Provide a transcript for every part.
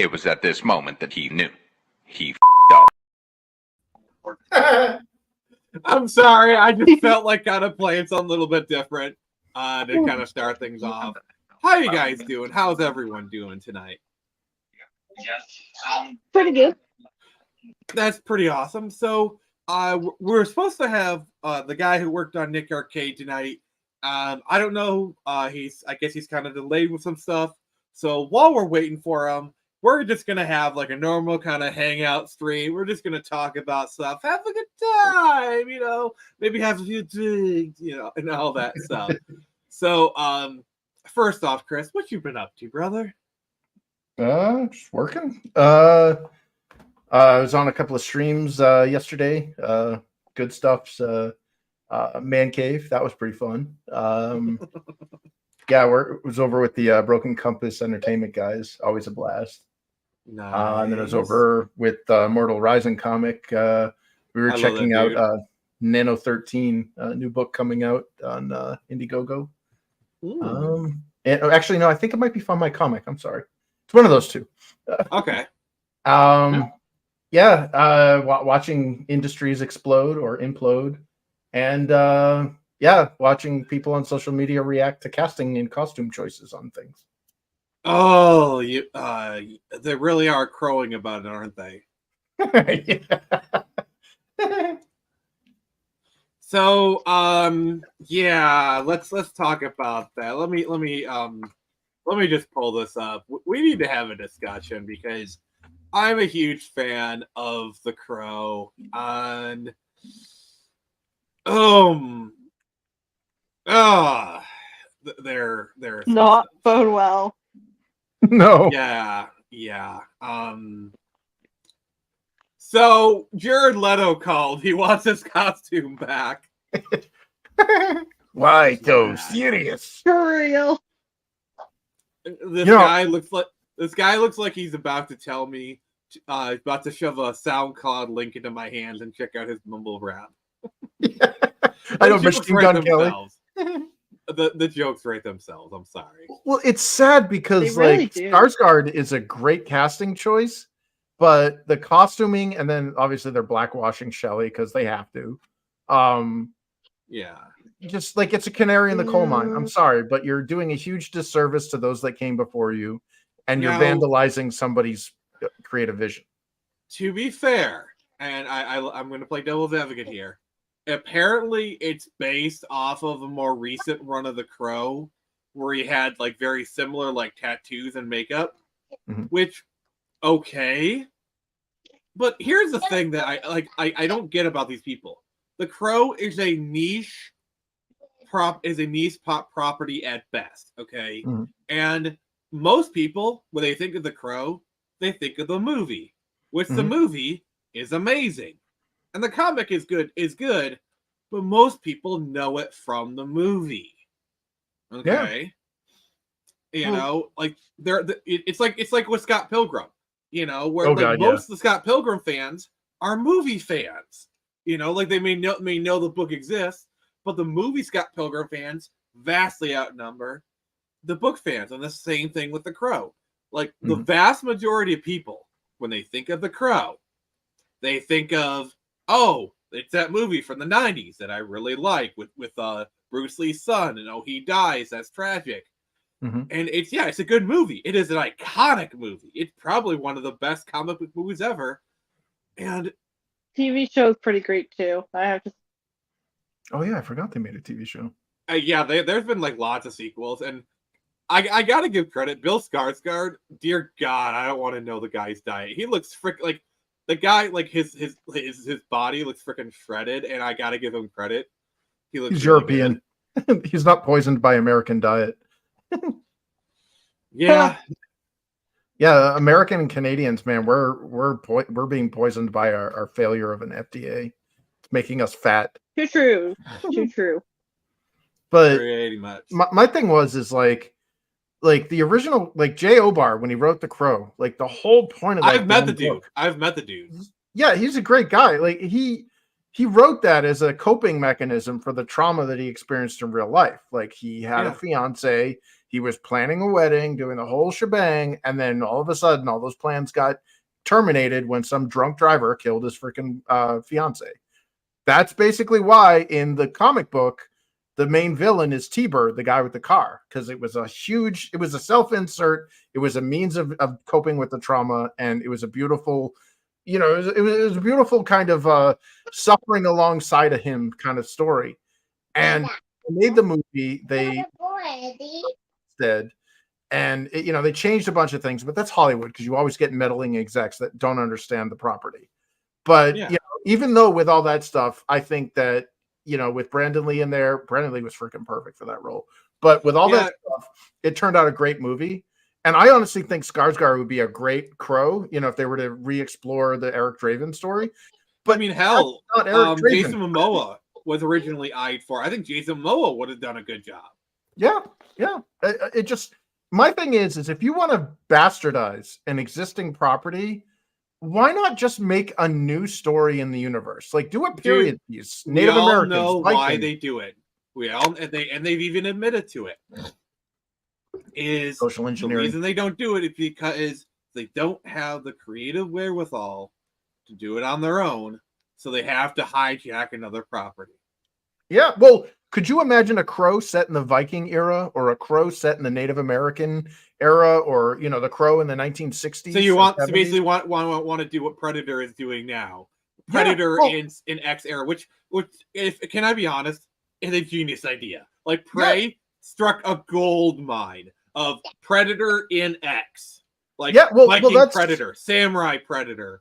It was at this moment that he knew. He f***ed up. I'm sorry, I just felt like kind of playing something a little bit different to kind of start things off. How you guys doing? How's everyone doing tonight? Pretty good. That's pretty awesome. So we're supposed to have the guy who worked on Nick Arcade tonight. I don't know. I guess he's kind of delayed with some stuff. So while we're waiting for him, we're just gonna have like a normal kind of hangout stream. We're just gonna talk about stuff, have a good time, maybe have a few drinks, and all that stuff. So first off, Chris, what you been up to, brother? Just working. I was on a couple of streams yesterday. Good stuff's Man Cave. That was pretty fun. Yeah, it was over with the Broken Compass Entertainment guys. Always a blast. Nice. And then it was over with Mortal Rising comic. We were checking out Nano 13, new book coming out on Indiegogo. And actually, no, I think it might be Find My Comic. I'm sorry. It's one of those two. Okay. Yeah, watching industries explode or implode, and watching people on social media react to casting and costume choices on things. Oh, they really are crowing about it, aren't they? So, let's talk about that. Let me just pull this up. We need to have a discussion because I'm a huge fan of The Crow, and they're Not bode well. No. Yeah. So Jared Leto called. He wants his costume back. Why so serious? For real. This guy looks like he's about to tell me, about to shove a SoundCloud link into my hands and check out his mumble rap. I don't Machine Gun Kelly. The jokes write themselves. I'm sorry. Well, it's sad because really do. Skarsgård is a great casting choice, but the costuming and then obviously they're blackwashing Shelley because they have to. Just like it's a canary in the coal mine. I'm sorry, but you're doing a huge disservice to those that came before you, and you're vandalizing somebody's creative vision. To be fair, and I'm going to play devil's advocate here. Apparently, it's based off of a more recent run of The Crow, where he had like very similar like tattoos and makeup, which okay. But here's the thing that I don't get about these people. The Crow is a niche pop property at best, okay? And most people, when they think of The Crow, they think of the movie, which the movie is amazing. And the comic is good, but most people know it from the movie. Okay? Like it's like with Scott Pilgrim, where most of the Scott Pilgrim fans are movie fans. Like they may know the book exists, but the movie Scott Pilgrim fans vastly outnumber the book fans. And the same thing with The Crow. Like the vast majority of people, when they think of The Crow, they think of, it's that movie from the 90s that I really like with Bruce Lee's son, and he dies. That's tragic. And it's a good movie. It is an iconic movie. It's probably one of the best comic book movies ever. And TV show is pretty great too. I have to. Oh yeah, I forgot they made a TV show. There's been like lots of sequels, and I gotta give credit. Bill Skarsgård, dear God, I don't want to know the guy's diet. He looks like the guy, like his body looks freaking shredded, and I gotta give him credit. He's really European. He's not poisoned by American diet. Yeah, American and Canadians, man, we're being poisoned by our failure of an FDA. It's making us fat. Too true. Too true. But pretty much. My thing is like the original, like Jay Obar when he wrote The Crow, like the whole point of that. I've met the dude. Yeah, he's a great guy. Like he wrote that as a coping mechanism for the trauma that he experienced in real life. Like he had a fiance, He was planning a wedding, doing the whole shebang, and then all of a sudden, all those plans got terminated when some drunk driver killed his freaking fiance. That's basically why in the comic book, the main villain is T-Bird, the guy with the car, because it was a self-insert. It was a means of coping with the trauma, and it was a beautiful, it was a beautiful kind of suffering alongside of him kind of story. And they made the movie, they did, and they changed a bunch of things, but that's Hollywood, because you always get meddling execs that don't understand the property. But even though with all that stuff, I think that with Brandon Lee in there, Brandon Lee was freaking perfect for that role. But with all that stuff, it turned out a great movie. And I honestly think Skarsgård would be a great Crow, if they were to re-explore the Eric Draven story. But I mean, hell, Jason Momoa was originally eyed for. I think Jason Momoa would have done a good job. Yeah. It just, my thing is if you want to bastardize an existing property, why not just make a new story in the universe? Like, do a period piece. Native Americans know why they do it. They've even admitted to it. Is social engineering. The reason they don't do it is because they don't have the creative wherewithal to do it on their own, so they have to hijack another property. Yeah, well, could you imagine a Crow set in the Viking era, or a Crow set in the Native American era, or the Crow in the 1960s? So you basically want to do what Predator is doing now. Predator in X era, which if can I be honest, is a genius idea. Like Prey struck a gold mine of Predator in X. Like Viking Predator, Samurai Predator,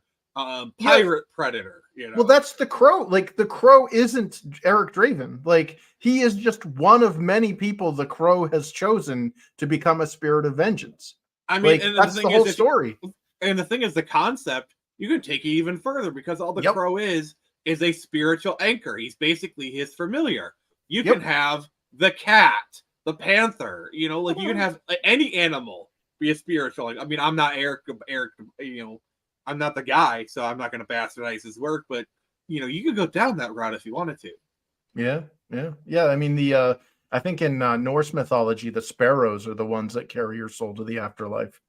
Pirate Predator. Well, that's the Crow. Like, the Crow isn't Eric Draven. Like, he is just one of many people the Crow has chosen to become a spirit of vengeance. I mean, that's the whole story. And the thing is, the concept, you can take it even further, because all the Crow is a spiritual anchor. He's basically his familiar. You can have the cat, the panther, you can have any animal be a spiritual. I mean, I'm not Eric, I'm not the guy, so I'm not going to bastardize his work, but you could go down that route if you wanted to. Yeah. I mean, I think in Norse mythology, the sparrows are the ones that carry your soul to the afterlife,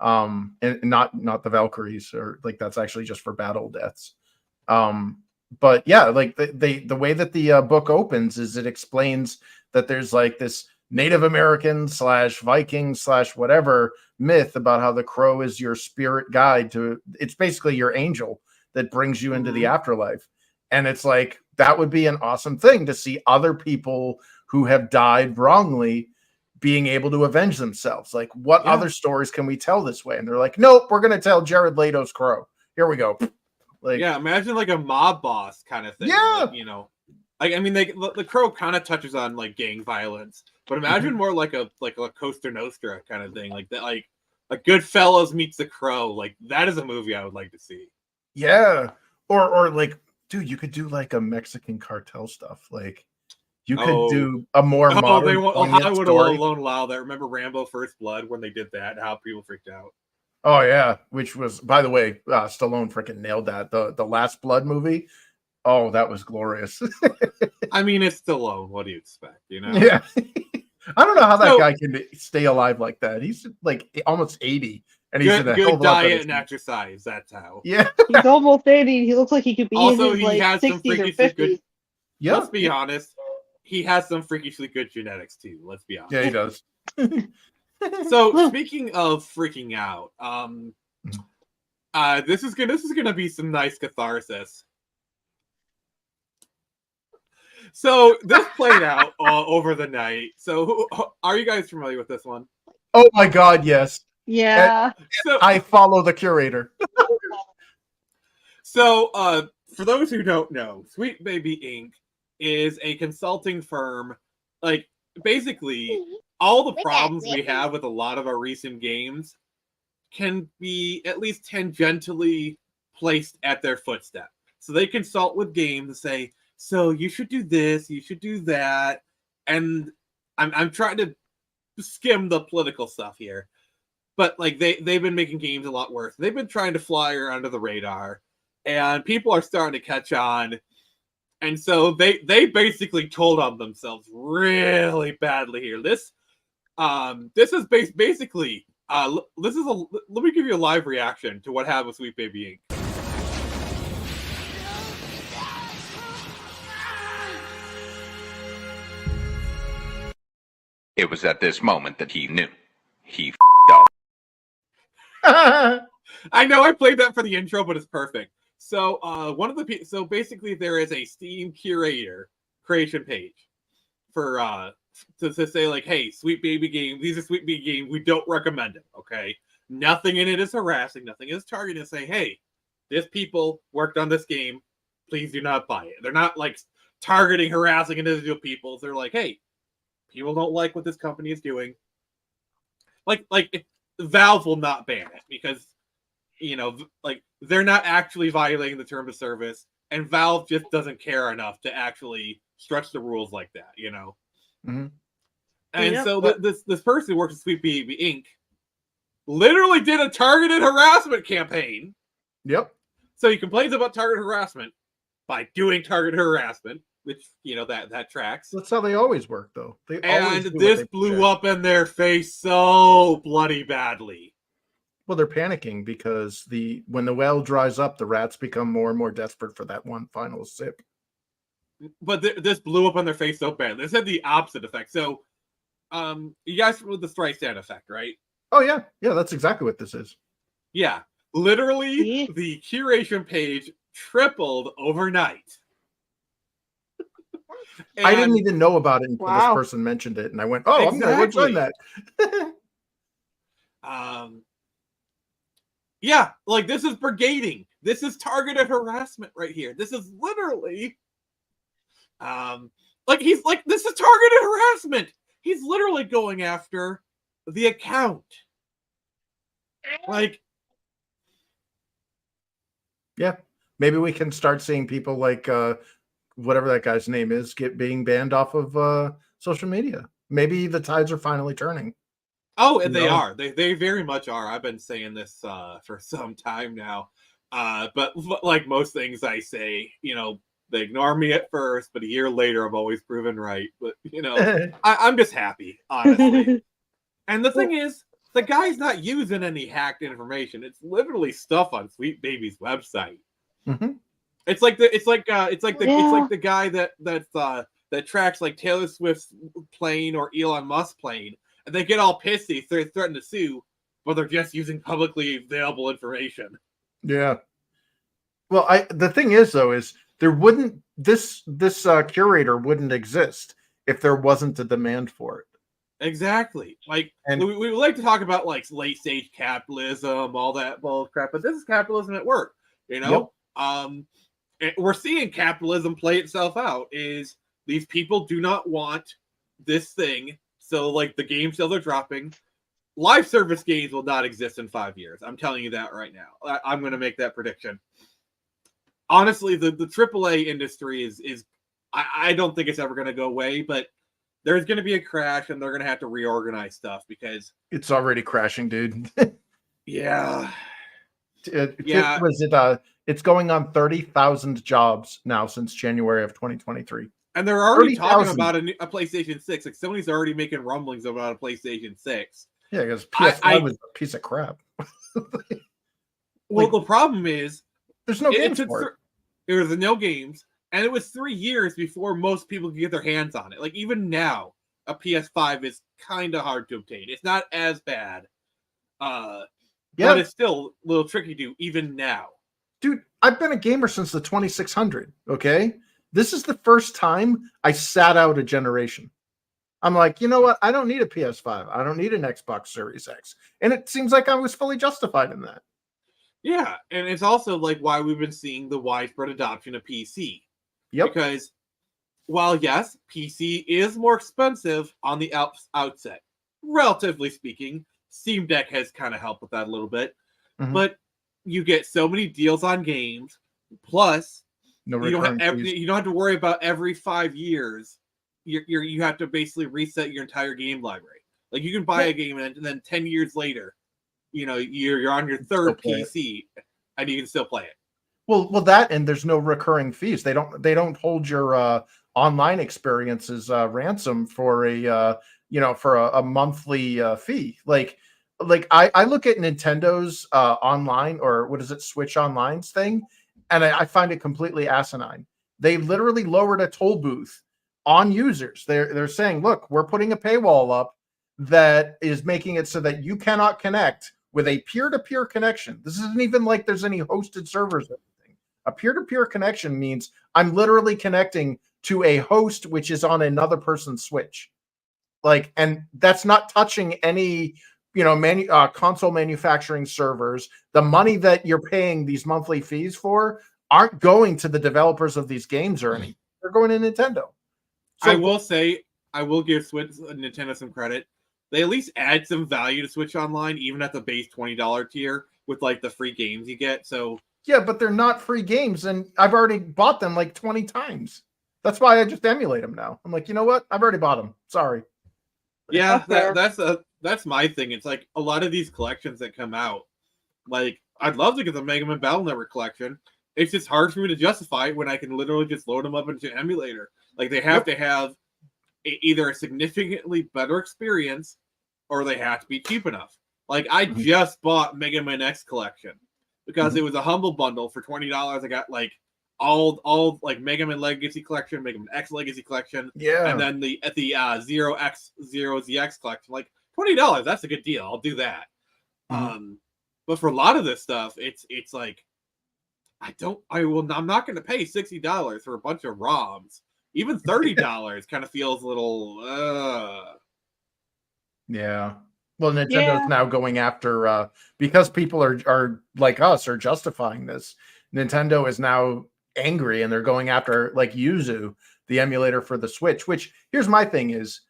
and not the Valkyries, or like that's actually just for battle deaths. But yeah, like the way that the book opens is it explains that there's like this Native American / Viking / whatever myth about how the Crow is your spirit guide it's basically your angel that brings you into the afterlife. And it's like, that would be an awesome thing to see other people who have died wrongly being able to avenge themselves. Like, what other stories can we tell this way? And they're like, nope, we're going to tell Jared Leto's Crow. Here we go. Like, imagine like a mob boss kind of thing. Yeah. Like, I mean, the Crow kind of touches on like gang violence, but imagine more like a Costa Nostra kind of thing, like that, like Goodfellas meets the Crow. Like, that is a movie I would like to see. Yeah, or like, dude, you could do like a Mexican cartel stuff. Like, you could do a more modern. Hollywood alone allow that. Remember Rambo: First Blood when they did that? And how people freaked out. Oh yeah, which was, by the way, Stallone freaking nailed that. The Last Blood movie. Oh, that was glorious. I mean, it's Stallone. What do you expect? Yeah. I don't know how that guy can stay alive like that. He's like almost 80, and he's in a good diet and exercise. That's how. Yeah, he's almost 80. He looks like he could be also, in his like 60s or 50s. Yeah, let's be honest. He has some freakishly good genetics too. Let's be honest. Yeah, he does. So speaking of freaking out, this is gonna be some nice catharsis. So this played out over the night. So are you guys familiar with this one? Oh my God, yes. Yeah. So, I follow the curator. So for those who don't know, Sweet Baby Inc. is a consulting firm. Like, basically, all the problems we have with a lot of our recent games can be at least tangentially placed at their footstep. So they consult with games and say, so you should do this, you should do that. And I'm trying to skim the political stuff here. But like they've been making games a lot worse. They've been trying to fly under the radar. And people are starting to catch on. And so they basically told on themselves really badly here. This This is basically this is let me give you a live reaction to what happened with Sweet Baby Inc. It was at this moment that he knew. He f***ed up. I know I played that for the intro, but it's perfect. So so basically there is a Steam curator creation page for to say like, hey, Sweet Baby game, these are Sweet Baby games, we don't recommend it. Okay, nothing in it is harassing, nothing is targeting. To say, hey, this people worked on this game, please do not buy it. They're not like targeting, harassing individual people. They're like, hey, people don't like what this company is doing. Like Valve will not ban it because, you know, like they're not actually violating the terms of service, and Valve just doesn't care enough to actually stretch the rules like that, you know. Mm-hmm. And so this person who works at Sweet Baby Inc. literally did a targeted harassment campaign. Yep. So he complains about targeted harassment by doing targeted harassment, which, you know, that tracks. That's how they always work, though. And this blew up in their face so bloody badly. Well, they're panicking because when the well dries up, the rats become more and more desperate for that one final sip. But this blew up on their face so bad. This had the opposite effect. So, you guys with the Streisand effect, right? Oh yeah, that's exactly what this is. Yeah, literally, the curation page tripled overnight. I didn't even know about it until this person mentioned it, and I went, "Oh, exactly. I'm going to join that." Yeah, like this is brigading. This is targeted harassment right here. This is literally, he's like, this is targeted harassment. He's literally going after the account. Like, yeah, maybe we can start seeing people like whatever that guy's name is being banned off of social media. Maybe the tides are finally turning. Oh, and they are. They very much are. I've been saying this for some time now. But like most things I say, you know, they ignore me at first, but a year later, I'm always proven right. But, you know, I'm just happy, honestly. And the thing is, the guy's not using any hacked information. It's literally stuff on Sweet Baby's website. Mm-hmm. It's like the guy that tracks like Taylor Swift's plane or Elon Musk's plane. And they get all pissy, so they threaten to sue, but they're just using publicly available information. Yeah. Well, the thing is, though, is there wouldn't this curator wouldn't exist if there wasn't a demand for it. Exactly. Like, and we like to talk about like late stage capitalism, all that bull crap, but this is capitalism at work. You know, we're seeing capitalism play itself out. Is these people do not want this thing. So, like, the game sales are dropping. Live service games will not exist in 5 years. I'm telling you that right now. I'm going to make that prediction. Honestly, the AAA industry is I don't think it's ever going to go away, but there's going to be a crash, and they're going to have to reorganize stuff because... It's already crashing, dude. Yeah. It's going on 30,000 jobs now since January of 2023. And they're already talking about a PlayStation 6. Like, Sony's already making rumblings about a PlayStation 6. Yeah, because PS5 was a piece of crap. Well, the problem is... There's no games for it. There was no games, and it was 3 years before most people could get their hands on it. Like, even now, a PS5 is kind of hard to obtain. It's not as bad. But it's still a little tricky to even now. Dude, I've been a gamer since the 2600, okay? This is the first time I sat out a generation. I'm like, you know what? I don't need a PS5. I don't need an Xbox Series X. And it seems like I was fully justified in that. Yeah, and it's also like why we've been seeing the widespread adoption of PC. Yep. Because while, yes, PC is more expensive on the outset, relatively speaking, Steam Deck has kind of helped with that a little bit. Mm-hmm. But you get so many deals on games, plus... You don't have to worry about every 5 years. You have to basically reset your entire game library. Like you can buy a game and then 10 years later, you know, you're on your third PC and you can still play it. Well, that and there's no recurring fees. They don't hold your online experiences ransom for a for a monthly fee. Like I look at Nintendo's online, or what is it, Switch Online's thing, and I find it completely asinine. They literally lowered a toll booth on users. They're saying, look, we're putting a paywall up that is making it so that you cannot connect with a peer-to-peer connection. This isn't even like there's any hosted servers or anything. A peer-to-peer connection means I'm literally connecting to a host which is on another person's Switch. Like, and that's not touching any, console manufacturing servers. The money that you're paying these monthly fees for aren't going to the developers of these games or anything. They're going to Nintendo. So, I will give Nintendo some credit. They at least add some value to Switch Online, even at the base $20 tier with like the free games you get. So yeah, but they're not free games, and I've already bought them like 20 times. That's why I just emulate them now. I'm like, you know what? I've already bought them. Sorry. Yeah, that's my thing. It's like a lot of these collections that come out. Like, I'd love to get the Mega Man Battle Network collection. It's just hard for me to justify when I can literally just load them up into an emulator. Like, they have to have either a significantly better experience or they have to be cheap enough. Like, I just bought Mega Man X collection because it was a humble bundle for $20. I got like all like Mega Man Legacy collection, Mega Man X Legacy collection, and then the Zero ZX collection. Like $20, that's a good deal. I'll do that. But for a lot of this stuff, it's like I'm not going to pay $60 for a bunch of ROMs. Even $30 kind of feels a little. Yeah. Well, Nintendo's now going after because people are like us are justifying this. Nintendo is now angry and they're going after like Yuzu, the emulator for the Switch. Which here's my thing is,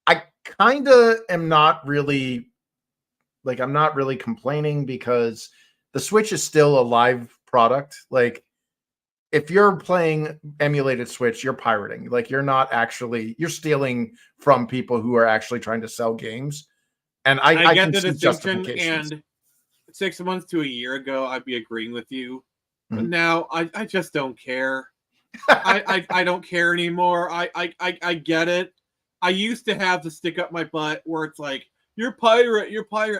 I kind of am not really I'm not really complaining because the Switch is still a live product. Like, if you're playing emulated Switch, you're pirating. Like, you're stealing from people who are actually trying to sell games. And I get can the see distinction, justifications. and 6 months to a year ago, I'd be agreeing with you. But now I just don't care. I don't care anymore. I get it. I used to have to stick up my butt where it's like, you're pirate.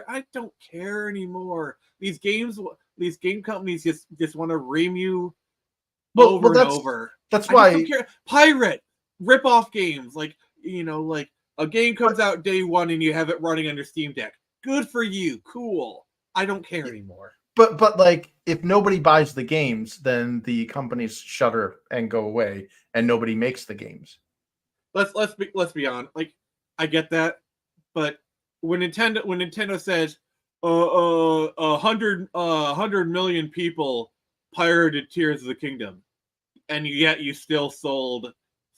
I don't care anymore. These game companies just want to ream you over and over. That's why I don't care. Pirate, rip off games. Like a game comes out day one and you have it running on your Steam Deck. Good for you. Cool. I don't care anymore. But like, if nobody buys the games, then the companies shutter and go away, and nobody makes the games. Let's be honest. Like, I get that, but when Nintendo says 100 million people pirated Tears of the Kingdom, and yet you still sold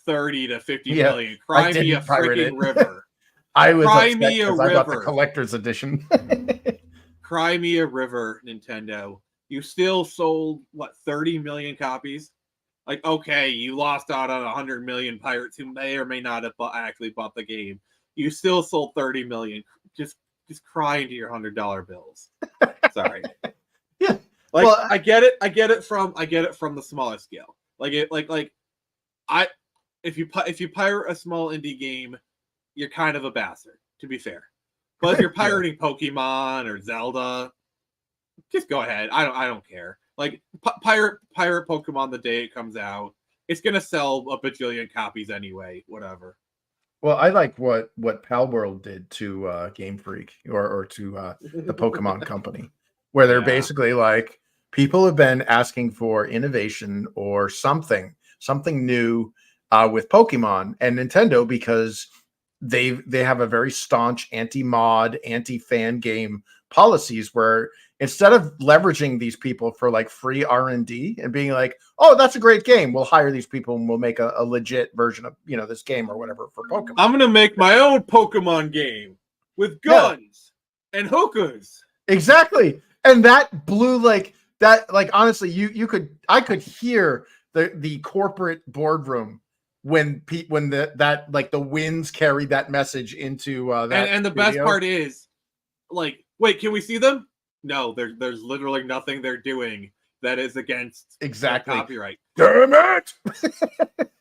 30 to 50 million. Cry me a freaking river. I was upset because I got the collector's edition. Cry me a river, Nintendo. You still sold 30 million copies? Like, okay, you lost out on 100 million pirates who may or may not have actually bought the game. You still sold 30 million. Just cry into your $100 bills. Sorry. Yeah. Like, well, I get it from the smaller scale. If you pirate a small indie game, you're kind of a bastard, to be fair. But if you're pirating Pokemon or Zelda, just go ahead. I don't care. Like, pirate Pokemon the day it comes out. It's gonna sell a bajillion copies anyway. Whatever. Well, I like what Palworld did to Game Freak or to the Pokemon company, where they're basically like, people have been asking for innovation or something new with Pokemon, and Nintendo, because they have a very staunch anti-mod, anti-fan game policies, where instead of leveraging these people for like free R&D and being like, oh, that's a great game, we'll hire these people and we'll make a legit version of this game or whatever for Pokemon. I'm gonna make my own Pokemon game with guns and hookers. Exactly. And that blew honestly, I could hear the corporate boardroom when the winds carried that message into that. And the best part is, like, wait, can we see them? No, there's literally nothing they're doing that is against exactly copyright. Damn it!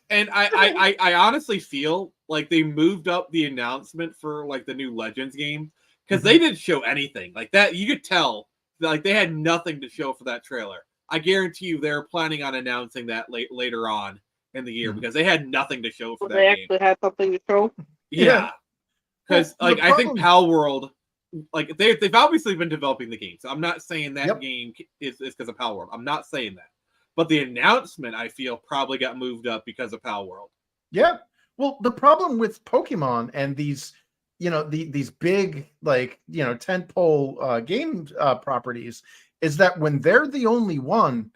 And I honestly feel like they moved up the announcement for like the new Legends game because they didn't show anything like that. You could tell like they had nothing to show for that trailer. I guarantee you they're planning on announcing that later on in the year because they had nothing to show for that they game. actually had something to show. Yeah, because like I think Pal World, like they've obviously been developing the game, so I'm not saying that game is because of Pal World. I'm not saying that. But the announcement, I feel, probably got moved up because of Pal World. Yeah. Well, the problem with Pokemon and these, these big, like, tentpole game properties is that when they're the only one,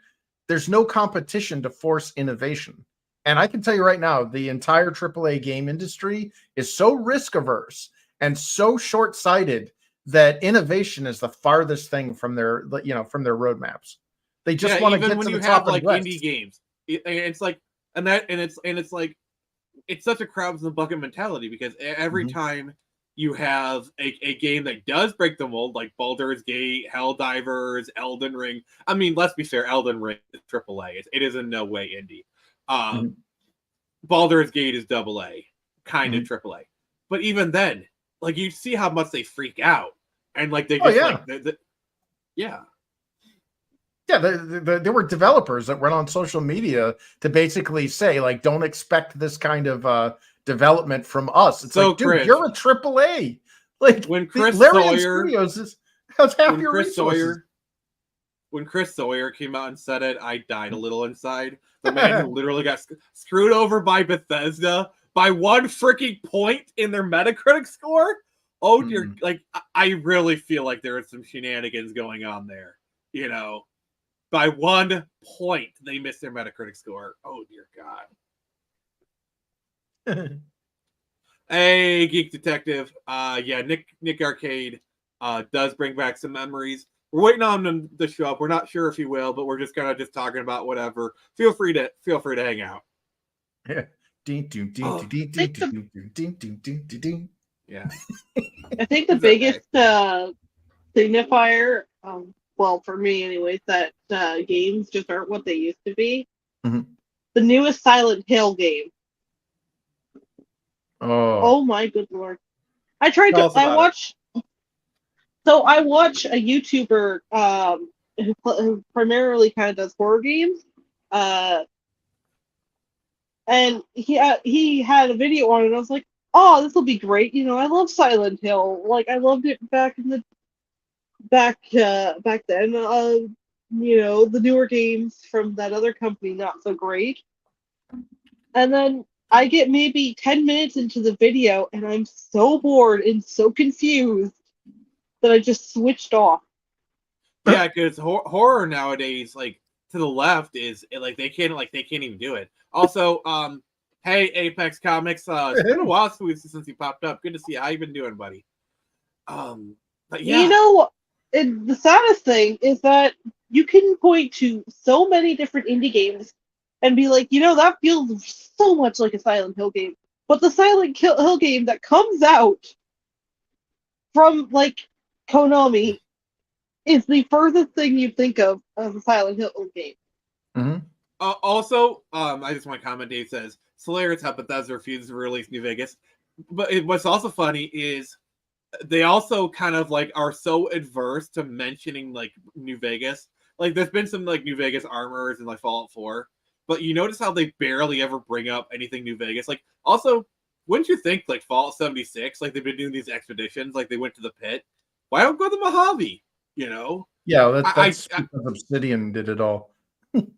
there's no competition to force innovation. And I can tell you right now, the entire AAA game industry is so risk averse and so short-sighted that innovation is the farthest thing from their, from their roadmaps. They just want to get to the top of the list. Indie games, it's like, it's like, it's such a crabs in the bucket mentality because every time you have a game that does break the mold, like Baldur's Gate, Helldivers, Elden Ring. I mean, let's be fair, Elden Ring is AAA. It is in no way indie. Baldur's Gate is AA, kind of AAA. But even then, like you see how much they freak out and like they just yeah. Yeah, there were developers that went on social media to basically say, like, don't expect this kind of development from us. It's so like, dude, you're a AAA. Like, when Chris Larian Sawyer Studios has half your resources. When Chris Sawyer came out and said it, I died a little inside. The man who literally got screwed over by Bethesda by one freaking point in their Metacritic score. Oh dear, like I really feel like there was some shenanigans going on there, By 1 point, they missed their Metacritic score. Oh, dear God. Hey, Geek Detective. Yeah, Nick Arcade does bring back some memories. We're waiting on him to show up. We're not sure if he will, but we're just kind of just talking about whatever. Feel free to hang out. Yeah. Yeah. I think the biggest signifier, well, for me anyways, that games just aren't what they used to be. The newest Silent Hill game. Oh my good lord. I tried to I watch a YouTuber who primarily kind of does horror games. And he had a video on it and I was like, oh, this will be great. I love Silent Hill. Like I loved it back then. The newer games from that other company, not so great. And then I get maybe 10 minutes into the video and I'm so bored and so confused that I just switched off. Yeah, because horror nowadays, like to the left, is like they can't even do it. Also, hey Apex Comics, it's been a while since you popped up. Good to see you. How you been doing, buddy? But yeah, the saddest thing is that you can point to so many different indie games and be like, that feels so much like a Silent Hill game. But the Silent Hill game that comes out from, like, Konami is the furthest thing you'd think of as a Silent Hill game. Also, I just want to comment, Dave says, it's hilarious how Bethesda refuses to release New Vegas. But what's also funny is they also kind of like are so adverse to mentioning like New Vegas. Like there's been some like New Vegas armors in like Fallout 4, but you notice how they barely ever bring up anything New Vegas. Like also, wouldn't you think like Fallout 76, like they've been doing these expeditions, like they went to the pit. Why don't go to the Mojave? Yeah, that's because Obsidian did it all.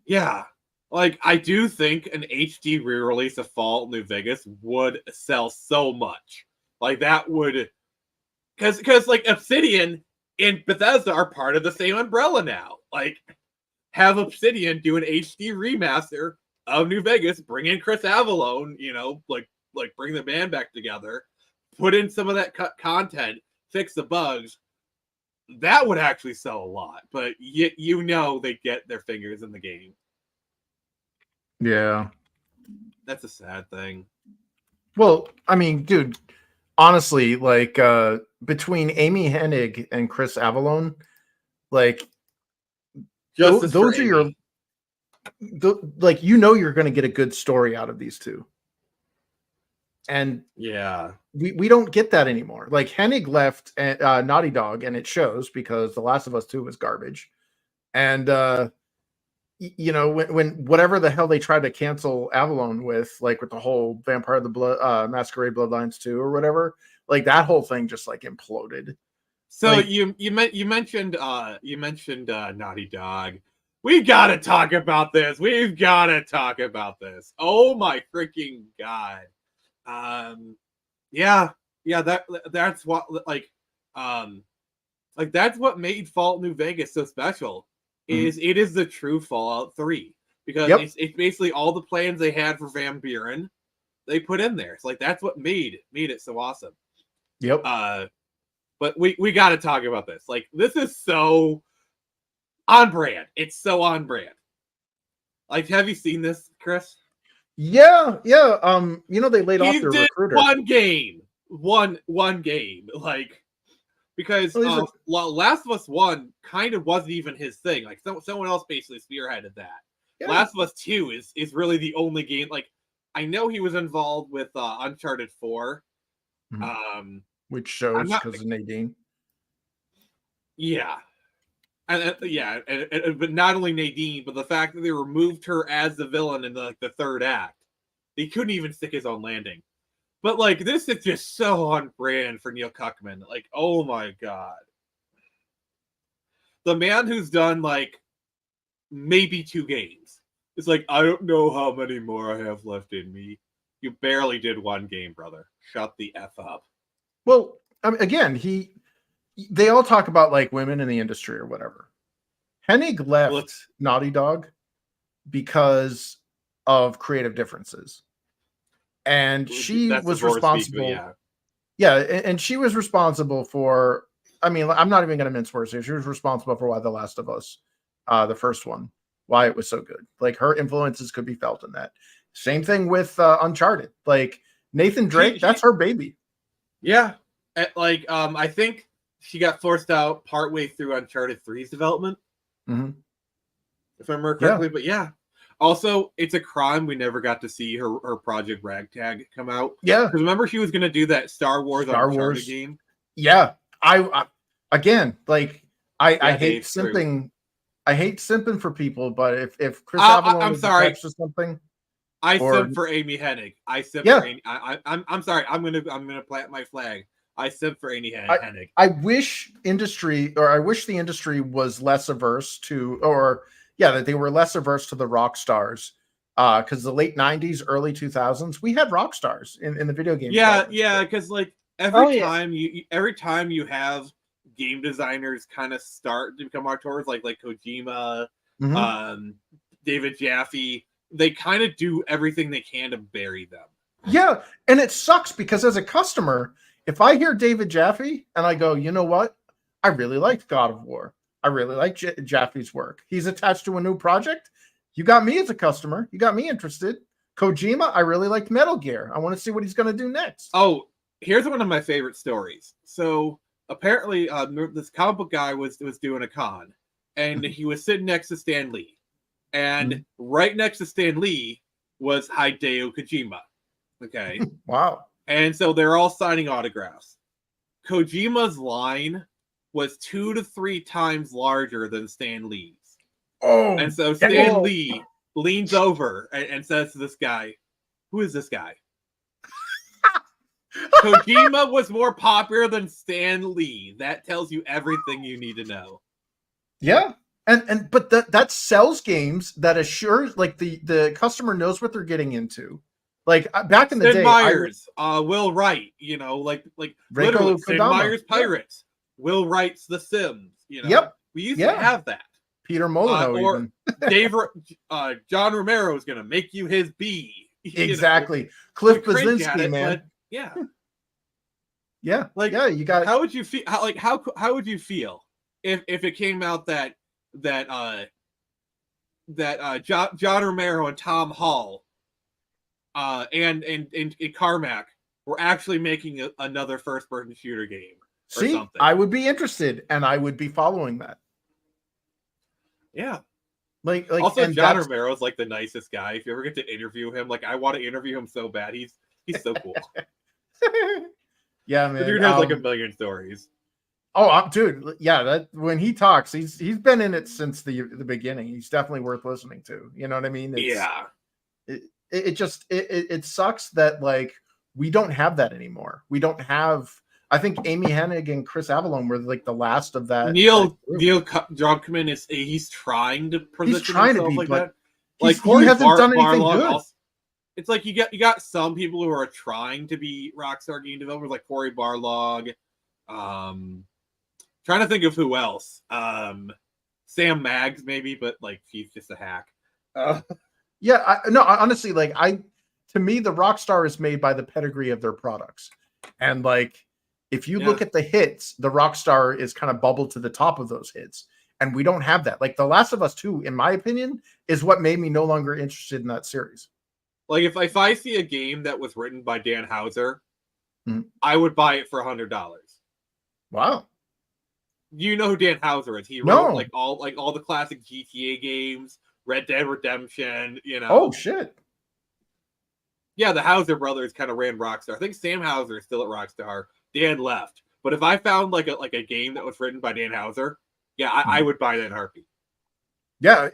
Yeah. Like, I do think an HD re-release of Fallout New Vegas would sell so much. Like, that would... Because like, Obsidian and Bethesda are part of the same umbrella now. Like, have Obsidian do an HD remaster of New Vegas, bring in Chris Avellone, like bring the band back together, put in some of that content, fix the bugs. That would actually sell a lot. But they get their fingers in the game. Yeah. That's a sad thing. Well, I mean, dude, honestly, like between Amy Hennig and Chris Avellone, like those are your like you're going to get a good story out of these two, and yeah, we don't get that anymore. Like Hennig left Naughty Dog, and it shows because The Last of Us 2 was garbage, and when whatever the hell they tried to cancel Avalon with, like with the whole Vampire the Blood Masquerade Bloodlines 2 or whatever, like that whole thing just like imploded. So like, you mentioned Naughty Dog. We gotta talk about this. We've gotta talk about this. Oh my freaking god. That's what that's what made Fallout New Vegas so special. Is it is the true Fallout 3 because it's basically all the plans they had for Van Buren they put in there. It's like that's what made it so awesome. Yep. But we got to talk about this. Like this is so on brand. It's so on brand. Like, have you seen this, Chris? Yeah. They laid off their recruiter. One game. Like, because Last of Us 1 kind of wasn't even his thing. Like, someone else basically spearheaded that. Yeah. Last of Us 2 is really the only game. Like, I know he was involved with Uncharted 4. Which shows because of Nadine. Yeah. But not only Nadine, but the fact that they removed her as the villain in the third act. He couldn't even stick his own landing. But like this is just so on brand for Neil Cuckman. Like, oh my god. The man who's done like maybe 2 games. It's like, I don't know how many more I have left in me. You barely did 1 game, brother. Shut the F up. Well, again, they all talk about like women in the industry or whatever. Hennig left Naughty Dog because of creative differences. And she was responsible. And she was responsible for, I'm not even going to mince words here. She was responsible for why The Last of Us, the first one, why it was so good. Like her influences could be felt in that. Same thing with Uncharted. Like Nathan Drake, that's her baby. Yeah. Like, I think she got forced out partway through Uncharted 3's development. If I remember correctly, but yeah. Also, it's a crime we never got to see her Project Ragtag come out. Yeah. Because remember she was going to do that Star Wars Uncharted game? Yeah. I again, like, I hate simping. I hate simping for people, but if Chris Avalon is attached to something. I simp for Amy Hennig. I simp for Amy. I'm sorry. I'm gonna plant my flag. I simp for Amy Hennig. I wish the industry was less averse to, that they were less averse to the rock stars. Because the late 90s, early 2000s, we had rock stars in the video game. Yeah, because like every time you have game designers kind of start to become auteurs, like Kojima, David Jaffe, they kind of do everything they can to bury them. Yeah, and it sucks because as a customer, if I hear David Jaffe and I go, you know what? I really liked God of War. I really like Jaffe's work. He's attached to a new project. You got me as a customer. You got me interested. Kojima, I really liked Metal Gear. I want to see what he's going to do next. Oh, here's one of my favorite stories. So apparently this comic book guy was doing a con, and he was sitting next to Stan Lee. And right next to Stan Lee was Hideo Kojima. Okay. Wow. And so they're all signing autographs. Kojima's line was 2 to 3 times larger than Stan Lee's. Oh. And so Stan Lee leans over and says to this guy, "Who is this guy?" Kojima was more popular than Stan Lee. That tells you everything you need to know. Yeah. But that sells games that assures like the customer knows what they're getting into. Like back in the day, Sid Meier's, Will Wright, like literally Sid Meier's Pirates. Will Wright's The Sims. Yep. We used to have that. Peter Molyneux, John Romero is gonna make you his bee. Exactly. Cliff Blazinski, man. Yeah. Yeah. You got. How would you feel? How would you feel if it came out that John Romero and Tom Hall and Carmack were actually making another first-person shooter game? See, something. I would be interested, and I would be following that. Yeah. Like also, and John Romero's like the nicest guy. If you ever get to interview him, like I want to interview him so bad. He's so cool. Yeah, man. The dude has like a million stories. Oh, dude, yeah. That when he talks, he's been in it since the beginning. He's definitely worth listening to. You know what I mean? Yeah. It sucks that like we don't have that anymore. We don't have. I think Amy Hennig and Chris Avallone were like the last of that. Neil Druckmann he's trying to position himself like that. Like he hasn't done anything good. Also, it's like you got some people who are trying to be Rockstar game developers, like Cory Barlog. Trying to think of who else. Sam Maggs maybe, but like he's just a hack. Yeah, honestly, like to me, the Rockstar is made by the pedigree of their products, and like. If you look at the hits, the Rockstar is kind of bubbled to the top of those hits. And we don't have that. Like The Last of Us 2, in my opinion, is what made me no longer interested in that series. Like if I see a game that was written by Dan Houser, I would buy it for $100. Wow. You know who Dan Houser is? He wrote like all the classic GTA games, Red Dead Redemption, you know. Oh shit. Yeah, the Houser brothers kind of ran Rockstar. I think Sam Houser is still at Rockstar. Dan left, but if I found like a game that was written by Dan Houser, I would buy that in a heartbeat. Yeah,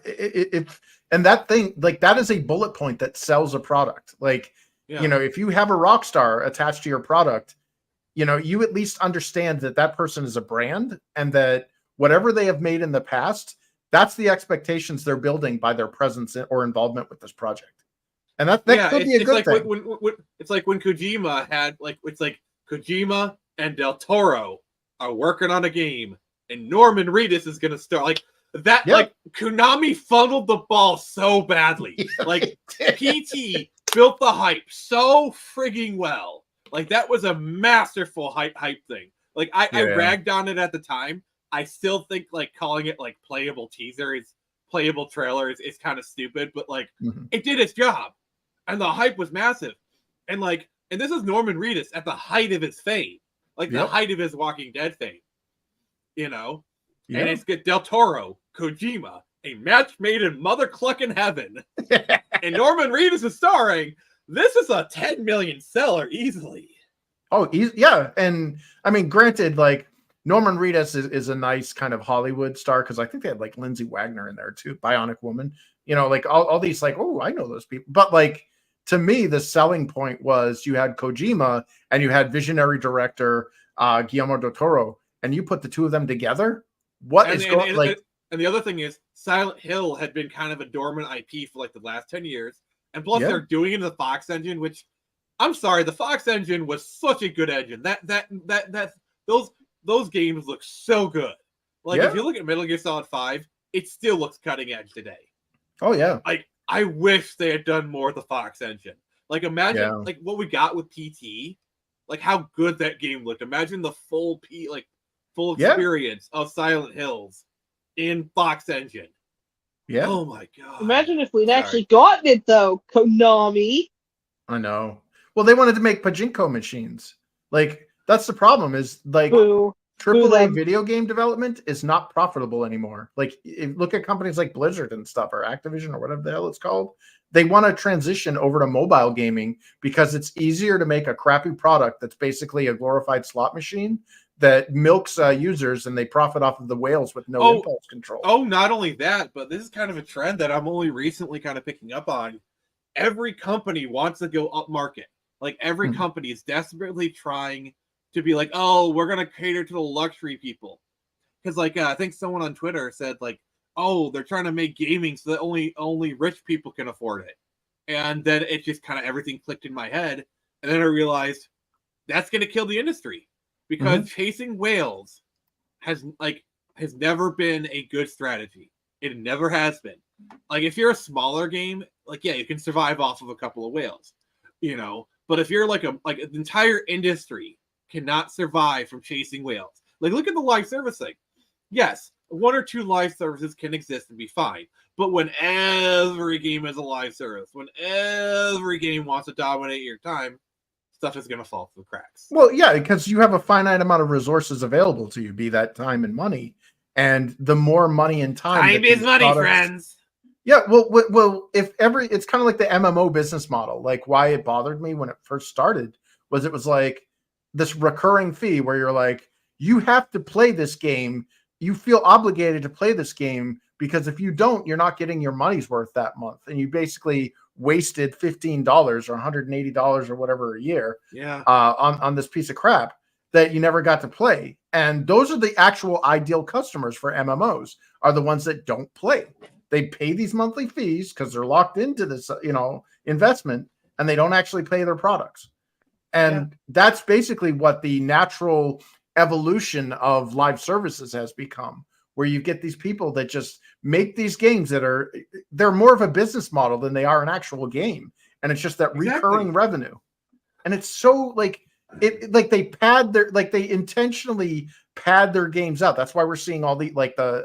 and that thing like that is a bullet point that sells a product. Like you know, if you have a Rockstar attached to your product, you know, you at least understand that person is a brand and that whatever they have made in the past, that's the expectations they're building by their presence or involvement with this project. And that could be a good thing. When it's like when Kojima had it's like Kojima and Del Toro are working on a game, and Norman Reedus is going to start like that. Yep. Like Konami funneled the ball so badly. Like PT built the hype so frigging well. Like that was a masterful hype thing. Like I ragged on it at the time. I still think like calling it like playable teaser is playable trailer is kind of stupid, but like it did its job, and the hype was massive, and like. And this is Norman Reedus at the height of his fame, like the height of his Walking Dead fame, you know? Yep. And it's got Del Toro, Kojima, a match made in mother clucking heaven. And Norman Reedus is starring. This is a 10 million seller easily. Oh, yeah. And I mean, granted, like Norman Reedus is a nice kind of Hollywood star because I think they had like Lindsay Wagner in there too, Bionic Woman, you know, like all these like, oh, I know those people. But like, to me, the selling point was you had Kojima and you had visionary director Guillermo del Toro, and you put the two of them together. And the other thing is, Silent Hill had been kind of a dormant IP for like the last 10 years, and plus they're doing it in the Fox engine, which I'm sorry, the Fox engine was such a good engine. Those games look so good. Like if you look at Metal Gear Solid 5, it still looks cutting edge today. Oh yeah, like. I wish they had done more of the Fox engine. Like, imagine like what we got with PT, like how good that game looked. Imagine the full experience of Silent Hills in Fox engine. Yeah. Oh my god. Imagine if we'd actually gotten it though, Konami. I know. Well, they wanted to make pachinko machines. Like that's the problem. Is like. AAA video game development is not profitable anymore. Like, look at companies like Blizzard and stuff, or Activision, or whatever the hell it's called. They want to transition over to mobile gaming because it's easier to make a crappy product that's basically a glorified slot machine that milks users, and they profit off of the whales with no impulse control. Oh, not only that, but this is kind of a trend that I'm only recently kind of picking up on. Every company wants to go up market. Like, every company is desperately trying to be like, oh, we're going to cater to the luxury people. Because, like, I think someone on Twitter said, like, oh, they're trying to make gaming so that only rich people can afford it. And then it just kind of everything clicked in my head. And then I realized that's going to kill the industry. Because chasing whales has never been a good strategy. It never has been. Like, if you're a smaller game, like, yeah, you can survive off of a couple of whales, you know? But if you're like an entire industry cannot survive from chasing whales. Like, look at the live service thing. Yes, one or two live services can exist and be fine. But when every game is a live service, when every game wants to dominate your time, stuff is going to fall through the cracks. Well, yeah, because you have a finite amount of resources available to you, be that time and money. And the more money and time is money, friends. Yeah, well, it's kind of like the MMO business model. Like why it bothered me when it first started was it was like this recurring fee where you're like, you have to play this game. You feel obligated to play this game because if you don't, you're not getting your money's worth that month, and you basically wasted $15 or $180 or whatever a year, on this piece of crap that you never got to play. And those are the actual ideal customers for MMOs, are the ones that don't play. They pay these monthly fees because they're locked into this, investment, and they don't actually pay their products. And that's basically what the natural evolution of live services has become, where you get these people that just make these games that they're more of a business model than they are an actual game. And it's just that recurring revenue. And it's so like they intentionally pad their games out. That's why we're seeing all the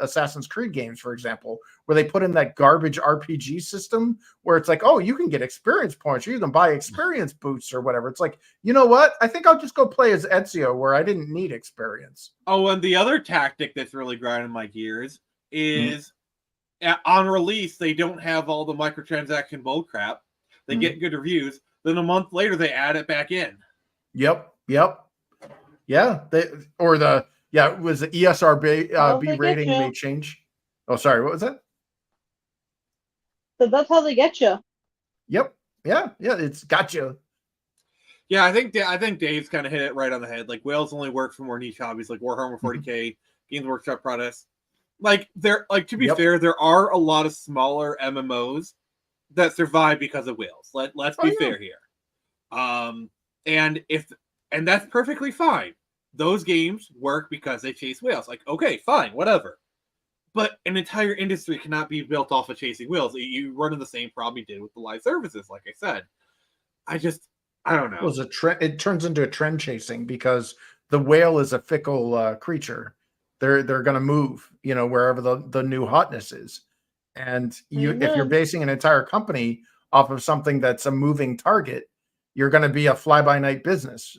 Assassin's Creed games, for example, where they put in that garbage RPG system where it's like, oh, you can get experience points, or you can buy experience boosts or whatever. It's like, you know what? I think I'll just go play as Ezio where I didn't need experience. Oh, and the other tactic that's really grinding my gears is on release, they don't have all the microtransaction bullcrap. They get good reviews. Then a month later, they add it back in. Yep. Yeah. It was the ESRB rating may change. Oh, sorry. What was that? So that's how they get you. Yep. Yeah. It's got you. Yeah, I think Dave's kind of hit it right on the head. Like whales only work for more niche hobbies, like Warhammer 40K, Games Workshop products. To be fair, there are a lot of smaller MMOs that survive because of whales. Let's be fair here. And that's perfectly fine. Those games work because they chase whales. Like, okay, fine, whatever. But an entire industry cannot be built off of chasing whales. You run into the same problem you did with the live services, like I said. I don't know. It turns into a trend chasing because the whale is a fickle creature. They're going to move, wherever the new hotness is. And if you're basing an entire company off of something that's a moving target, you're going to be a fly-by-night business.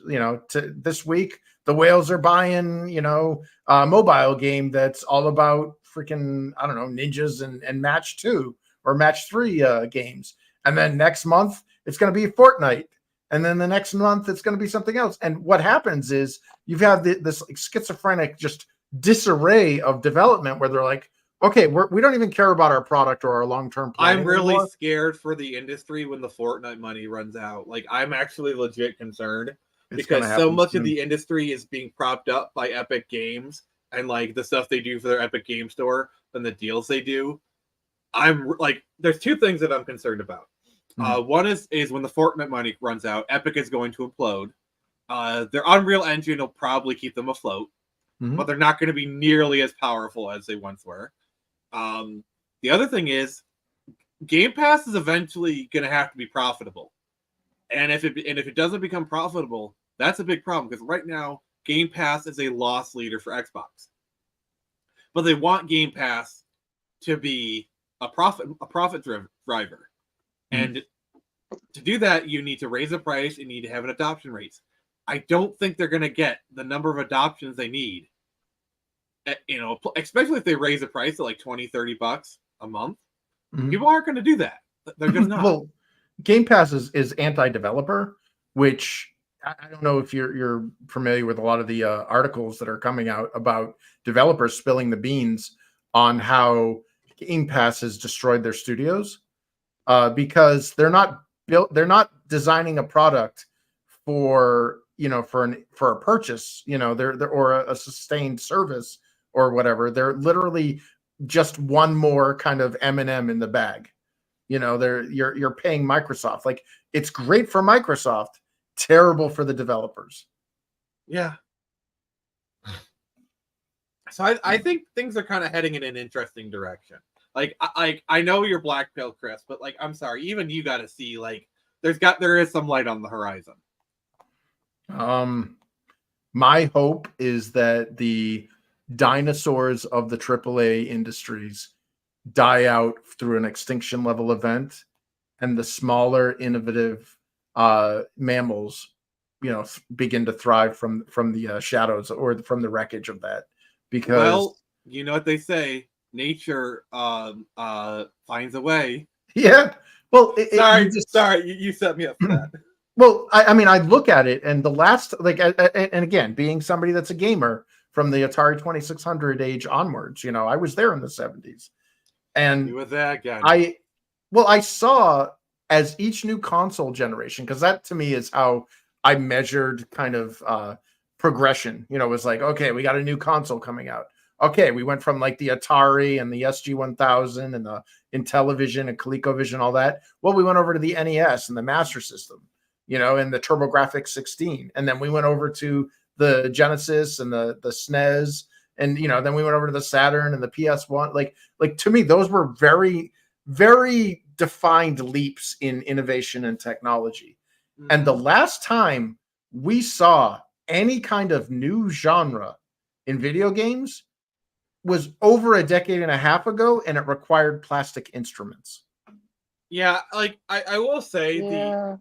This week, the whales are buying, a mobile game that's all about freaking, I don't know, ninjas and Match 2 or Match 3 games. And then next month, it's going to be Fortnite. And then the next month, it's going to be something else. And what happens is you've had this schizophrenic just disarray of development where they're like, okay, we don't even care about our product or our long-term plan. I'm really scared for the industry when the Fortnite money runs out. Like, I'm actually legit concerned because so much of the industry is being propped up by Epic Games and like the stuff they do for their Epic Game Store and the deals they do. I'm like, there's two things that I'm concerned about. One is when the Fortnite money runs out, Epic is going to implode. Their Unreal Engine will probably keep them afloat, but they're not going to be nearly as powerful as they once were. The other thing is Game Pass is eventually going to have to be profitable. And if it doesn't become profitable, that's a big problem because right now Game Pass is a loss leader for Xbox. But they want Game Pass to be a profit driver. And to do that, you need to raise the price, you need to have an adoption rate. I don't think they're going to get the number of adoptions they need. Especially if they raise the price to like $20-$30 a month. People aren't going to do that. They're just not. Well, Game Pass is anti-developer, which I don't know if you're familiar with a lot of the articles that are coming out about developers spilling the beans on how Game Pass has destroyed their studios because they're not designing a product for a purchase, they're or a sustained service or whatever. They're literally just one more kind of M&M in the bag. You're paying Microsoft. Like, it's great for Microsoft, terrible for the developers. Yeah. So I think things are kind of heading in an interesting direction. Like I know you're black pill, Chris, but like, I'm sorry, even you got to see like there is some light on the horizon. My hope is that the dinosaurs of the AAA industries die out through an extinction level event, and the smaller, innovative mammals, begin to thrive from the shadows or from the wreckage of that. Because, well, you know what they say: nature finds a way. Yeah. Well, sorry, you set me up for that. Well, I mean, I look at it, and the last, like, and again, being somebody that's a gamer from the Atari 2600 age onwards, you know, I was there in the 70s, and you were there again. I saw as each new console generation, because that to me is how I measured kind of progression. You know, it was like, okay, we got a new console coming out. Okay, we went from like the Atari and the SG-1000 and the Intellivision and ColecoVision, all that. Well, we went over to the NES and the Master System, you know, and the TurboGrafx 16. And then we went over to the Genesis and the SNES. And, you know, then we went over to the Saturn and the PS1. Like to me, those were very, very defined leaps in innovation and technology. Mm-hmm. And the last time we saw any kind of new genre in video games was over a decade and a half ago, and it required plastic instruments. Yeah, like I will say the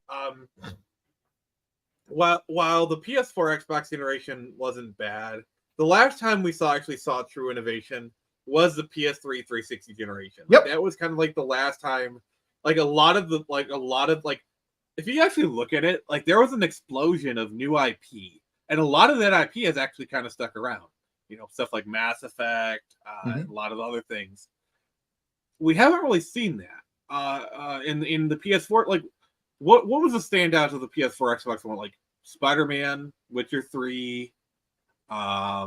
while the PS4 Xbox generation wasn't bad, the last time we actually saw true innovation was the PS3 360 generation. Yep. Like, that was kind of like the last time. Like a lot of if you actually look at it, like there was an explosion of new IP, and a lot of that IP has actually kind of stuck around. You know, stuff like Mass Effect, and a lot of other things. We haven't really seen that in the PS4. Like, what was the standout of the PS4 Xbox One? Like Spider-Man, Witcher 3. I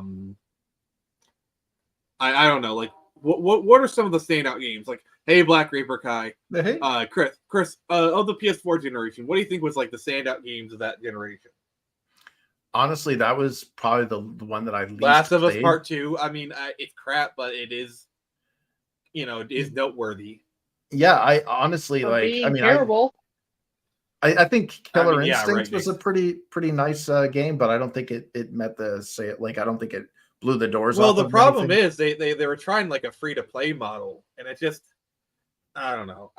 don't know. Like, what are some of the standout games? Like, hey, Black Reaper Kai. Hey. Chris, of the PS4 generation, what do you think was like the standout games of that generation? Honestly, that was probably the one that I least Last of Us played. Part 2. I mean, it's crap, but it is, you know, it is noteworthy. Yeah, I honestly terrible. I think Killer Instinct was a pretty nice game, but I don't think it met I don't think it blew the doors off. Well, the problem is they were trying like a free to play model, and it just, I don't know.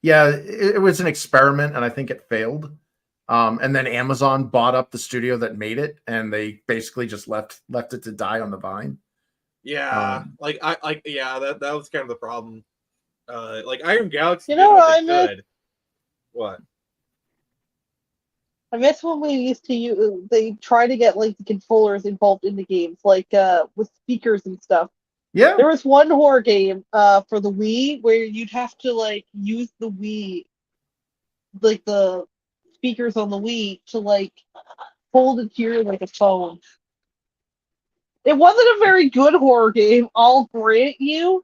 Yeah, it was an experiment, and I think it failed. And then Amazon bought up the studio that made it, and they basically just left it to die on the vine. Yeah, that was kind of the problem. Like Iron Galaxy, you know what I miss? What? I miss when we used to use. They try to get like the controllers involved in the games, like with speakers and stuff. Yeah, there was one horror game for the Wii where you'd have to like use the Wii, like the speakers on the Wii, to like hold it to your like a phone. It wasn't a very good horror game, I'll grant you.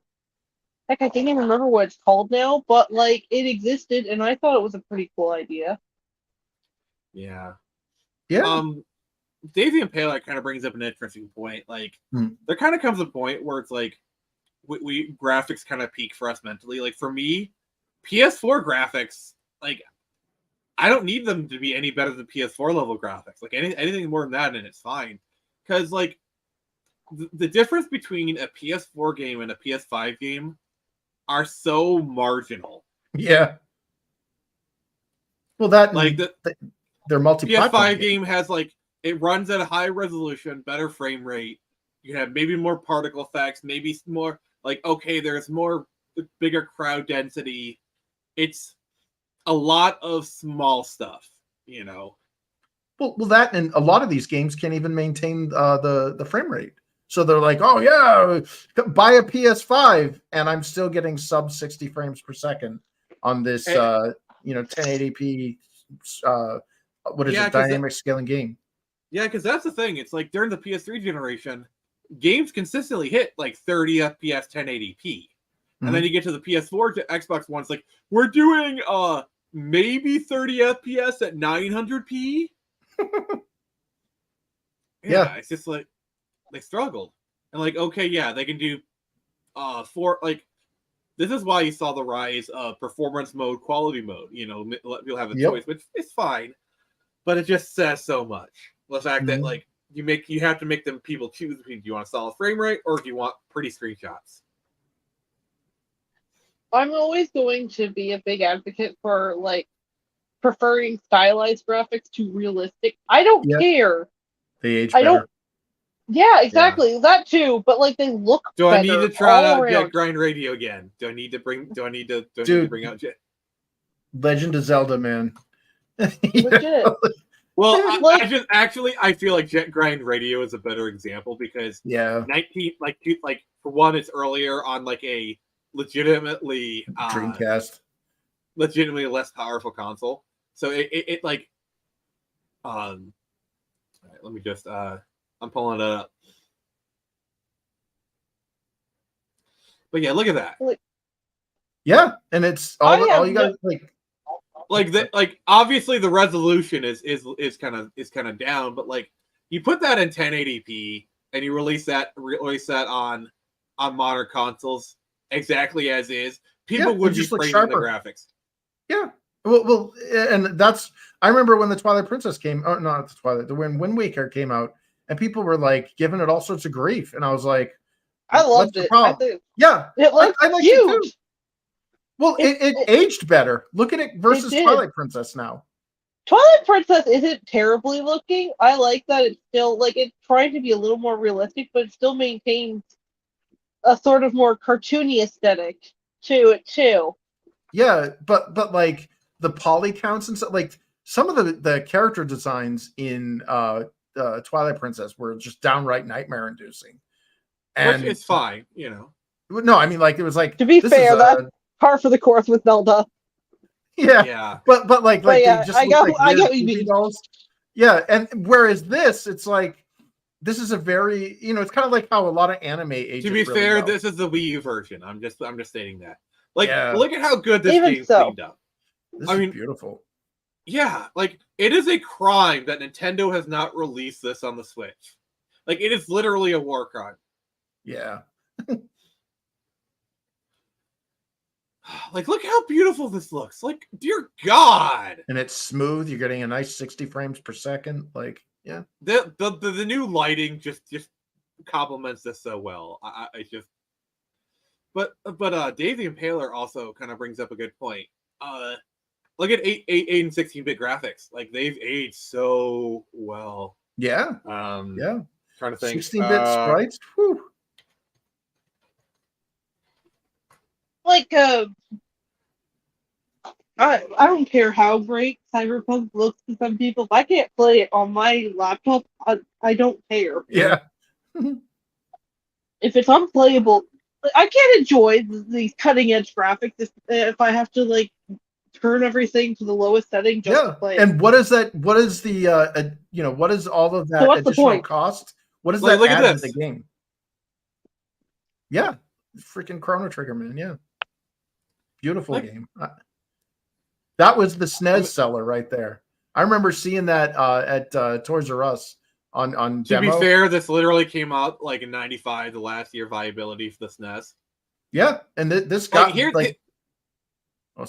Heck, I can't even remember what it's called now, but like it existed, and I thought it was a pretty cool idea. Yeah. Yeah. Daisy and Pale kind of brings up an interesting point. Like, there kind of comes a point where it's like we graphics kind of peak for us mentally. Like for me, PS4 graphics, like I don't need them to be any better than PS4 level graphics. Like anything more than that, and it's fine. Because like the difference between a PS4 game and a PS5 game are so marginal. Yeah. Well, that like they're multi-platform. PS5 game has like it runs at a high resolution, better frame rate. You have maybe more particle effects, maybe more like there's more bigger crowd density. It's a lot of small stuff, you know. Well, that and a lot of these games can't even maintain the frame rate. So they're like, oh yeah, buy a PS5, and I'm still getting sub 60 frames per second on this 1080p dynamic scaling game. Yeah, because that's the thing. It's like during the PS3 generation, games consistently hit like 30 FPS 1080p. And then you get to the PS4 to Xbox One, it's like, we're doing maybe 30 FPS at 900p. Yeah, it's just like they struggled. And like, they can do this is why you saw the rise of performance mode, quality mode. You know, you'll have a choice, which is fine, but it just says so much. The fact that like you have to make people choose between, do you want a solid frame rate or do you want pretty screenshots? I'm always going to be a big advocate for like preferring stylized graphics to realistic. I don't care. They age better. Yeah, exactly. That too, but like they look Do I better need to try all out Jet around. Grind Radio again? Do I need to bring out Jet? Legend of Zelda, man. Legit. Well, Like- I feel like Jet Grind Radio is a better example because Yeah, for one, it's earlier on like a legitimately Dreamcast. legitimately less powerful console. So it like all right, let me just I'm pulling it up. But yeah, look at that. Yeah, and it's all you got Like obviously the resolution is kind of down, but like you put that in 1080p and you release that on modern consoles exactly as is, people would be praising the graphics. Yeah. Well, and that's I remember when the Twilight Princess came. Oh, not the Twilight. When Wind Waker came out, and people were like giving it all sorts of grief, and I was like, I loved it. I think, yeah, it looked I like huge. it too. Well, it aged better. Look at it versus Twilight Princess now. Twilight Princess isn't terribly looking. I like that it's still like it's trying to be a little more realistic, but it still maintains a sort of more cartoony aesthetic to it too. Yeah, but like the poly counts and stuff, like some of the character designs in Twilight Princess were just downright nightmare inducing. And it's fine, you know. No, I mean like it was like to be fair, that's par for the course with Zelda. Yeah. But like but yeah, they just I get what you mean. Dolls. Yeah, and whereas this, it's like this is a very it's kind of like how a lot of anime ages. To be really fair, well. this is the Wii U version. I'm just stating that. Like, look at how good this Even game's so. cleaned up. This is beautiful. Yeah, like it is a crime that Nintendo has not released this on the Switch. Like it is literally a war crime. Yeah. Like, look how beautiful this looks. Like, dear God. And it's smooth. You're getting a nice 60 frames per second. Like, yeah. The new lighting just complements this so well. I just. But Dave the Impaler also kind of brings up a good point. Look at 8 and 16-bit graphics. Like they've aged so well. Yeah. Yeah. Trying to think. 16-bit sprites. Whew. Like I don't care how great Cyberpunk looks to some people. If I can't play it on my laptop, I don't care. Yeah. If it's unplayable, I can't enjoy these cutting edge graphics if I have to like turn everything to the lowest setting just to play it. And what is that? What is the what is all of that So what's the additional point? Cost? What does that look add at to this. the game? Yeah, freaking Chrono Trigger, man. Yeah, beautiful game. That was the SNES seller right there. I remember seeing that at Toys R Us on to demo. be fair, this literally came out like in '95, the last year viability for the SNES. Yeah, and this got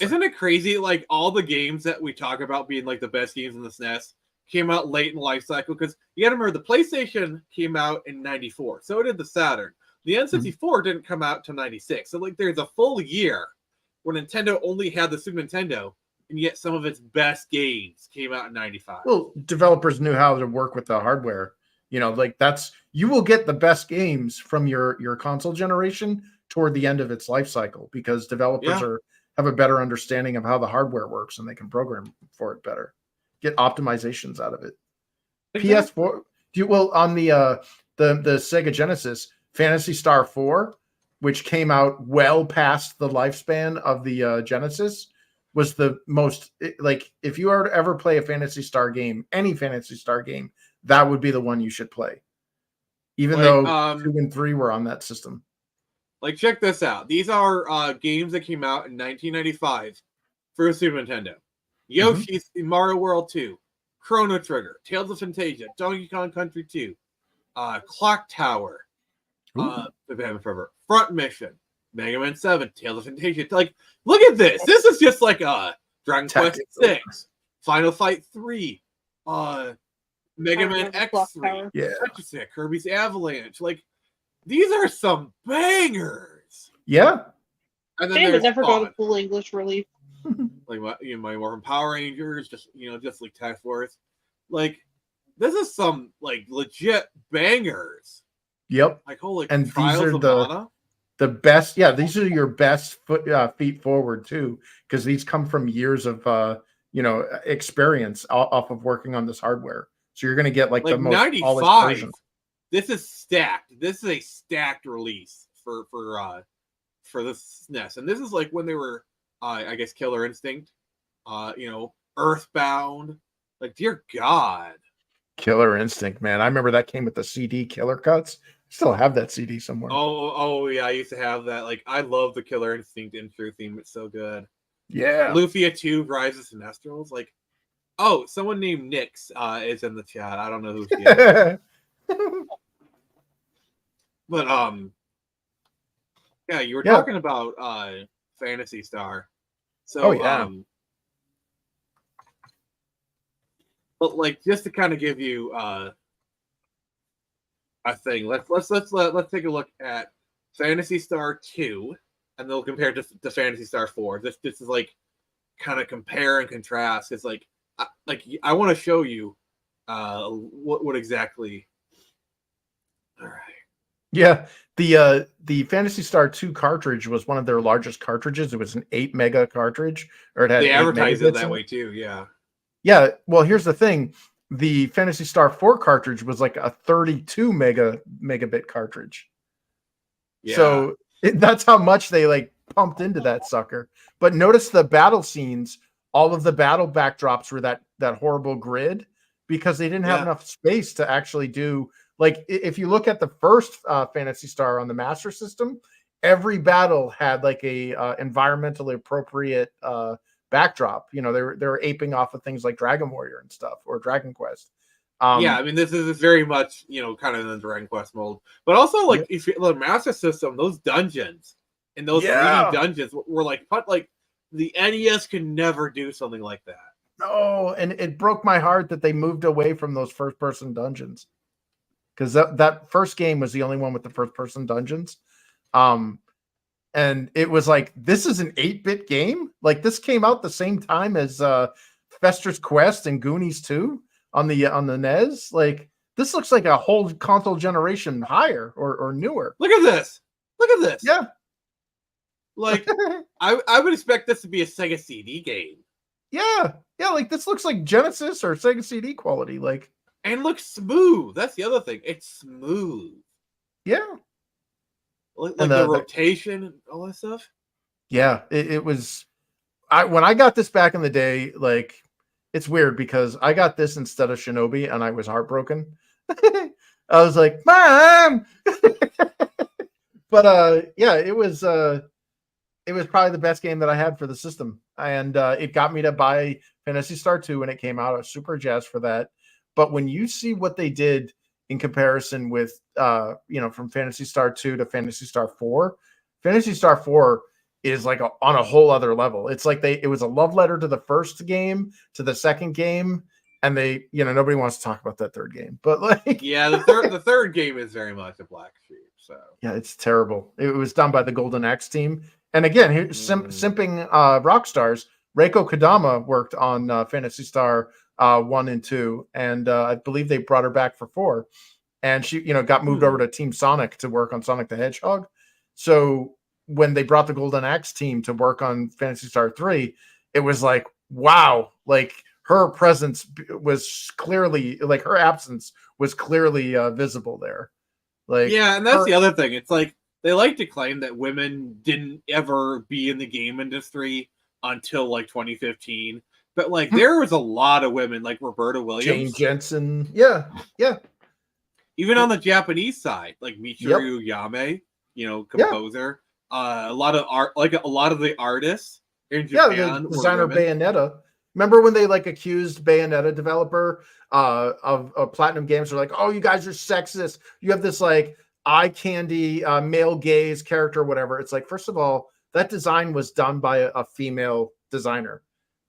isn't it crazy? Like all the games that we talk about being like the best games in the SNES came out late in the life cycle because you got to remember the PlayStation came out in '94, so did the Saturn. The N64 didn't come out till '96, so like there's a full year where Nintendo only had the Super Nintendo, and yet some of its best games came out in '95. Well, developers knew how to work with the hardware. Like you will get the best games from your console generation toward the end of its life cycle because developers have a better understanding of how the hardware works and they can program for it better, get optimizations out of it. Exactly. PS4, on the Sega Genesis, Phantasy Star 4, which came out well past the lifespan of the Genesis, was the most if you were to ever play a Phantasy Star game, any Phantasy Star game, that would be the one you should play. Even though 2 and 3 were on that system. Like, check this out. These are games that came out in 1995 for Super Nintendo. Yoshi's Mario World 2, Chrono Trigger, Tales of Fantasia, Donkey Kong Country 2, Clock Tower, Forever, Front Mission, Mega Man 7, Tales of Fantasia. Like, look at this. This is just like Dragon Quest 6, Final Fight 3, Mega Man X3, Kirby's Avalanche. Like, these are some bangers. Yeah. And then Damn, it never got a full English release. Like my Morphin Power Rangers, just like Task Force. Like this is some like legit bangers. Yep. Like holy, And Trials these are of Mana. the best. Yeah, these are your best feet forward too, because these come from years of experience off of working on this hardware. So you're going to get like the most polished 95. version. This is stacked. This is a stacked release for the SNES, and this is like when they were, I guess, Killer Instinct, Earthbound. Like, dear God, Killer Instinct, man! I remember that came with the CD Killer Cuts. Still have that CD somewhere. Oh yeah, I used to have that. Like, I love the Killer Instinct intro theme. It's so good. Yeah. Lufia 2, Rise of Sinistrals. Like, oh, someone named Nyx is in the chat. I don't know who she is. But yeah, you were talking about Phantasy Star. So but like just to kind of give you a thing, let's take a look at Phantasy Star 2, and they'll compare it to Phantasy Star 4. This is like kind of compare and contrast. It's like I want to show you what exactly. All right. Yeah, the Phantasy Star 2 cartridge was one of their largest cartridges. It was an 8 mega cartridge, or it had. They advertised it that way too. Yeah. Yeah. Well, here's the thing: the Phantasy Star 4 cartridge was like a 32 megabit cartridge. Yeah. So that's how much they like pumped into that sucker. But notice the battle scenes. All of the battle backdrops were that horrible grid because they didn't have enough space to actually do. Like, if you look at the first Phantasy Star on the Master System, every battle had like a environmentally appropriate backdrop. They were aping off of things like Dragon Warrior and stuff, or Dragon Quest. Yeah, I mean, this is very much kind of in the Dragon Quest mold, but also like if you, the Master System, those dungeons and those 3D dungeons were like the NES could never do something like that. No, and it broke my heart that they moved away from those first-person dungeons. Because that first game was the only one with the first-person dungeons. And it was like, this is an 8-bit game? Like, this came out the same time as Fester's Quest and Goonies 2 on the NES. Like, this looks like a whole console generation higher or newer. Look at this. Look at this. Yeah. Like, I would expect this to be a Sega CD game. Yeah. Yeah, like, this looks like Genesis or Sega CD quality. Like, and looks smooth. That's the other thing. It's smooth. Yeah. Like the rotation and all that stuff. Yeah, it was. When I got this back in the day, like, it's weird because I got this instead of Shinobi, and I was heartbroken. I was like, Mom! But yeah, it was probably the best game that I had for the system. And it got me to buy Phantasy Star 2 when it came out. I was super jazzed for that. But when you see what they did in comparison with, from Phantasy Star 2 to Phantasy Star 4, Phantasy Star 4 is like on a whole other level. It's like it was a love letter to the first game, to the second game, and they, nobody wants to talk about that third game. But like, yeah, the third game is very much a black sheep. So yeah, it's terrible. It was done by the Golden Axe team, and again, here's simping rock stars. Reiko Kodama worked on Phantasy Star 1 and 2, and I believe they brought her back for 4, and she got moved over to Team Sonic to work on Sonic the Hedgehog. So when they brought the Golden Axe team to work on Phantasy Star 3, it was like, wow, like her presence was clearly, like her absence was clearly visible there. Like, yeah, and that's the other thing. It's like they like to claim that women didn't ever be in the game industry until like 2015. But like there was a lot of women like Roberta Williams, Jane Jensen, yeah. Even on the Japanese side, like Michiru Yame, composer. A lot of art, like a lot of the artists in Japan. Yeah, the designer Bayonetta. Remember when they like accused Bayonetta developer of Platinum Games? They're like, "Oh, you guys are sexist. You have this like eye candy male gaze character, whatever." It's like, first of all, that design was done by a female designer.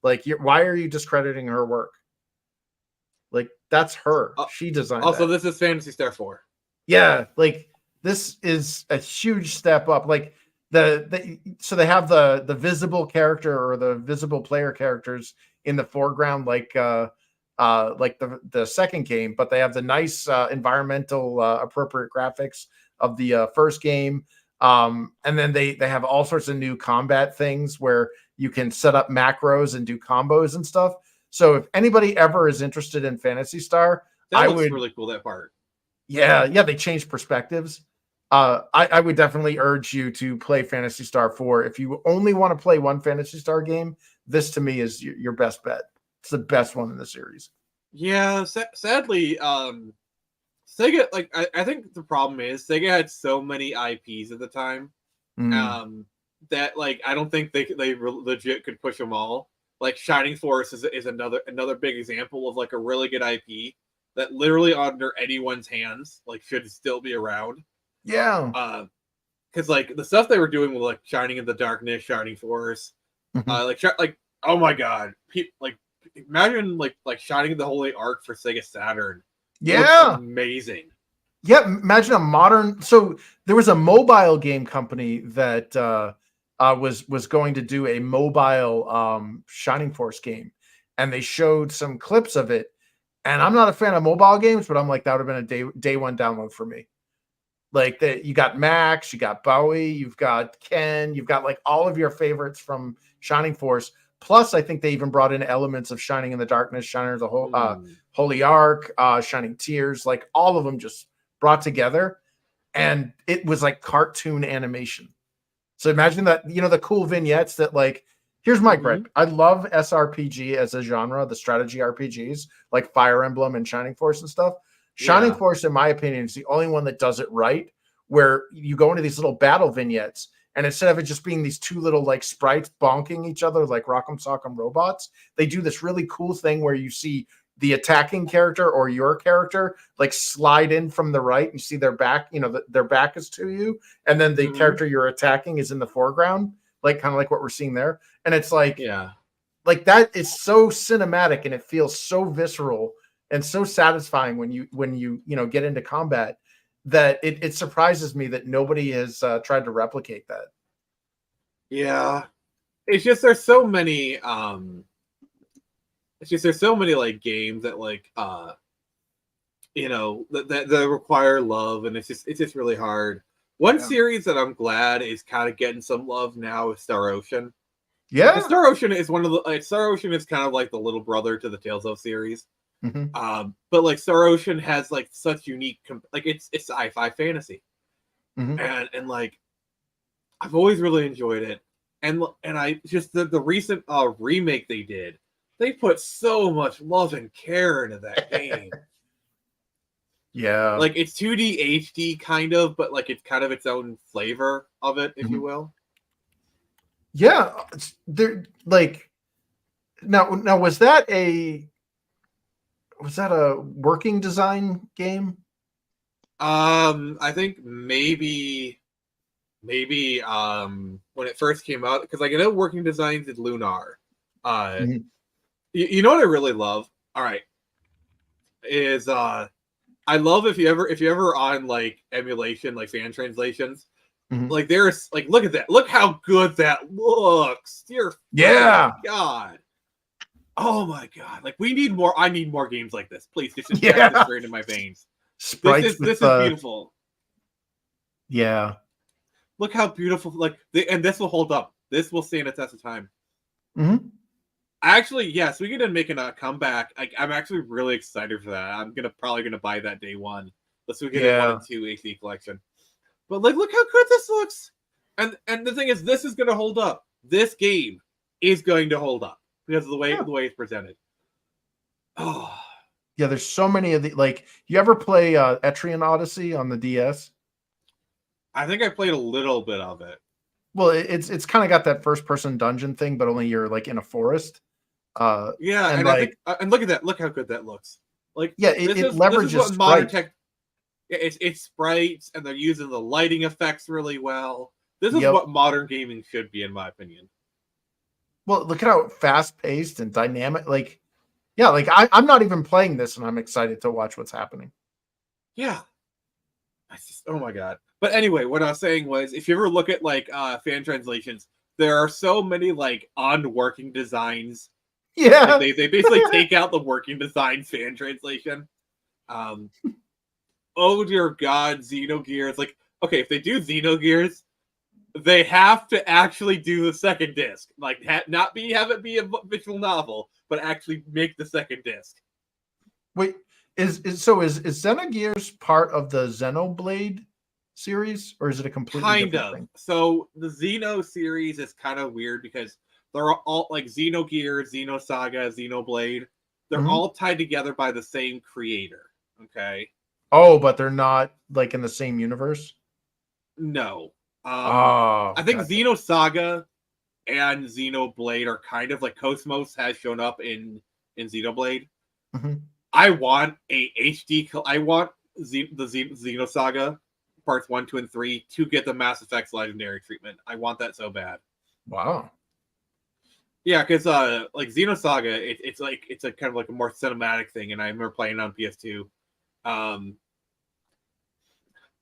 Like, why are you discrediting her work? Like, that's her. She designed. Also, this is Phantasy Star 4. Yeah, like this is a huge step up. Like so they have the visible character or the visible player characters in the foreground, like like the second game, but they have the nice environmental appropriate graphics of the first game. And then they have all sorts of new combat things where you can set up macros and do combos and stuff. So if anybody ever is interested in Phantasy Star, that looks really cool, that part. Yeah, they changed perspectives. I would definitely urge you to play Phantasy Star 4. If you only want to play one Phantasy Star game, this to me is your best bet. It's the best one in the series. Yeah, sadly, Sega, like, I think the problem is Sega had so many IPs at the time, that, like, I don't think they legit could push them all. Like, Shining Force is another big example of, like, a really good IP that literally under anyone's hands, like, should still be around. Yeah. Because, like, the stuff they were doing with, like, Shining in the Darkness, Shining Force, like, oh my god, like, imagine like Shining the Holy Ark for Sega Saturn. Yeah, amazing. Yeah, imagine a modern. So there was a mobile game company that was going to do a mobile Shining Force game, and they showed some clips of it. And I'm not a fan of mobile games, but I'm like, that would have been a day one download for me. Like you got Max, you got Bowie, you've got Ken, you've got like all of your favorites from Shining Force. Plus, I think they even brought in elements of Shining in the Darkness, Shining of the Holy Ark, Shining Tears, like all of them just brought together. And it was like cartoon animation. So imagine that, the cool vignettes that like, here's my gripe. I love SRPG as a genre, the strategy RPGs, like Fire Emblem and Shining Force and stuff. Shining Force, in my opinion, is the only one that does it right, where you go into these little battle vignettes, and instead of it just being these two little like sprites bonking each other like Rock'em Sock'em robots, they do this really cool thing where you see the attacking character or your character like slide in from the right. You see their back, their back is to you, and then the character you're attacking is in the foreground, like kind of like what we're seeing there. And it's like, like that is so cinematic, and it feels so visceral and so satisfying when you get into combat, that it surprises me that nobody has tried to replicate that. Yeah, it's just there's so many like games that like that require love, and it's just really hard. One series that I'm glad is kind of getting some love now is Star Ocean. Yeah, and Star Ocean is Star Ocean is kind of like the little brother to the Tales of series. But like Star Ocean has like such unique, like it's sci-fi fantasy, and like I've always really enjoyed it, and I just the recent remake they did, they put so much love and care into that game. Yeah, like it's 2D HD kind of, but like it's kind of its own flavor of it, if you will. Yeah, there like now was that a working design game? I think maybe when it first came out, because like I know Working Designs did Lunar. You know what I really love? All right, is I love if you ever on like emulation, like fan translations, like there's like look at that, look how good that looks. Dear God. Oh my God! Like we need more. I need more games like this. Please, just inject this straight in my veins. Sprites this is beautiful. Yeah. Look how beautiful. Like and this will hold up. This will stand a test of time. Actually, yes, we can make a comeback. I'm actually really excited for that. I'm probably gonna buy that day one. Let's get it 1 and 2 HD collection. But like, look how good this looks. And the thing is, this is gonna hold up. This game is going to hold up. Because of the way it's presented. Oh yeah, there's so many of the like. You ever play Etrian Odyssey on the DS? I think I played a little bit of it. Well, it's kind of got that first person dungeon thing, but only you're like in a forest. Yeah, and like, I think, and look at that. Look how good that looks. Like it leverages modern tech. Yeah, it's sprites, and they're using the lighting effects really well. This is what modern gaming should be, in my opinion. Well, look at how fast-paced and dynamic. Like, yeah, like I'm not even playing this, and I'm excited to watch what's happening. Yeah. Oh my God. But anyway, what I was saying was, if you ever look at like fan translations, there are so many like on working designs Yeah. Like they basically take out the working design fan translation. Oh dear God, Xenogears. Like, okay, if they do Xenogears, they have to actually do the second disc. Like, have it be a visual novel, but actually make the second disc. Wait, is Xenogears part of the Xenoblade series, or is it a completely different thing? So the Xeno series is kind of weird because they're all like Xenogears, Xenosaga, Xenoblade. They're all tied together by the same creator. Okay. Oh, but they're not like in the same universe? No. I think Xenosaga and Xenoblade are kind of like Cosmos has shown up in Xenoblade. I want a HD. I want the Xenosaga parts 1, 2, and 3 to get the Mass Effect's legendary treatment. I want that so bad. Wow. Yeah, because like Xenosaga, it's a kind of like a more cinematic thing, and I remember playing on PS2.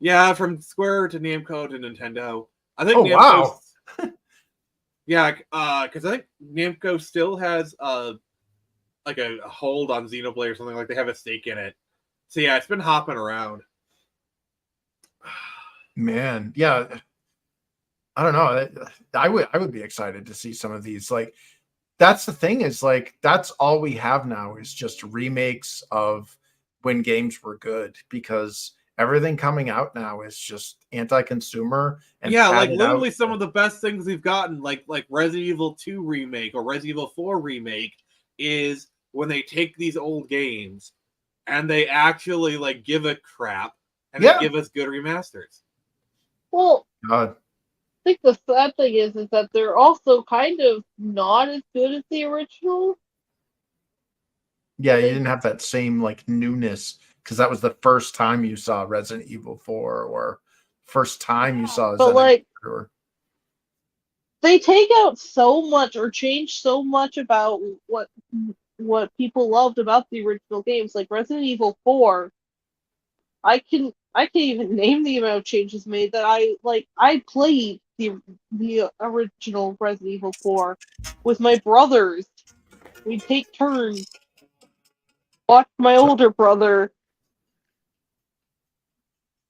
Yeah, from Square to Namco to Nintendo. I think wow. Yeah, because I think Namco still has like a hold on Xenoblade or something, like they have a stake in it. So yeah, it's been hopping around. Man, yeah. I don't know. I would be excited to see some of these. Like, that's the thing, is like that's all we have now is just remakes of when games were good, because everything coming out now is just anti-consumer. And yeah, like literally some of the best things we've gotten, like Resident Evil 2 remake or Resident Evil 4 remake, is when they take these old games and they actually like give a crap and they give us good remasters. Well, I think the sad thing is that they're also kind of not as good as the original. Yeah, you didn't have that same like newness, because that was the first time you saw Resident Evil 4 or first time you saw but like they take out so much or change so much about what people loved about the original games. Like Resident Evil 4, I can't even name the amount of changes made that I played the original Resident Evil 4 with my brothers. We'd take turns, watch my older brother,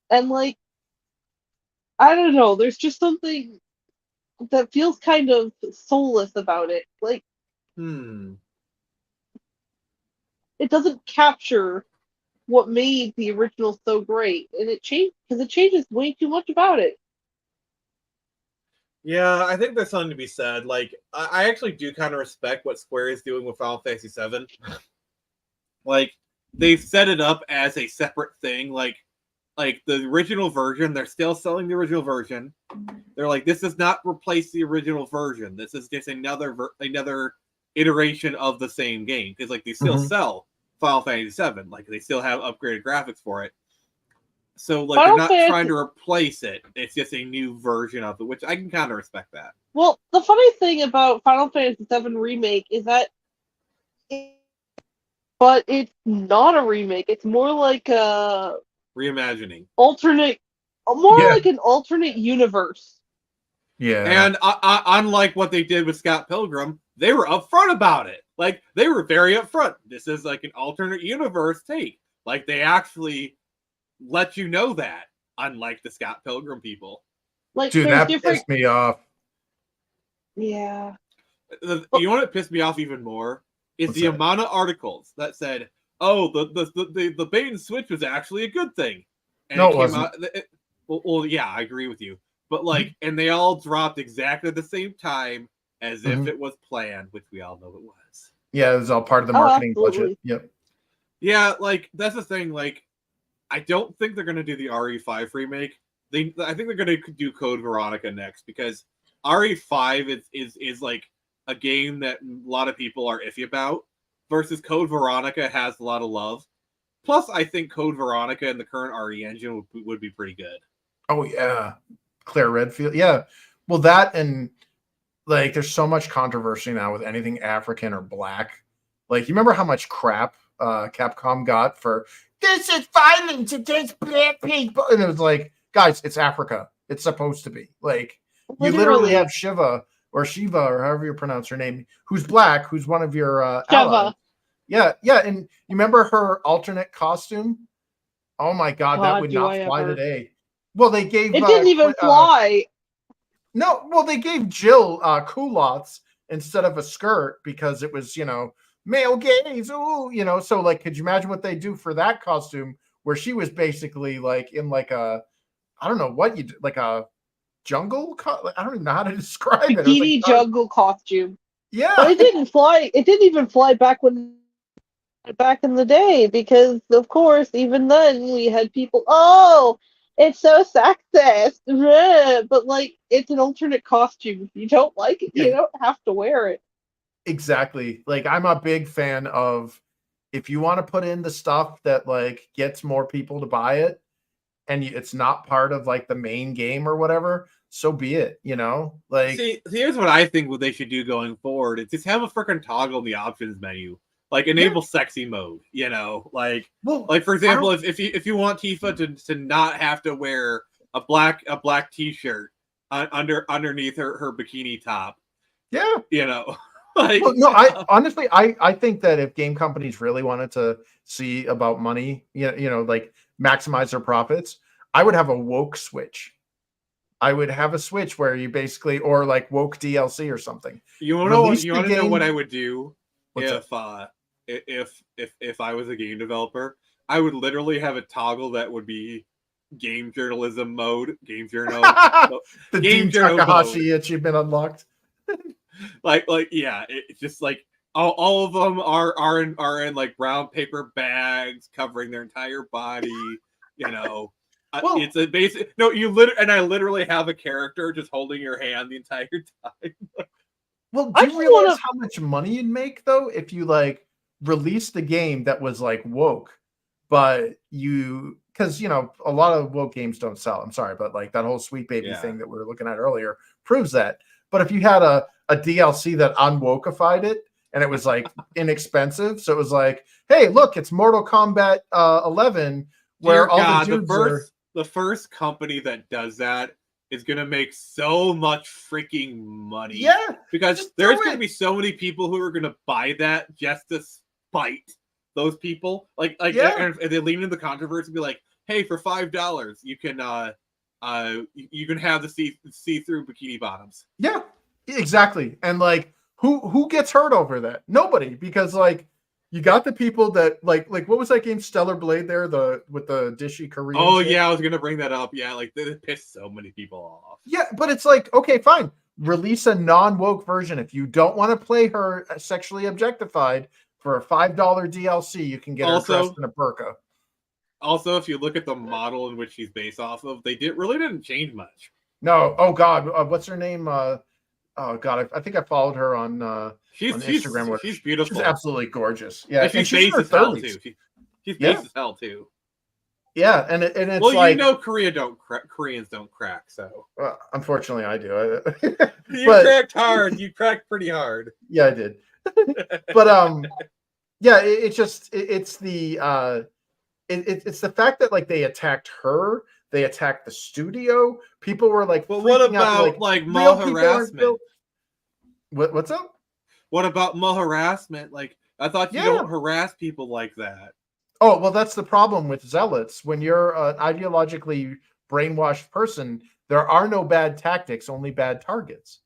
and like, I don't know, there's just something that feels kind of soulless about it. Like, it doesn't capture what made the original so great, and it changes way too much about it. Yeah, I think there's something to be said. Like, I actually do kind of respect what Square is doing with Final Fantasy VII. Like, they've set it up as a separate thing. Like the original version, they're still selling the original version. They're like, this does not replace the original version. This is just another iteration of the same game, because like they still sell Final Fantasy VII. Like they still have upgraded graphics for it. So like they're not trying to replace it. It's just a new version of it, which I can kind of respect that. Well, the funny thing about Final Fantasy VII Remake is that but it's not a remake. It's more like a reimagining. Like an alternate universe. Yeah. And unlike what they did with Scott Pilgrim, they were upfront about it. Like, they were very upfront. This is like an alternate universe take. Like, they actually let you know that, unlike the Scott Pilgrim people. Like, dude, that pissed me off. Yeah. You know what pissed me off even more? Is the amount of articles that said, oh, the bait and switch was actually a good thing. And no, it wasn't. out, well, yeah, I agree with you. But like, and they all dropped exactly at the same time as if it was planned, which we all know it was. Yeah, it was all part of the marketing budget. Yep. Yeah, like that's the thing. Like, I don't think they're gonna do the RE5 remake. I think they're gonna do Code Veronica next, because RE5 is like a game that a lot of people are iffy about, versus Code Veronica has a lot of love. Plus, I think Code Veronica and the current RE engine would be pretty good. Oh yeah, Claire Redfield. Yeah, well, that, and like there's so much controversy now with anything African or black. Like, you remember how much crap Capcom got for this is violence against black people, and it was like, guys, it's Africa. It's supposed to be like, you literally have Shiva or Shiva, or however you pronounce her name, who's black, who's one of your allies. Sheva. Yeah, and you remember her alternate costume? Oh my God, that would do not I fly ever. today. Well, they gave It didn't even fly. no, well, they gave Jill culottes instead of a skirt because it was, male gaze. Ooh, so like, could you imagine what they do for that costume where she was basically like in like a, I don't know what you do, like a jungle. I don't even know how to describe it. It was Bikini like, jungle costume. yeah, But it didn't fly. It didn't even fly back in the day because, of course, even then we had people. Oh, it's so sexist. But like, it's an alternate costume. If you don't like it, yeah, you don't have to wear it. exactly. Like, I'm a big fan of if you want to put in the stuff that like gets more people to buy it, and it's not part of like the main game or whatever, so be it. Like, See, here's what I think what they should do going forward is just have a freaking toggle in the options menu, like enable sexy mode. Like for example, if you want Tifa to not have to wear a black t-shirt underneath her bikini top. Yeah. Like, well, no, I think that if game companies really wanted to see about money, like maximize their profits, I would have a woke switch. I would have a switch where you basically, or like woke DLC or something. You want to know what I would do if I was a game developer? I would literally have a toggle that would be game journalism mode, game journal, the game Takahashi achievement unlocked. It's just like all of them are in like brown paper bags covering their entire body. It's a basic. No, I literally have a character just holding your hand the entire time. Well, do you realize how much money you'd make though if you like released a game that was like woke, but because a lot of woke games don't sell. I'm sorry, but like that whole Sweet Baby thing that we were looking at earlier proves that. But if you had a DLC that unwokeified it and it was like inexpensive, so it was like, hey, look, it's Mortal Kombat 11, where all the dudes the first company that does that is going to make so much freaking money. Yeah. Because there's going to be so many people who are going to buy that just to spite those people. And they lean into the controversy and be like, hey, for $5, you can have the see-through bikini bottoms. Yeah, exactly. And like, who gets hurt over that? Nobody, because like, you got the people that like what was that game Stellar Blade there, with the dishy Korean Oh shit? yeah, I was gonna bring that up. Yeah, like they pissed so many people off. Yeah, but it's like, okay, fine, release a non-woke version. If you don't want to play her sexually objectified for a $5 DLC, you can get her dressed in a burqa. Also, if you look at the model in which she's based off of, they didn't change much. No, oh god, what's her name? Oh god, I think I followed her on Instagram. She's beautiful. She's absolutely gorgeous. Yeah, and she's based as hell too. She's based as hell too. Yeah, and it's well, like, Koreans don't crack. So unfortunately, I do. You cracked hard. You cracked pretty hard. Yeah, I did. But yeah, it's the fact that like they attacked her. They attacked the studio. People were like, well, what about like male harassment? What's up? What about male harassment? Like, I thought you don't harass people like that. Oh, well, that's the problem with zealots. When you're an ideologically brainwashed person, there are no bad tactics, only bad targets.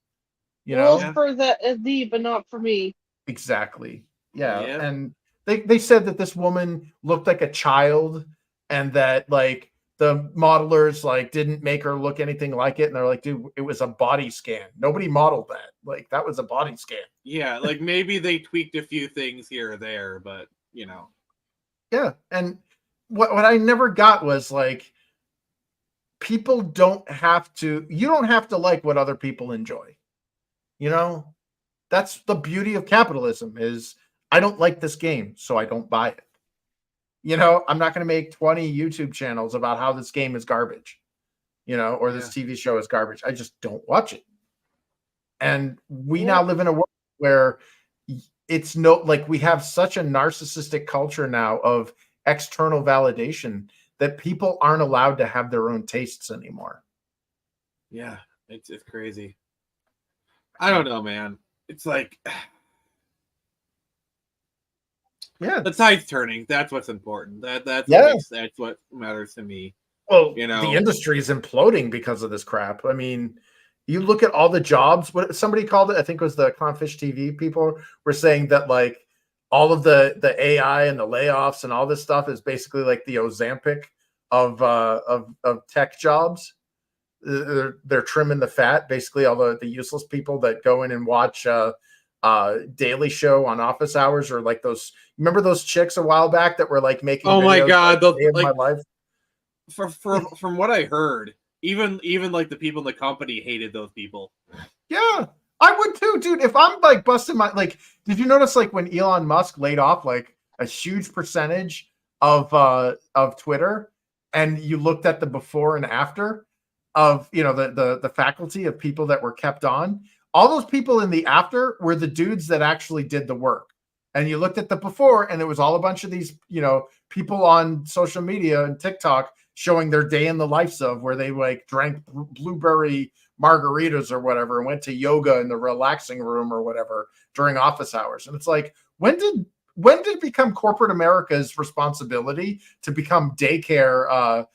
Well, for the but not for me. Exactly. Yeah. And they said that this woman looked like a child, and that like the modelers like didn't make her look anything like it, and they're like, dude, it was a body scan. Nobody modeled that. Like, that was a body scan. Yeah, like maybe they tweaked a few things here or there, but Yeah, and what I never got was like, people don't have to. You don't have to like what other people enjoy. That's the beauty of capitalism. Is I don't like this game, so I don't buy it. I'm not going to make 20 YouTube channels about how this game is garbage, or this TV show is garbage. I just don't watch it. And we now live in a world where it's we have such a narcissistic culture now of external validation that people aren't allowed to have their own tastes anymore. Yeah, it's crazy. I don't know, man. It's like, yeah, the tide's turning. That's what's important. That's what matters to me. Well, You know, the industry is imploding because of this crap. I mean, you look at all the jobs. What somebody called it, I think it was the Clownfish TV people were saying that like all of the AI and the layoffs and all this stuff is basically like the Ozempic of tech jobs. They're trimming the fat. Basically, all the useless people that go in and watch Daily Show on office hours, or like those. Remember those chicks a while back that were like making? Oh my videos, god, like, day of my life. From what I heard, even like the people in the company hated those people. Yeah, I would too, dude. If I'm like busting my like, did you notice like when Elon Musk laid off like a huge percentage of Twitter, and you looked at the before and after of the faculty of people that were kept on, all those people in the after were the dudes that actually did the work. And you looked at the before, and it was all a bunch of these people on social media and TikTok showing their day in the lives of where they like drank blueberry margaritas or whatever and went to yoga in the relaxing room or whatever during office hours. And it's like, when did it become corporate America's responsibility to become daycare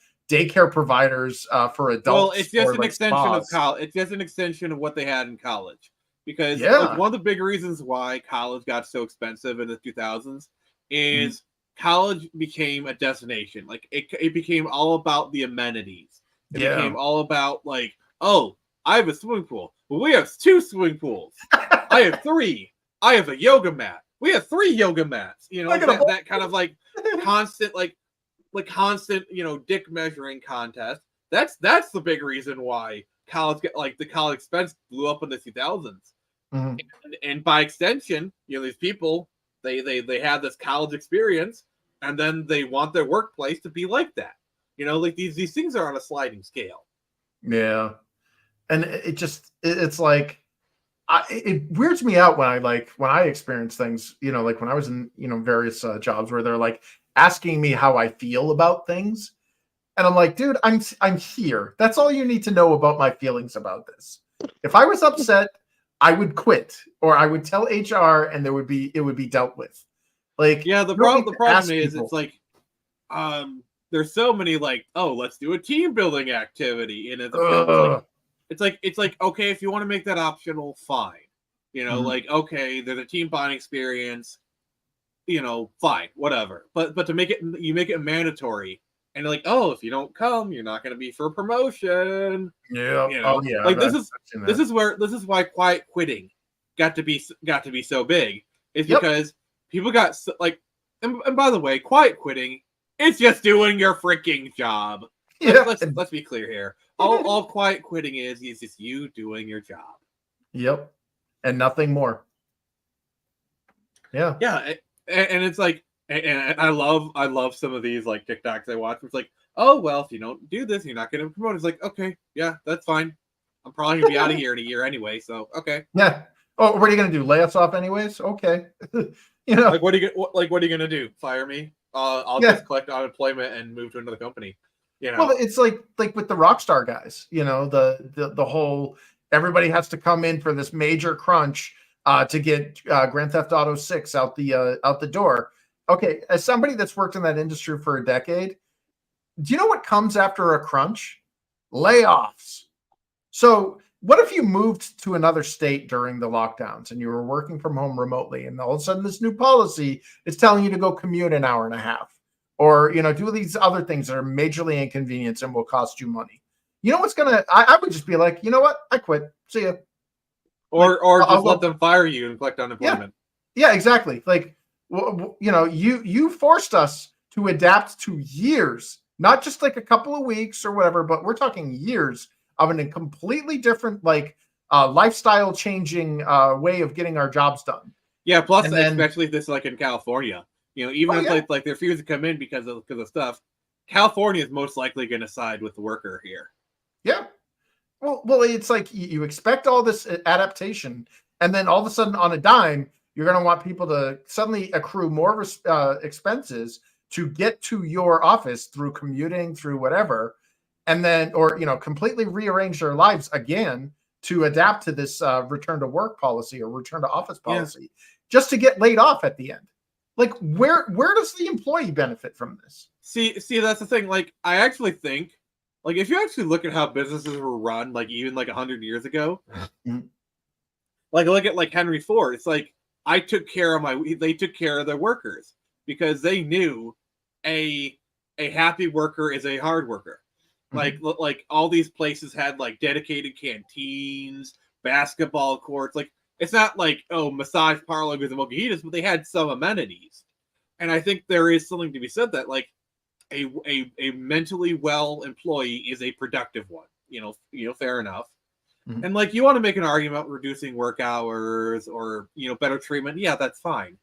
providers for adults? Well, it's just or, an like, extension spas? of college. It's just an extension of what they had in college. Because Yeah. like, one of the big reasons why college got so expensive in the 2000s is college became a destination. Like it became all about the amenities. It became all about like, oh, I have a swimming pool. Well, we have 2 swimming pools. I have 3. I have a yoga mat. We have 3 yoga mats. That kind of like constant constant, dick measuring contest. That's the big reason why the college expense blew up in the 2000s. Mm-hmm. And by extension, these people, they have this college experience, and then they want their workplace to be like that. Like these things are on a sliding scale. Yeah. And it's like, it weirds me out when I experience things, like when I was in, various jobs where they're like asking me how I feel about things. And I'm like, dude, I'm here. That's all you need to know about my feelings about this. If I was upset, I would quit, or I would tell HR, and it would be dealt with. Like, yeah, the problem is people. It's like, there's so many like, oh, let's do a team building activity, and it's like okay, if you want to make that optional, fine. Like, okay, there's a team bonding experience, fine, whatever. But to make it mandatory. And like, oh, if you don't come, you're not going to be for promotion. Yeah. Oh yeah. Like this is why quiet quitting got to be so big. Is because people got like, and by the way, quiet quitting, it's just doing your freaking job. Yeah. Let's be clear here. All quiet quitting is just you doing your job. Yep. And nothing more. Yeah. Yeah. And it's like. And I love some of these like TikToks I watch. It's like, oh well, if you don't do this, you're not getting promoted. It's like, okay, yeah, that's fine. I'm probably gonna be out of here in a year anyway, so okay. Yeah. Oh, what are you gonna do? Lay us off anyways? Okay. Like what are you gonna do? Fire me? I'll just collect unemployment and move to another company. Well, it's like with the Rockstar guys. The whole everybody has to come in for this major crunch to get Grand Theft Auto 6 out the door. Okay, as somebody that's worked in that industry for a decade, do you know what comes after a crunch? Layoffs. So what if you moved to another state during the lockdowns and you were working from home remotely, and all of a sudden this new policy is telling you to go commute an hour and a half, or do these other things that are majorly inconvenient and will cost you money? You know what's gonna? I would just be like, you know what? I quit. See ya. Or just let them fire you and collect unemployment. Yeah, exactly. Like, you forced us to adapt to years, not just like a couple of weeks or whatever, but we're talking years of a completely different, like, lifestyle changing way of getting our jobs done. Yeah. Plus, especially if this is like in California, even if like they refuse to come in because of stuff, California is most likely going to side with the worker here. Yeah. Well, it's like you expect all this adaptation, and then all of a sudden on a dime, you're going to want people to suddenly accrue more expenses to get to your office through commuting, through whatever, and then, or completely rearrange their lives again to adapt to this return to work policy or return to office policy just to get laid off at the end. Like, where does the employee benefit from this? See, that's the thing. Like, I actually think, like, if you actually look at how businesses were run, like even like 100 years ago, like look at like Henry Ford. It's like they took care of their workers because they knew a happy worker is a hard worker. Like all these places had like dedicated canteens, basketball courts. Like, it's not like, oh, massage parlor with the mojitos, but they had some amenities. And I think there is something to be said that like a mentally well employee is a productive one. You know, fair enough. And like, you want to make an argument about reducing work hours or, you know, better treatment. Yeah, that's fine.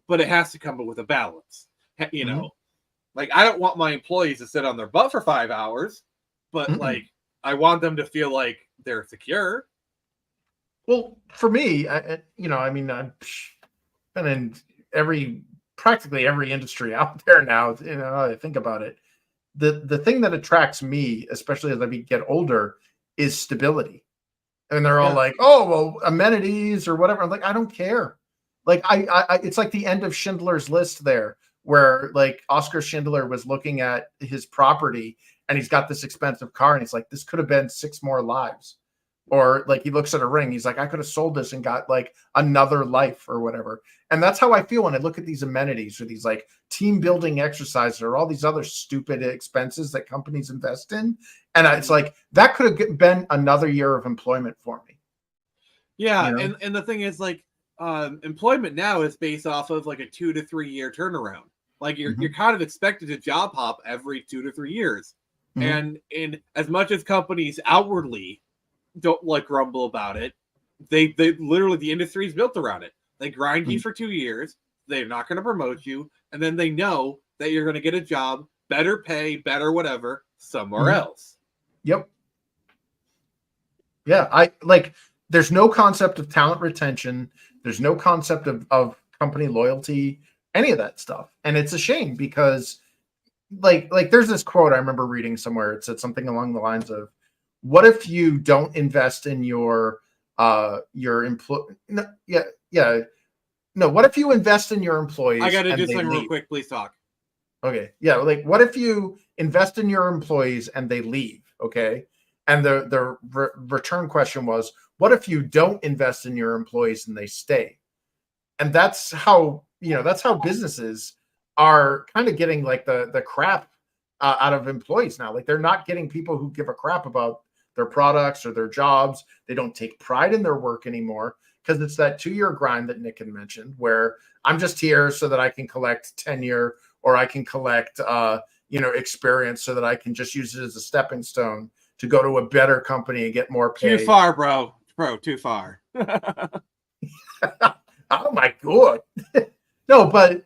But it has to come with a balance. You know, like, I don't want my employees to sit on their butt for 5 hours. But like, I want them to feel like they're secure. Well, for me, I've been in practically every industry out there now. You know, I think about it. The thing that attracts me, especially as I get older, is stability. And they're all like, "Oh, well, amenities or whatever." I'm like, I don't care. Like, I it's like the end of Schindler's List there, where like Oscar Schindler was looking at his property. And he's got this expensive car, and he's like, this could have been 6 more lives. Or like, he looks at a ring, he's like, I could have sold this and got like another life or whatever. And that's how I feel when I look at these amenities or these like team building exercises or all these other stupid expenses that companies invest in. And it's like, that could have been another year of employment for me. Yeah, you know? and the thing is, like, employment now is based off of like a 2 to 3 year turnaround. Like, you're kind of expected to job hop every 2 to 3 years. And as much as companies outwardly don't like grumble about it, they literally, the industry is built around it. They grind you for 2 years. They're not going to promote you, and then they know that you're going to get a job, better pay, better whatever, somewhere else. Yep. Yeah, there's no concept of talent retention. There's no concept of company loyalty, any of that stuff, and it's a shame because. Like there's this quote I remember reading somewhere. It said something along the lines of, what if you don't invest in your employee? What if you invest in your employees? I got to do something real quick. Please talk. Okay. Yeah. Like, what if you invest in your employees and they leave? Okay. And the return question was, what if you don't invest in your employees and they stay? And that's how businesses are kind of getting like the crap out of employees now. Like, they're not getting people who give a crap about their products or their jobs. They don't take pride in their work anymore because it's that 2-year grind that Nick had mentioned, where I'm just here so that I can collect tenure or I can collect experience so that I can just use it as a stepping stone to go to a better company and get more pay. Too far, bro. Too far. Oh my God. No, but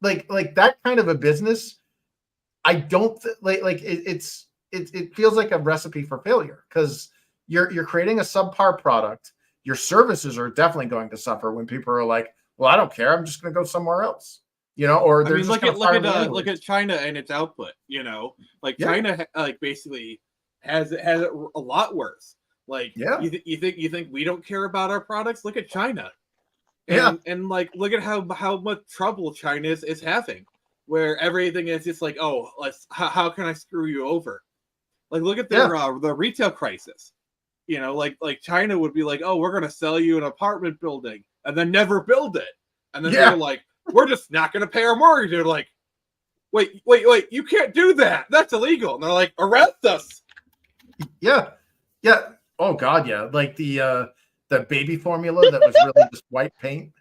like that kind of a business, I don't it feels like a recipe for failure because you're creating a subpar product. Your services are definitely going to suffer when people are like, well, I don't care, I'm just going to go somewhere else, or they're look at China and its output, China basically has it a lot worse. Like, you think we don't care about our products? Look at China. And look at how much trouble China is having, where everything is just like, oh, how can I screw you over? Like, look at their the retail crisis. Like China would be like, oh, we're gonna sell you an apartment building and then never build it, and then they're like, we're just not gonna pay our mortgage. They're like, wait, you can't do that. That's illegal. And they're like, arrest us. Yeah. Oh God, yeah. Like the baby formula that was really just white paint.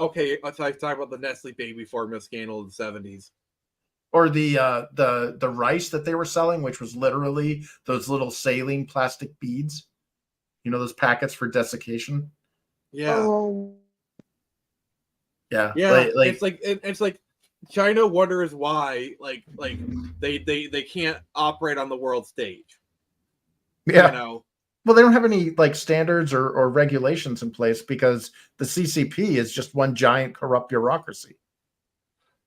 Okay. Let's talk about the Nestle baby formula scandal in the 70s. Or the rice that they were selling, which was literally those little saline plastic beads. Those packets for desiccation. Yeah. Oh. Yeah. It's like China wonders why they can't operate on the world stage. Yeah. Well, they don't have any standards or regulations in place because the CCP is just one giant corrupt bureaucracy.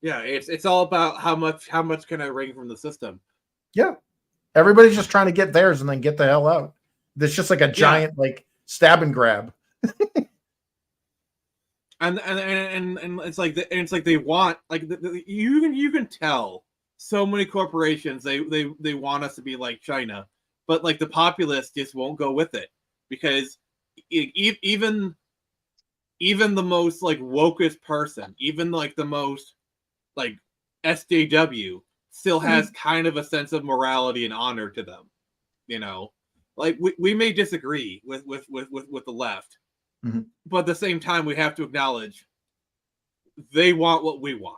Yeah, it's all about how much can I wring from the system. Yeah. Everybody's just trying to get theirs and then get the hell out. There's just like a giant like stab and grab. and it's like they want like you can tell so many corporations they want us to be like China, but like the populace just won't go with it because even the most like wokest person, even like the most like SJW still has kind of a sense of morality and honor to them, you know. Like we may disagree with the left, but at the same time we have to acknowledge they want what we want,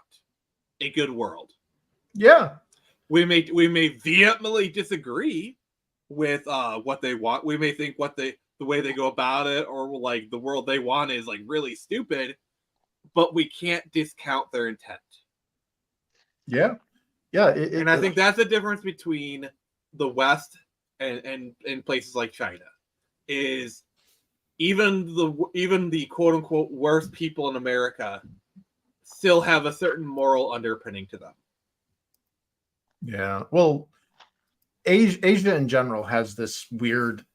a good world. Yeah, we may vehemently disagree with what they want. We may think the way they go about it or like the world they want is like really stupid, but we can't discount their intent. Yeah. And I think that's the difference between the West and places like China is even the quote unquote worst people in America still have a certain moral underpinning to them. Yeah. Well, Asia in general has this weird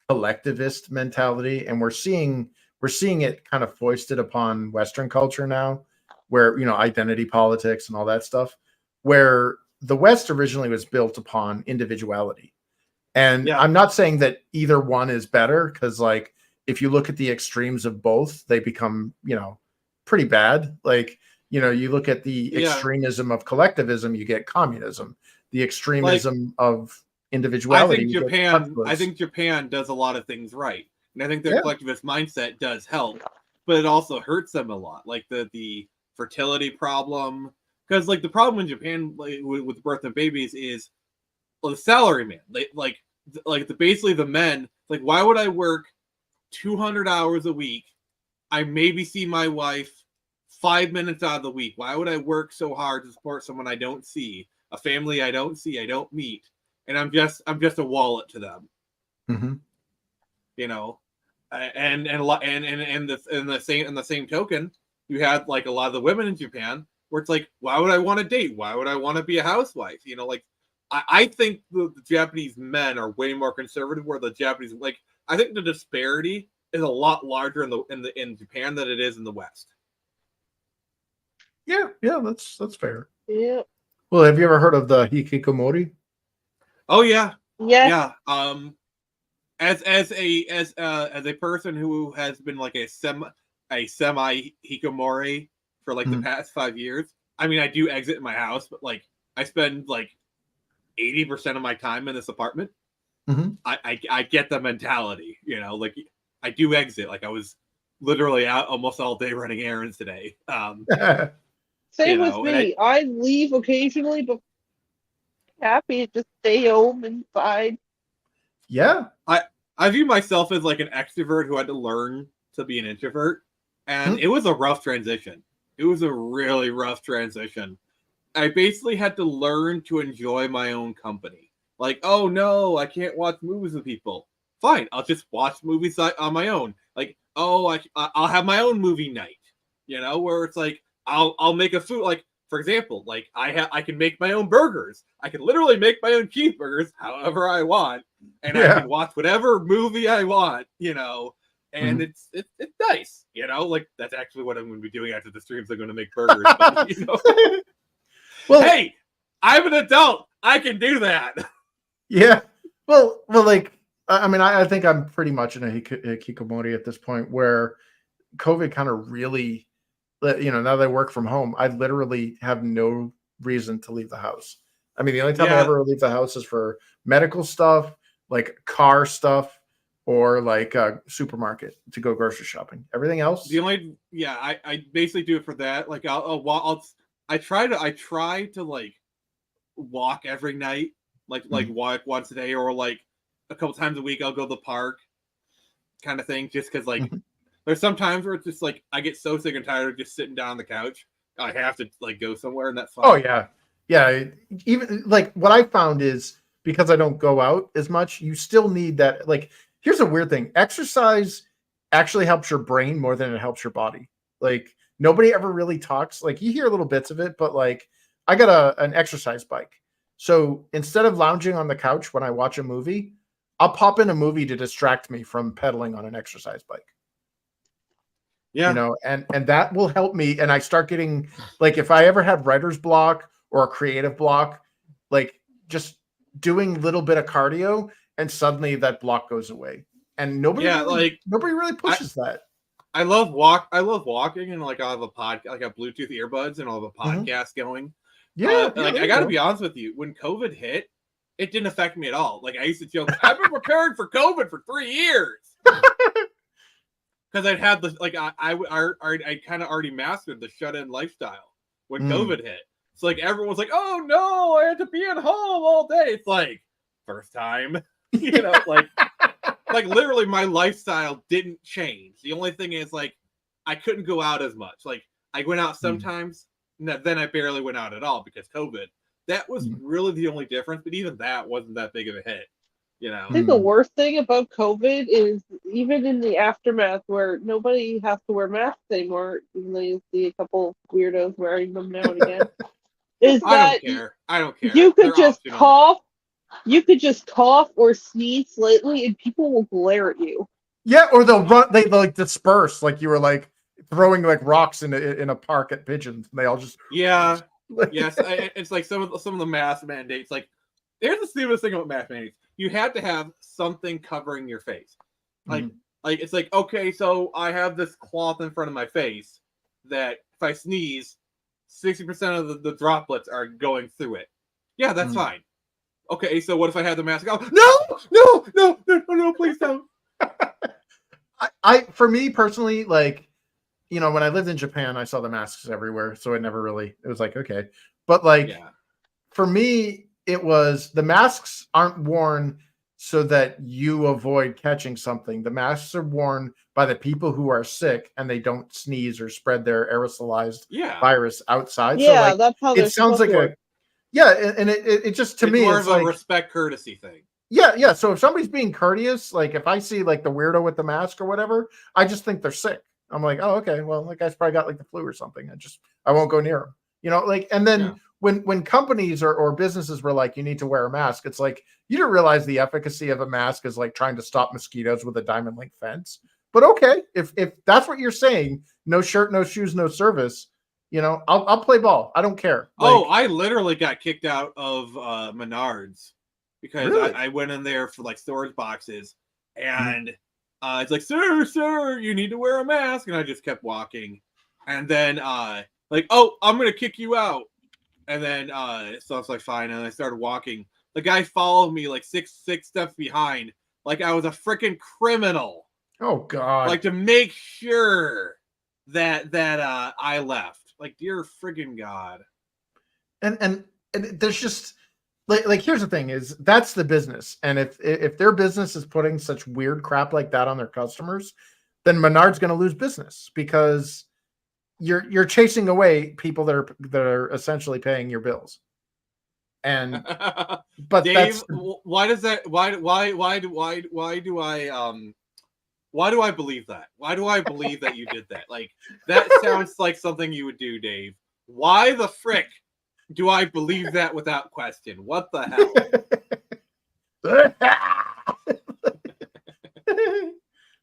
collectivist mentality, and we're seeing it kind of foisted upon Western culture now, where, you know, identity politics and all that stuff, where the West originally was built upon individuality. And I'm not saying that either one is better, because like if you look at the extremes of both, they become, you know, pretty bad. Like, you know, you look at the extremism of collectivism, you get communism. The extremism of individuality. I think Japan does a lot of things right, and I think their collectivist mindset does help, but it also hurts them a lot. Like the fertility problem, because like the problem in Japan like, with birth of babies is the salaryman. Basically the men like, why would I work 200 hours a week? I maybe see my wife 5 minutes out of the week. Why would I work so hard to support someone I don't see, a family I don't see, I don't meet, and I'm just a wallet to them. You know, and the same token, you had like a lot of the women in Japan where it's like, why would I want to date? Why would I want to be a housewife? You know, like I think the Japanese men are way more conservative, where the Japanese, like, I think the disparity is a lot larger in Japan than it is in the West. Yeah, that's fair. Yeah. Well, have you ever heard of the hikikomori? Oh yeah. Yeah. As a person who has been like a semi hikikomori for like the past 5 years, I mean, I do exit my house, but like I spend like 80% of my time in this apartment. I get the mentality, you know, like I do exit. Like I was literally out almost all day running errands today. Same with me. I leave occasionally, but happy to just stay home inside. Yeah. I view myself as like an extrovert who had to learn to be an introvert, and it was a rough transition. It was a really rough transition. I basically had to learn to enjoy my own company. Like, oh no, I can't watch movies with people. Fine, I'll just watch movies on my own. Like, oh, I'll have my own movie night. You know, where it's like I'll make a food. Like, for example, like I can make my own burgers. I can literally make my own cheeseburgers however I want, and I can watch whatever movie I want. You know, and it's nice. You know, like that's actually what I'm going to be doing after the streams. I'm going to make burgers. But, you know. Well, hey, I'm an adult. I can do that. Yeah. Well, like, I mean, I think I'm pretty much in a hikikomori at this point, where COVID kind of really, you know, now that I work from home, I literally have no reason to leave the house. I mean, the only time I ever leave the house is for medical stuff, like car stuff, or like a supermarket to go grocery shopping. Everything else, I basically do it for that. Like I try to like walk every night, like walk once a day, or like a couple times a week. I'll go to the park, kind of thing, just because like there's some times where it's just like I get so sick and tired of just sitting down on the couch. I have to like go somewhere, and that's fine. Oh yeah. Even like what I found is, because I don't go out as much, you still need that. Like, here's a weird thing: exercise actually helps your brain more than it helps your body. Like, nobody ever really talks. Like, you hear little bits of it, but like, I got an exercise bike. So instead of lounging on the couch when I watch a movie, I'll pop in a movie to distract me from pedaling on an exercise bike. Yeah. You know, and that will help me. And I start getting, like, if I ever have writer's block or a creative block, like just doing a little bit of cardio and suddenly that block goes away. And nobody really pushes that. I love walking, and like I'll have a like a Bluetooth earbuds, and I'll have a podcast going. Yeah, like I gotta be honest with you, when COVID hit, it didn't affect me at all. Like I used to joke, I've been preparing for COVID for 3 years. Because I'd had the I kind of already mastered the shut-in lifestyle when COVID hit. So like everyone's like, "Oh no, I had to be at home all day." It's like first time, you know, like literally my lifestyle didn't change. The only thing is like I couldn't go out as much. Like I went out sometimes, then I barely went out at all because COVID. That was really the only difference. But even that wasn't that big of a hit. You know, I think the worst thing about COVID is even in the aftermath where nobody has to wear masks anymore, even though you see a couple weirdos wearing them now and again, is that I don't care. You could just cough. You could just cough or sneeze slightly, and people will glare at you. Yeah, or they'll run. They like disperse, like you were like throwing like rocks in a park at pigeons. And they all just yes. It's like some of the mask mandates. Like here's the stupidest thing about mask mandates. You had to have something covering your face. Like it's like, okay, so I have this cloth in front of my face that if I sneeze, 60% of the droplets are going through it. Yeah, that's fine. Okay, so what if I had the mask? Oh, no, please don't. For me personally, like, you know, when I lived in Japan, I saw the masks everywhere. So it was like, okay. But like, for me, it was the masks aren't worn so that you avoid catching something. The masks are worn by the people who are sick and they don't sneeze or spread their aerosolized virus outside. Yeah, so like, that's how it sounds like and it just to me more it's of a like respect courtesy thing. Yeah. So if somebody's being courteous, like if I see like the weirdo with the mask or whatever, I just think they're sick. I'm like, oh, okay, well, that guy's probably got like the flu or something. I won't go near him. You know, like, and then when companies or businesses were like, you need to wear a mask, it's like, you don't realize the efficacy of a mask is like trying to stop mosquitoes with a diamond link fence. But okay, if that's what you're saying, no shirt, no shoes, no service, you know, I'll play ball. I don't care. Like, I literally got kicked out of Menards because I went in there for like storage boxes and it's like, sir, you need to wear a mask. And I just kept walking. And then like, oh, I'm going to kick you out. And then so I was like, fine. And I started walking. The guy followed me like six steps behind, like I was a freaking criminal. Oh God! Like to make sure that I left. Like, dear friggin' God. And there's just like here's the thing is that's the business, and if their business is putting such weird crap like that on their customers, then Menard's going to lose business because you're chasing away people that are essentially paying your bills. And but Dave, why does that? Why do I believe that? Why do I believe that you did that? Like that sounds like something you would do, Dave. Why the frick do I believe that without question? What the hell?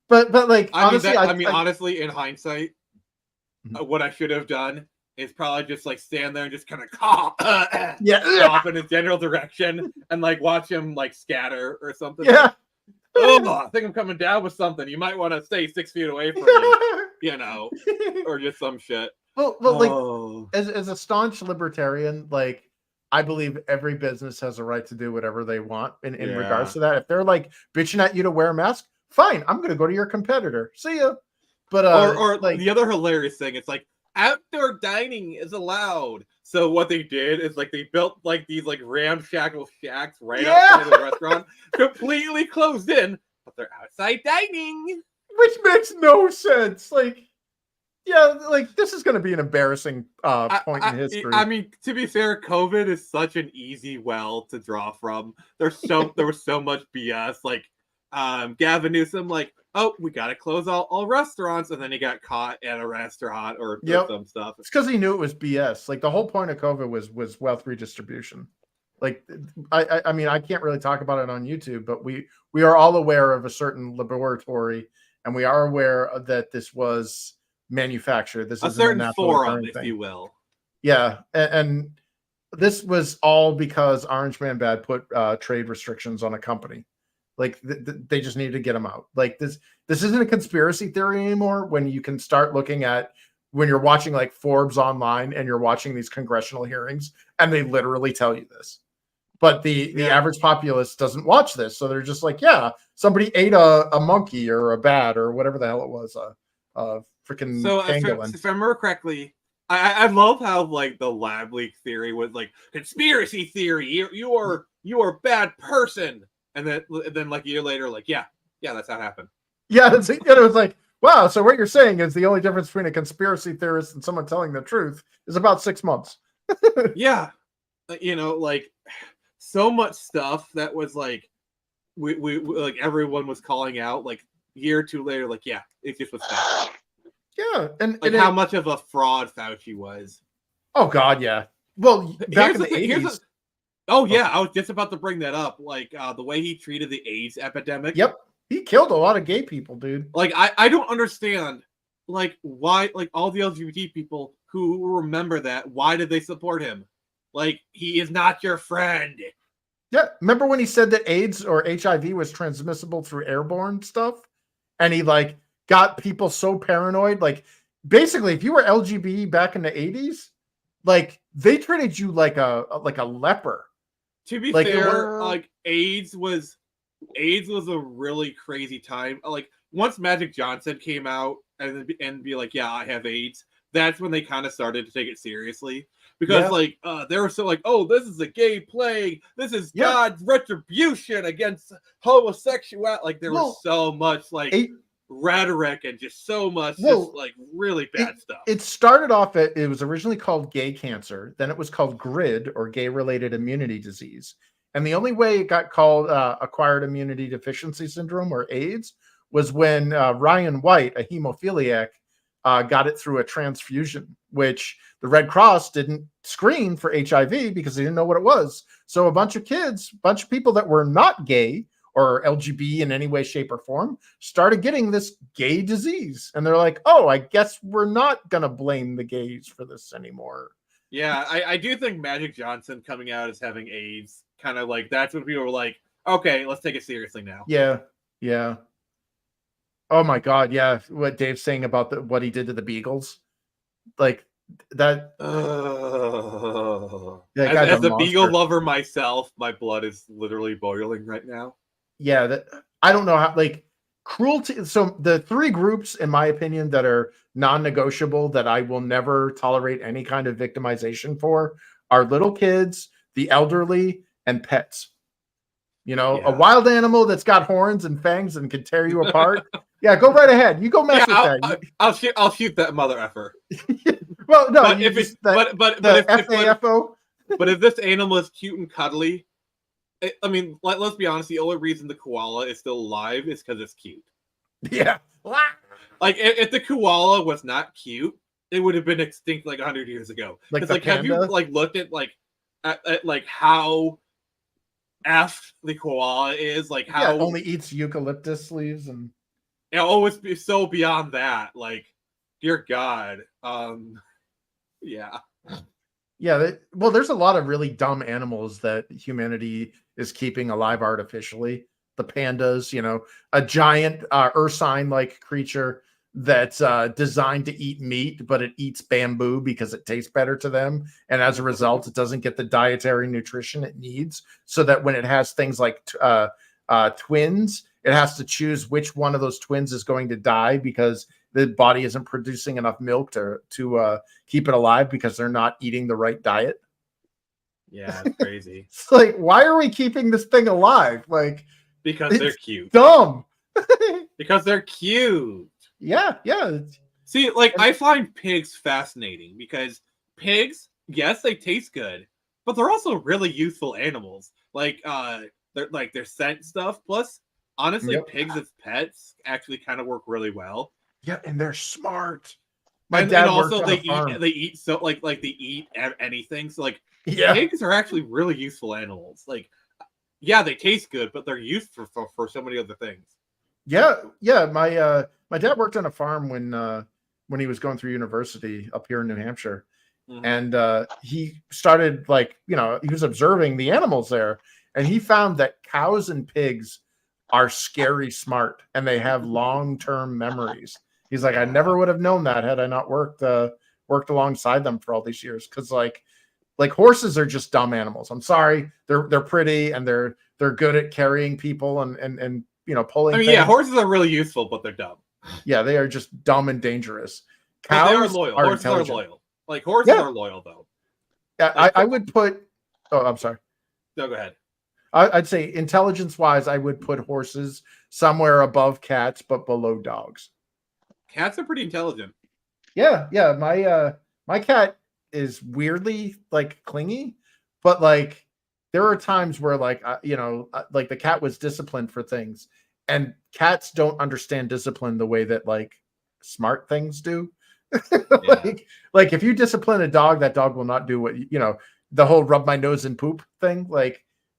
but like honestly, honestly, in hindsight, what I should have done is probably just like stand there and just kind of cough in his general direction and like watch him like scatter or something. Yeah. Oh, I think I'm coming down with something. You might want to stay 6 feet away from me, you know, or just some shit. Well, like as a staunch libertarian, like I believe every business has a right to do whatever they want in regards to that. If they're like bitching at you to wear a mask, fine. I'm going to go to your competitor. See ya. But or like the other hilarious thing, it's like outdoor dining is allowed. So what they did is like they built like these like ramshackle shacks right outside of the restaurant, completely closed in, but they're outside dining, which makes no sense. Like, yeah, like this is going to be an embarrassing point in history. I mean, to be fair, COVID is such an easy well to draw from. There was so much BS. Like, Gavin Newsom, like, oh, we got to close all restaurants, and then he got caught at a restaurant or some stuff. It's because he knew it was BS. Like the whole point of COVID was wealth redistribution. Like, I mean, I can't really talk about it on YouTube, but we are all aware of a certain laboratory, and we are aware that this was manufactured. This a isn't a certain naturally forum, occurring if thing. you will. Yeah, and this was all because Orange Man Bad put trade restrictions on a company. Like they just needed to get them out. Like this isn't a conspiracy theory anymore. When you can start looking at when you're watching like Forbes online and you're watching these congressional hearings, and they literally tell you this. But the average populace doesn't watch this, so they're just like, yeah, somebody ate a monkey or a bat or whatever the hell it was, a freaking pangolin. If I remember correctly, I love how like the lab leak theory was like conspiracy theory. You are a bad person, and then like a year later, like yeah, that's how it happened. Yeah, it was like, wow. So what you're saying is the only difference between a conspiracy theorist and someone telling the truth is about 6 months. Yeah, like so much stuff that was like we like everyone was calling out like year or two later, like yeah, it just was fake. Yeah, and how much of a fraud Fauci was. Oh God, yeah. Well, back in the 80s. I was just about to bring that up. Like the way he treated the AIDS epidemic. Yep, he killed a lot of gay people, dude. Like I don't understand, like why, like all the LGBT people who remember that, why did they support him? Like he is not your friend. Yeah, remember when he said that AIDS or HIV was transmissible through airborne stuff, and he like got people so paranoid. Like basically, if you were LGBT back in the 80s, like they treated you like a leper. To be fair, like AIDS was a really crazy time. Like once Magic Johnson came out and be like, yeah, I have AIDS, that's when they kind of started to take it seriously. Because like they were so like, oh, this is a gay plague. This is God's retribution against homosexuality. Like there was so much like rhetoric and just so much just like really bad stuff. It started off it was originally called gay cancer. Then it was called GRID, or gay related immunity disease. And the only way it got called acquired immunity deficiency syndrome, or AIDS, was when Ryan White, a hemophiliac, got it through a transfusion, which the Red Cross didn't screen for HIV because they didn't know what it was. So a bunch of people that were not gay or LGBT in any way, shape, or form started getting this gay disease. And they're like, oh, I guess we're not going to blame the gays for this anymore. Yeah, I do think Magic Johnson coming out as having AIDS, kind of like, that's when people were like, okay, let's take it seriously now. Yeah, yeah. Oh my God, yeah. What Dave's saying about what he did to the Beagles. Like, that as a beagle lover myself, my blood is literally boiling right now. Yeah, that I don't know how, like, cruelty. So the three groups, in my opinion, that are non-negotiable, that I will never tolerate any kind of victimization for, are little kids, the elderly, and pets. A wild animal that's got horns and fangs and can tear you apart. Yeah, go right ahead. You go mess with that. I'll shoot that mother effer. Well, no, but if it's but if FAFO. But if this animal is cute and cuddly, I mean, let's be honest. The only reason the koala is still alive is because it's cute. Yeah. Like if the koala was not cute, it would have been extinct like 100 years ago. Like have you like looked at at like how F the koala is, like how only eats eucalyptus leaves, and it'll always be so beyond that. Like, dear God, yeah. Well, there's a lot of really dumb animals that humanity is keeping alive artificially. The pandas, a giant ursine-like creature that's designed to eat meat, but it eats bamboo because it tastes better to them. And as a result, it doesn't get the dietary nutrition it needs, so that when it has things like twins, it has to choose which one of those twins is going to die because the body isn't producing enough milk to keep it alive because they're not eating the right diet. Yeah, it's crazy. It's like, why are we keeping this thing alive? Like, because they're cute. Dumb. Because they're cute. Yeah. See, like, I find pigs fascinating because pigs, yes, they taste good, but they're also really useful animals. Like, they're scent stuff. Plus, honestly, pigs as pets actually kind of work really well. Yeah, and they're smart. My dad and also they eat so like they eat anything. So like Yeah. Pigs are actually really useful animals. Like, yeah, they taste good, but they're used for so many other things. Yeah. My dad worked on a farm when he was going through university up here in New Hampshire. Mm-hmm. And he started he was observing the animals there, and he found that cows and pigs are scary smart and they have long-term memories. He's like, I never would have known that had I not worked alongside them for all these years. Because like horses are just dumb animals. I'm sorry, they're pretty and they're good at carrying people and pulling. I mean, yeah, horses are really useful, but they're dumb. Yeah, they are just dumb and dangerous. Cows they are loyal. Horses are loyal. Like horses are loyal though. Yeah, like, I would put. Oh, I'm sorry. No, go ahead. I'd say intelligence-wise, I would put horses somewhere above cats, but below dogs. Cats are pretty intelligent. Yeah. My cat is weirdly clingy, but there are times where the cat was disciplined for things, and cats don't understand discipline the way that smart things do. Like if you discipline a dog, that dog will not do what the whole rub my nose and poop thing.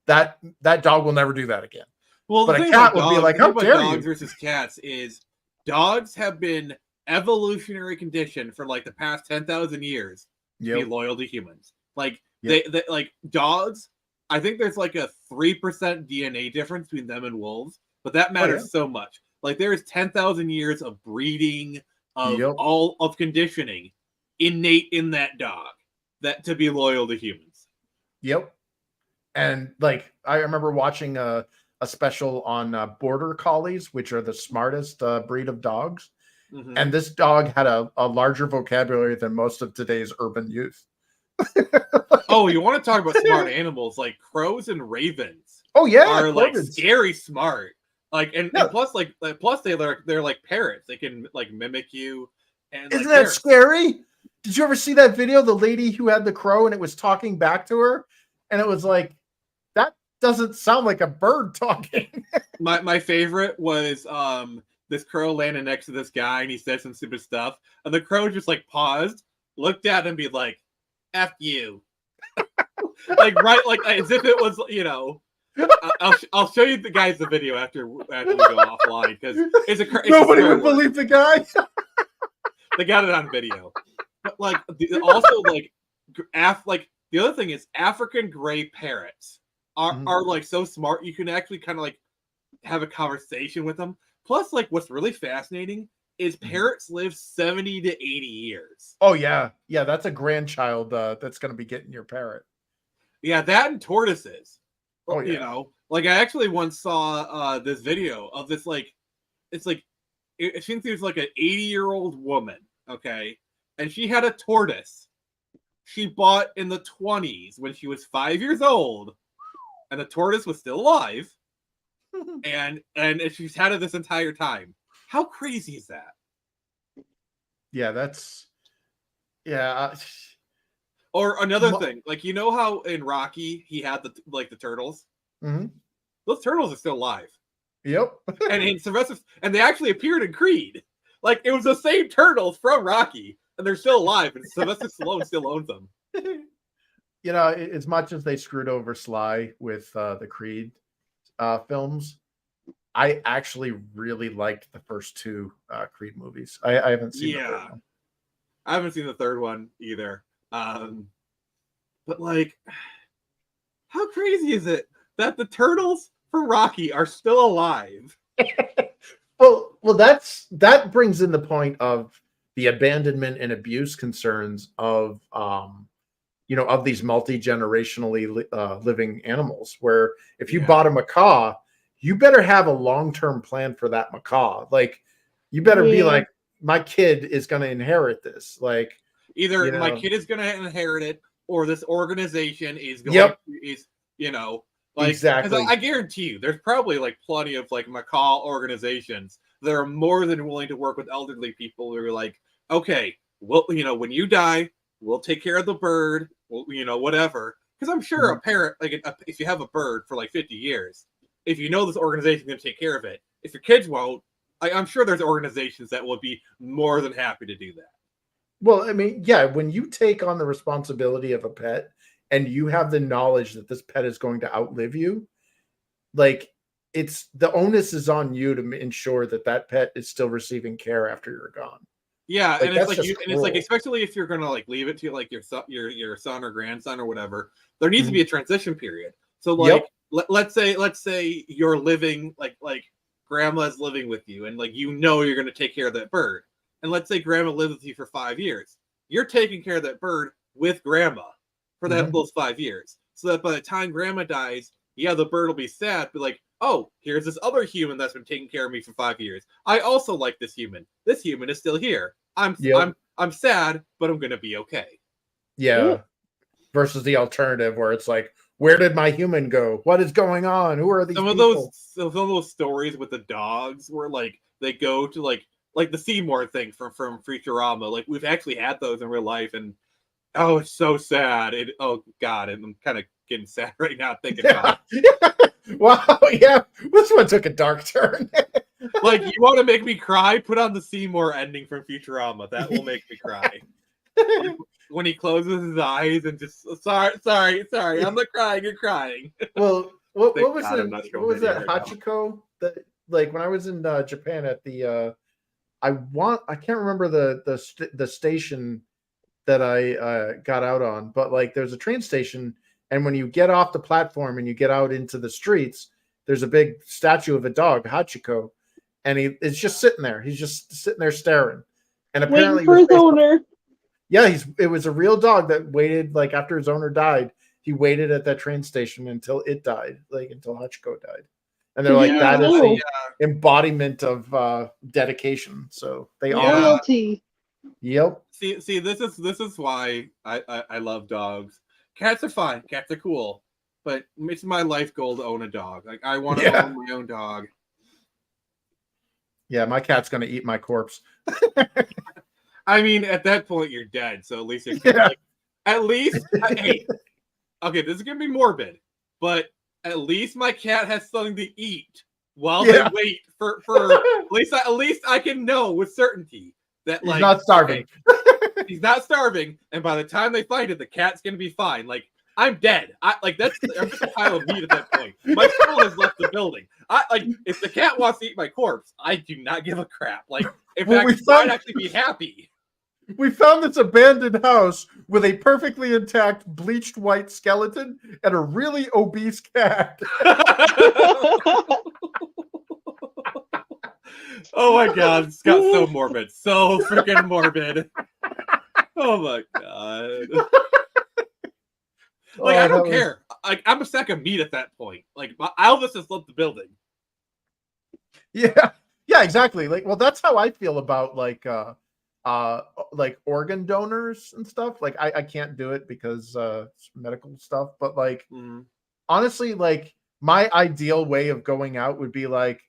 That dog will never do that again. Well, but a cat will be like, how dare you? Dogs versus cats is dogs have been evolutionary conditioned for the past 10,000 years to be loyal to humans. They dogs. I think there's a 3% DNA difference between them and wolves, but that matters so much. There is 10,000 years of breeding of all of conditioning innate in that dog that to be loyal to humans. Yep. And I remember watching a special on border collies, which are the smartest breed of dogs. Mm-hmm. And this dog had a larger vocabulary than most of today's urban youth. Oh, you want to talk about smart animals? Crows and ravens. Oh yeah, are scary smart. And plus they're like parrots. They can mimic you. And isn't that scary? Did you ever see that video? The lady who had the crow and it was talking back to her, and it was that doesn't sound like a bird talking. my favorite was this crow landing next to this guy, and he said some stupid stuff, and the crow just paused, looked at him, and be like, "F you," as if it was I'll show you the video after we go offline because nobody would believe the guy. They got it on video, but also the other thing is African gray parrots are so smart you can actually kind of have a conversation with them. Plus, what's really fascinating is parrots live 70 to 80 years. Oh yeah, that's a grandchild that's going to be getting your parrot. Yeah, that and tortoises. Oh yeah. I actually once saw this video of this it seems there's an 80-year-old woman, okay, and she had a tortoise she bought in the 20s when she was 5 years old, and the tortoise was still alive, and she's had it this entire time. How crazy is that? Yeah, that's Or another thing, how in Rocky he had the turtles. Mm-hmm. Those turtles are still alive. Yep. and in Sylvester, and they actually appeared in Creed. It was the same turtles from Rocky, and they're still alive. And Sylvester Stallone still owns them. As much as they screwed over Sly with the Creed films, I actually really liked the first two Creed movies. I haven't seen the third one. I haven't seen the third one either. But how crazy is it that the turtles from Rocky are still alive? well, that brings in the point of the abandonment and abuse concerns of of these multi-generationally living animals, where if you bought a macaw, you better have a long-term plan for that macaw. You better be my kid is going to inherit this. Either my kid is going to inherit it, or this organization is going exactly. Because I guarantee you, there's probably plenty of macaw organizations that are more than willing to work with elderly people who are okay, well, when you die, we'll take care of the bird, whatever. Because I'm sure a parent, if you have a bird for 50 years, if this organization is going to take care of it, if your kids won't, I'm sure there's organizations that will be more than happy to do that. Well, I mean, yeah, when you take on the responsibility of a pet, and you have the knowledge that this pet is going to outlive you, like it's the onus is on you to ensure that that pet is still receiving care after you're gone. Yeah, Like, and it's like that's you, just and it's like cruel. especially if you're gonna like leave it to like your son or grandson or whatever, there needs to be a transition period. So like let's say you're living like grandma's living with you, and like you know you're gonna take care of that bird, and let's say grandma lives with you for 5 years. You're taking care of that bird with grandma for those 5 years, so that by the time grandma dies, yeah, the bird will be sad, but like, oh, here's this other human that's been taking care of me for 5 years. I also like this human. This human is still here. I'm sad, but I'm gonna be okay. Yeah. Versus the alternative where it's like, where did my human go? What is going on? Who are these people? Some of those stories with the dogs where like they go to like the Seymour thing from Futurama. Like we've actually had those in real life, and oh, it's so sad. Oh God, and I'm kind of getting sad right now thinking about it. Wow, yeah, this one took a dark turn. Like, you want to make me cry? Put on the Seymour ending from Futurama. That will make me cry. When he closes his eyes and just sorry, I'm not crying. You're crying. Well, what was God, that Hachiko? That like when I was in Japan at the I can't remember the station that I got out on, but like there's a train station, and when you get off the platform and you get out into the streets, there's a big statue of a dog, Hachiko, and it's just sitting there. He's just sitting there staring, and apparently waiting for his owner. Yeah, it was a real dog that waited, like after his owner died, he waited at that train station until it died, like until Hachiko died. And they're like, that is the embodiment of dedication. So they loyalty. Yep. See, this is why I love dogs. Cats are fine. Cats are cool. But it's my life goal to own a dog. Like I want to own my own dog. Yeah, my cat's gonna eat my corpse. I mean, at that point, you're dead. So at least it's like, hey, okay, this is gonna be morbid, but at least my cat has something to eat while they wait for at least I can know with certainty that like he's not starving. Okay, he's not starving, and by the time they find it, the cat's gonna be fine. Like I'm dead. I'm just a pile of meat at that point. My soul has left the building. If the cat wants to eat my corpse, I do not give a crap. Like in fact, I'd actually be happy. We found this abandoned house with a perfectly intact bleached white skeleton and a really obese cat. Oh my God, it's got so morbid. So freaking morbid. Oh my God. Like, I don't care. Like, I'm a sack of meat at that point. Like, Elvis has left the building. Yeah, exactly. Like, well, that's how I feel about like organ donors and stuff. Like, I can't do it because it's medical stuff. But like, honestly, like my ideal way of going out would be like,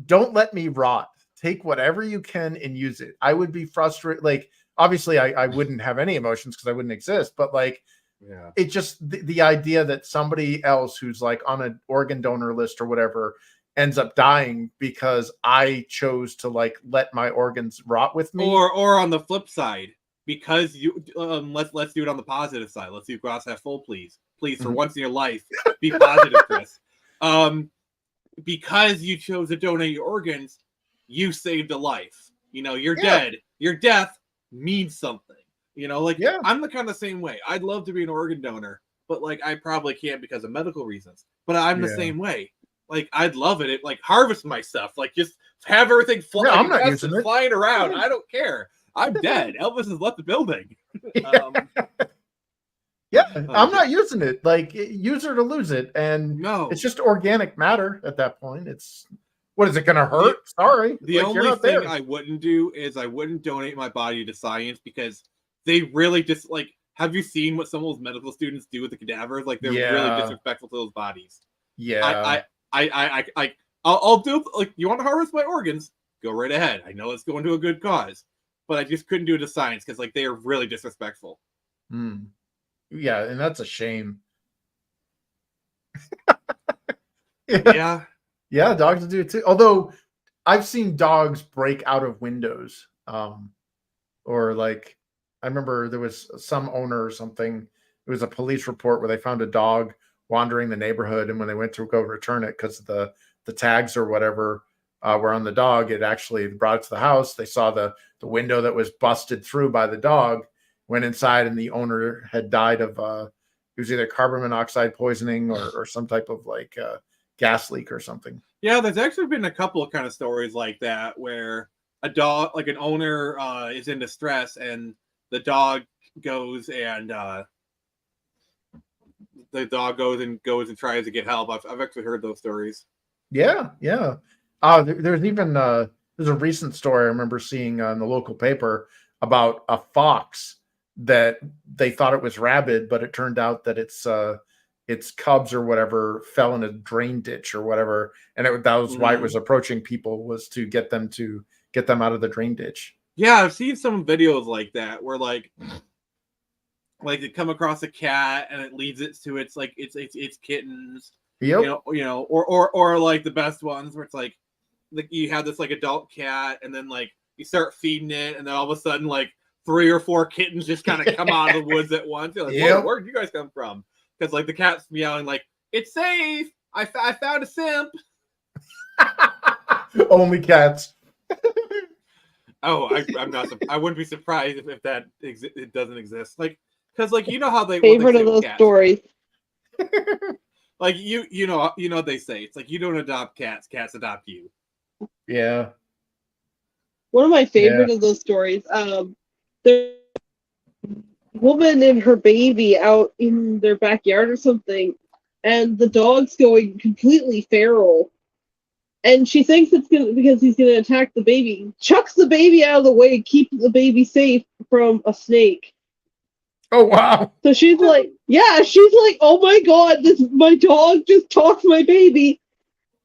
don't let me rot. Take whatever you can and use it. I would be frustrated. Like, obviously, I wouldn't have any emotions because I wouldn't exist. But like. Yeah, it just the idea that somebody else who's like on an organ donor list or whatever ends up dying because I chose to like let my organs rot with me, or on the flip side, because you let's do it on the positive side. Let's do glass half full, please for once in your life, be positive, Chris. Because you chose to donate your organs, you saved a life. You know, you're dead. Your death means something. You know, like I'm the kind of same way. I'd love to be an organ donor, but like I probably can't because of medical reasons. But I'm the same way. Like I'd love it. Like harvest my stuff. Like just have everything I'm not using it. Flying around. I don't care. I'm dead. Elvis has left the building. I'm not using it. Like use it or lose it, and it's just organic matter at that point. It's what is it going to hurt? Sorry. The only thing I wouldn't do is I wouldn't donate my body to science because. They really just like. Have you seen what some of those medical students do with the cadavers? Like they're really disrespectful to those bodies. Yeah. I'll do like. You want to harvest my organs? Go right ahead. I know it's going to a good cause, but I just couldn't do it to science because like they are really disrespectful. Yeah, and that's a shame. Yeah, dogs do it too. Although I've seen dogs break out of windows, or like. I remember there was some owner or something it was a police report where they found a dog wandering the neighborhood, and when they went to go return it because the tags or whatever were on the dog, it actually brought it to the house. They saw the window that was busted through by the dog, went inside, and the owner had died of it was either carbon monoxide poisoning or some type of like gas leak or something. Yeah, there's actually been a couple of kind of stories like that where a dog, like an owner, is in distress, and the dog goes and tries to get help. I've actually heard those stories. Yeah. There's even there's a recent story I remember seeing in the local paper about a fox that they thought it was rabid, but it turned out that its cubs or whatever fell in a drain ditch or whatever, and that was why it was approaching people, was to get them out of the drain ditch. Yeah, I've seen some videos like that where like they come across a cat and it leads it to its kittens. Yep. Or like the best ones where it's like you have this like adult cat, and then like you start feeding it, and then all of a sudden like 3 or 4 kittens just kind of come out of the woods at once. You're like, where did you guys come from? Because like the cat's meowing like, it's safe. I found a simp. Only cats. Oh, I'm not. I wouldn't be surprised if that it doesn't exist. Like, because like you know how they favorite of those cats. Stories. Like you know what they say. It's like you don't adopt cats; cats adopt you. Yeah. One of my favorite of those stories. There's a woman and her baby out in their backyard or something, and the dog's going completely feral. And she thinks it's because he's gonna attack the baby. Chucks the baby out of the way, keep the baby safe from a snake. Oh wow! So she's like, oh my god, my dog just tossed my baby.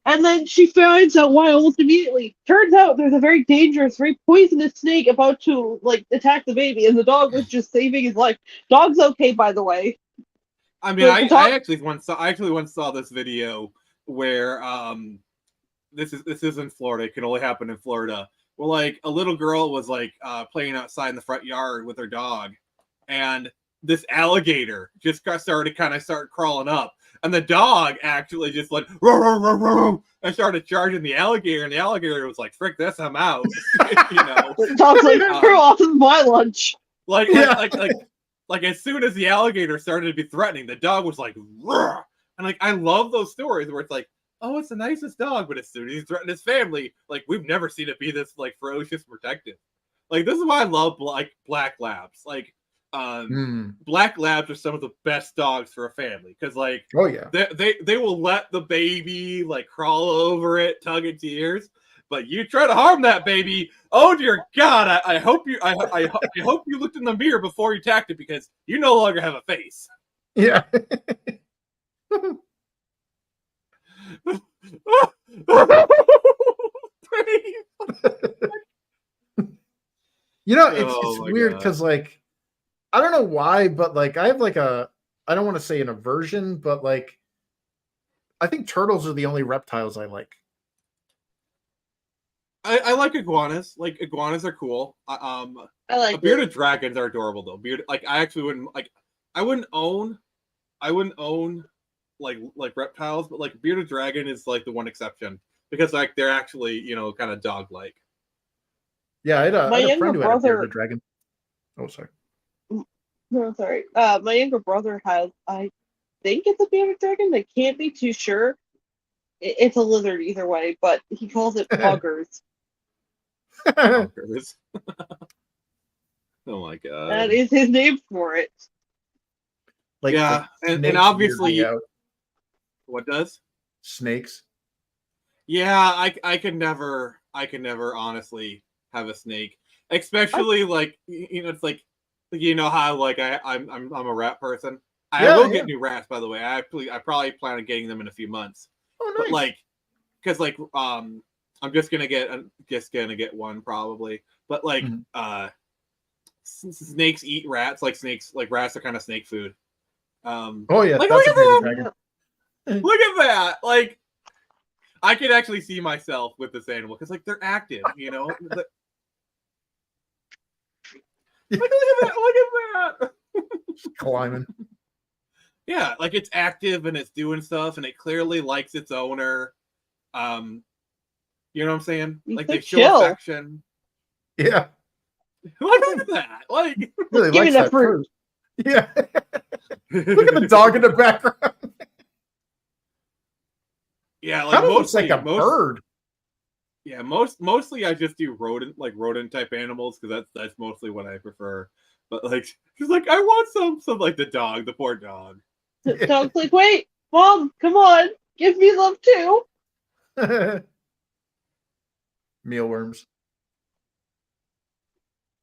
And then she finds out why almost immediately. Turns out there's a very dangerous, very poisonous snake about to like attack the baby, and the dog was just saving his life. Dog's okay, by the way. I mean, I actually once saw this video where this is in Florida. It can only happen in Florida. Where like a little girl was like playing outside in the front yard with her dog, and this alligator just started crawling up, and the dog actually just like and started charging the alligator, and the alligator was like, "Frick this, I'm out." The dog's like, off of my lunch. Like as soon as the alligator started to be threatening, the dog was like, "Roar!" And like I love those stories where it's like, oh, it's the nicest dog, but as soon as he's threatened his family, like we've never seen it be this like ferocious protective. Like this is why I love black labs. Like black labs are some of the best dogs for a family because like they will let the baby like crawl over it, tug its ears, but you try to harm that baby, oh dear God, I hope you looked in the mirror before you attacked it because you no longer have a face. Yeah. It's weird because like I don't know why, but like I have like I don't want to say an aversion, but like I think turtles are the only reptiles I like. I like iguanas. Like iguanas are cool. I like bearded dragons are adorable though. I wouldn't own like reptiles, but like bearded dragon is like the one exception because like they're actually kind of dog like. Yeah, I had a friend who had a bearded dragon. Oh, sorry. No, sorry. My younger brother has, I think it's a bearded dragon. I can't be too sure. It's a lizard either way, but he calls it poggers. Poggers. Oh my god. That is his name for it. Like yeah, and obviously what does? Snakes. Yeah, I could never honestly have a snake. Especially like it's like how like I'm a rat person. I will get new rats, by the way. I probably plan on getting them in a few months. Oh, nice. But like, because like I'm just gonna get one probably. But like snakes eat rats. Like rats are kind of snake food. Oh yeah, like, that's a bearded dragon. Look at that! Like, I could actually see myself with this animal because like they're active, Look at that! Climbing. Yeah, like it's active and it's doing stuff and it clearly likes its owner. You know what I'm saying? You Like could they show chill. affection. Yeah. Look at that. Like Really Give likes it a that fruit. fruit. Yeah. Look at the dog in the background. Yeah, like Kind of looks like mostly a bird. Yeah, mostly I just do rodent type animals because that's mostly what I prefer. But like she's like, I want some like the dog, the poor dog. The dog's like, wait, Mom, come on, give me love too. Mealworms.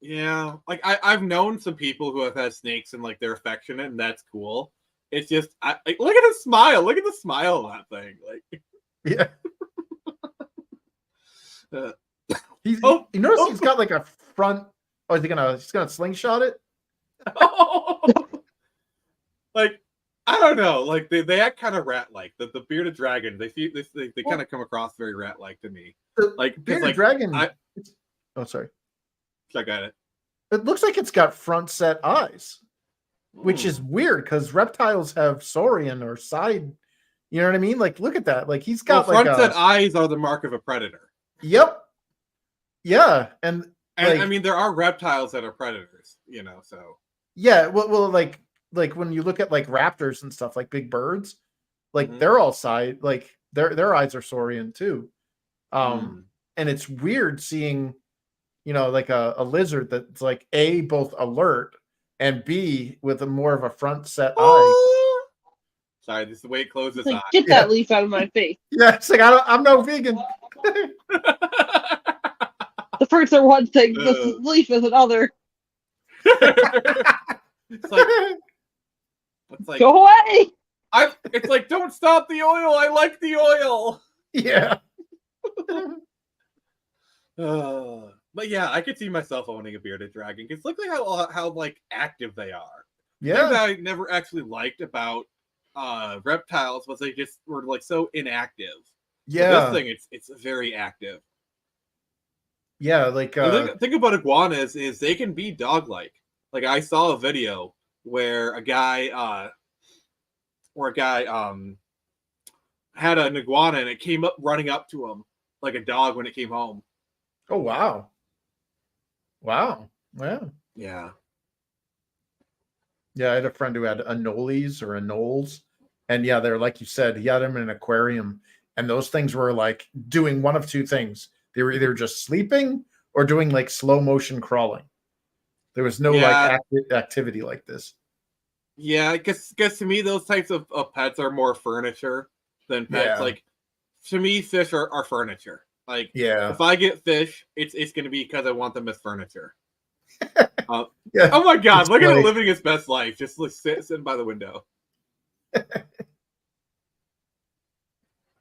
Yeah, like I've known some people who have had snakes and like they're affectionate and that's cool. It's just like, look at his smile. Look at the smile of that thing. Like Yeah. he's You notice he's got like a front. Oh, is he's gonna slingshot it? Like I don't know. Like they act kind of rat like. The bearded dragon. They kind of come across very rat like to me. Like bearded dragon. Oh, sorry. I got it. It looks like it's got front set eyes, which is weird because reptiles have saurian or side. You know what I mean? Like, look at that. Like he's got front set eyes are the mark of a predator. Yep. Yeah, and I mean there are reptiles that are predators. You know, so yeah. Well, like when you look at like raptors and stuff, like big birds, like they're all side. Like their eyes are saurian too. And it's weird seeing. You know, like a lizard that's like A, both alert, and B, with a more of a front set eye. Sorry, this is the way it closes like, eye. get that leaf out of my face. Yeah, it's like I'm no vegan. The fruits are one thing, the leaf is another. It's like go away. It's like don't stop the oil. I like the oil. Yeah. But yeah, I could see myself owning a bearded dragon because look at how like active they are. Yeah. The thing that I never actually liked about reptiles was they just were like so inactive. Yeah. But this thing, it's very active. Yeah, like the thing about iguanas is they can be dog-like. Like I saw a video where a guy had an iguana and it came up running up to him like a dog when it came home. Oh wow. Wow. Yeah. Yeah, I had a friend who had anoles or anoles. And yeah, they're like you said, he had them in an aquarium. And those things were like doing one of two things. They were either just sleeping or doing like slow motion crawling. There was no like activity like this. Yeah, because to me, those types of pets are more furniture than pets. Yeah. Like, to me, fish are furniture. Like, yeah, if I get fish, it's going to be because I want them as furniture. Yeah. Oh my God, It's look at funny. him living his best life. Just sitting by the window.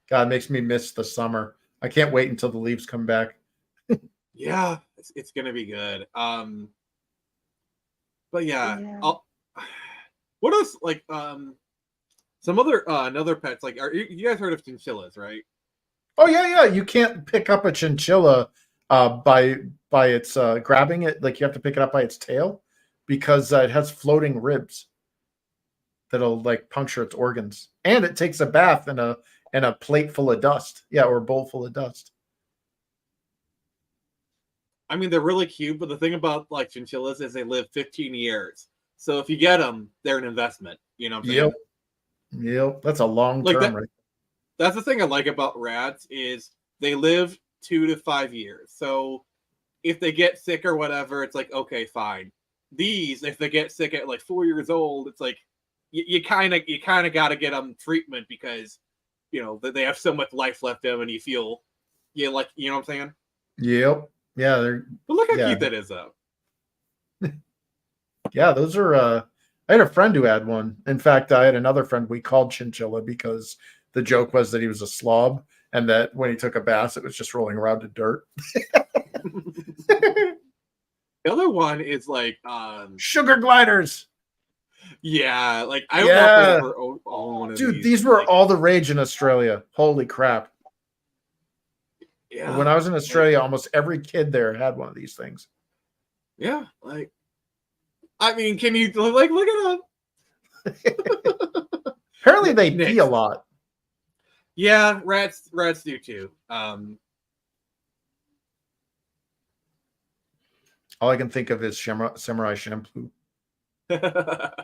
God, it makes me miss the summer. I can't wait until the leaves come back. Yeah, it's going to be good. But yeah. What else? Like, some other another pets. Like, you guys heard of chinchillas, right? Oh yeah. You can't pick up a chinchilla by its grabbing it. Like you have to pick it up by its tail because it has floating ribs that'll like puncture its organs, and it takes a bath in a plate full of dust. Yeah, or a bowl full of dust. I mean, they're really cute, but the thing about like chinchillas is they live 15 years. So if you get them, they're an investment. You know what I'm saying? Yep. That's a long Like term, right? That's the thing I like about rats is they live 2 to 5 years. So if they get sick or whatever, it's like, okay, fine. These, if they get sick at like 4 years old, it's like you kind of got to get them treatment because you know they have so much life left in them, and you feel like you know what I'm saying? Yep. Yeah. But look how cute that is, though. Yeah, those are. I had a friend who had one. In fact, I had another friend we called Chinchilla because the joke was that he was a slob, and that when he took a bath, it was just rolling around in dirt. The other one is like sugar gliders. Yeah, like I don't know if I ever own one of these. Dude, these were all the rage in Australia. Holy crap! Yeah. When I was in Australia, almost every kid there had one of these things. Yeah, like I mean, can you like look at them? Apparently they pee a lot. Yeah, rats do too. All I can think of is Samurai Shampoo. Look at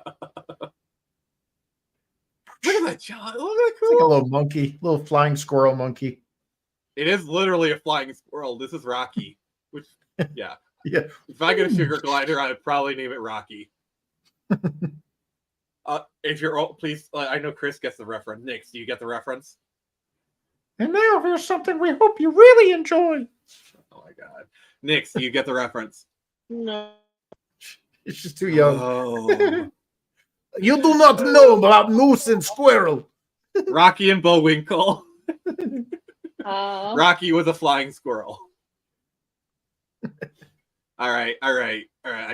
that, John. Look at that, cool. It's like a little monkey, little flying squirrel monkey. It is literally a flying squirrel. This is Rocky. Which, yeah. Yeah. If I get a sugar glider, I'd probably name it Rocky. If you're please, I know Chris gets the reference. Nix, do you get the reference? And now here's something we hope you really enjoy. Oh my god. Nix, do you get the reference? No. It's just too young. Oh. You do not know about moose and squirrel. Rocky and Bullwinkle. Uh, Rocky was a flying squirrel. All right. I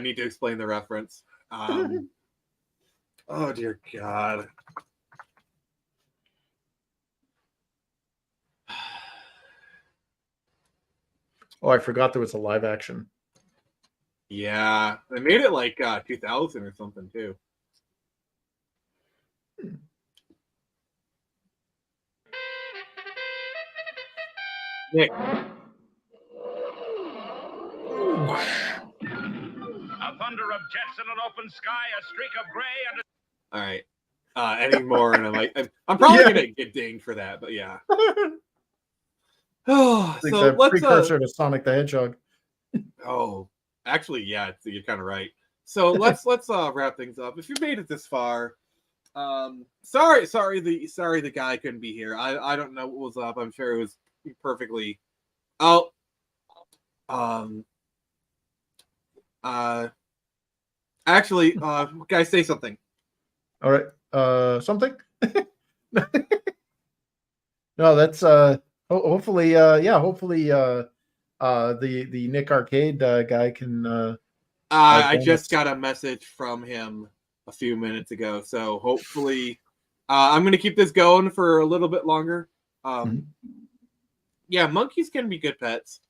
need to explain the reference. Oh dear God. Oh, I forgot there was a live action. Yeah, they made it like 2000 or something too. Nick. A thunder of jets in an open sky, a streak of gray, and All right. Any more, and I'm probably gonna get dinged for that, but yeah. Oh, Like so the let's precursor to Sonic the Hedgehog. Oh, actually, yeah, you're kind of right. So let's wrap things up. If you made it this far, sorry the guy couldn't be here. I don't know what was up. I'm sure it was perfectly. Actually, guys, say something. All right. Something? No, that's hopefully hopefully the Nick Arcade guy can I just got a message from him a few minutes ago, so hopefully I'm going to keep this going for a little bit longer. Yeah, monkeys can be good pets.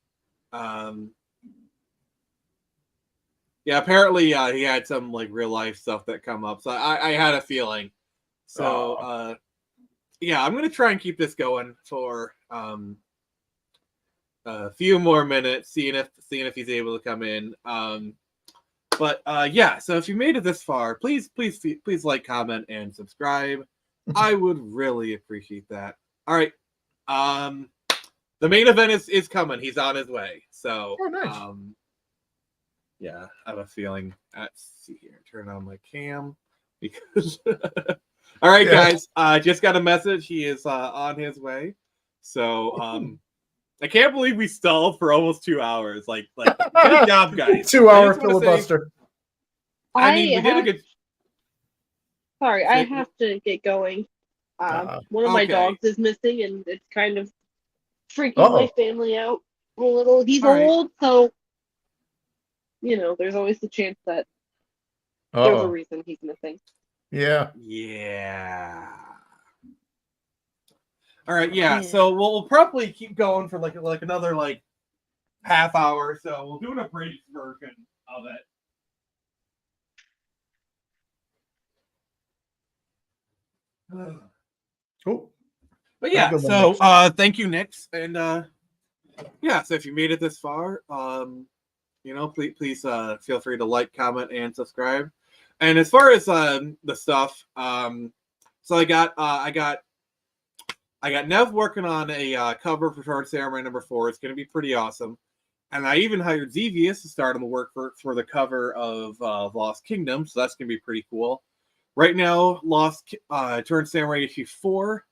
Yeah, apparently he had some like real life stuff that come up, so I had a feeling. So yeah, I'm gonna try and keep this going for a few more minutes, seeing if he's able to come in. But yeah, so if you made it this far, please like, comment, and subscribe. I would really appreciate that. All right, the main event is coming. He's on his way. So nice. yeah, I have a feeling. Let's see here. Turn on my cam because. All right, guys. Just got a message. He is on his way. So I can't believe we stalled for almost 2 hours. Like good job, guys. 2 hour filibuster. I mean, we did a good. Sorry, I have to get going. One of my dogs is missing, and it's kind of freaking my family out a little. He's old, so you know, there's always the chance that there's a reason he's missing. Yeah. All right, yeah. So we'll probably keep going for like another like half hour. So we'll do an abridged version of it. Cool. But yeah, so thank you, Nix, and yeah. So if you made it this far, you know, please feel free to like, comment, and subscribe. And as far as the stuff, so I got Nev working on a cover for Torn Samurai #4. It's going to be pretty awesome. And I even hired Xevious to start on the work for the cover of Lost Kingdom, so that's going to be pretty cool. Right now, Torn Samurai issue 4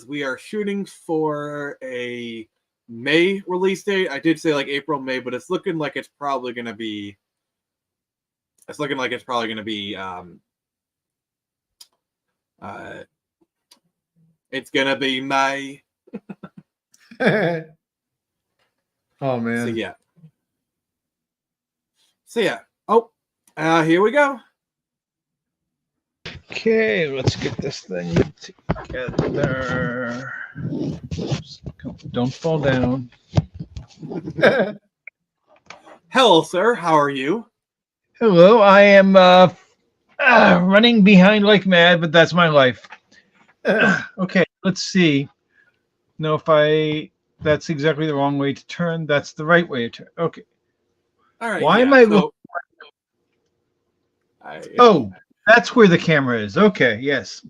we are shooting for a May release date. I did say like April, May, but it's looking like it's probably going to be. It's looking like it's probably going to be. It's going to be May. Oh man. So yeah. Oh, here we go. Okay, let's get this thing together. Don't fall down. Hello, sir. How are you? Hello, I am running behind like mad, but that's my life. Okay, let's see. No, if that's exactly the wrong way to turn. That's the right way to turn. Okay. All right. Why yeah, am I? so, Oh, that's where the camera is. Okay. Yes.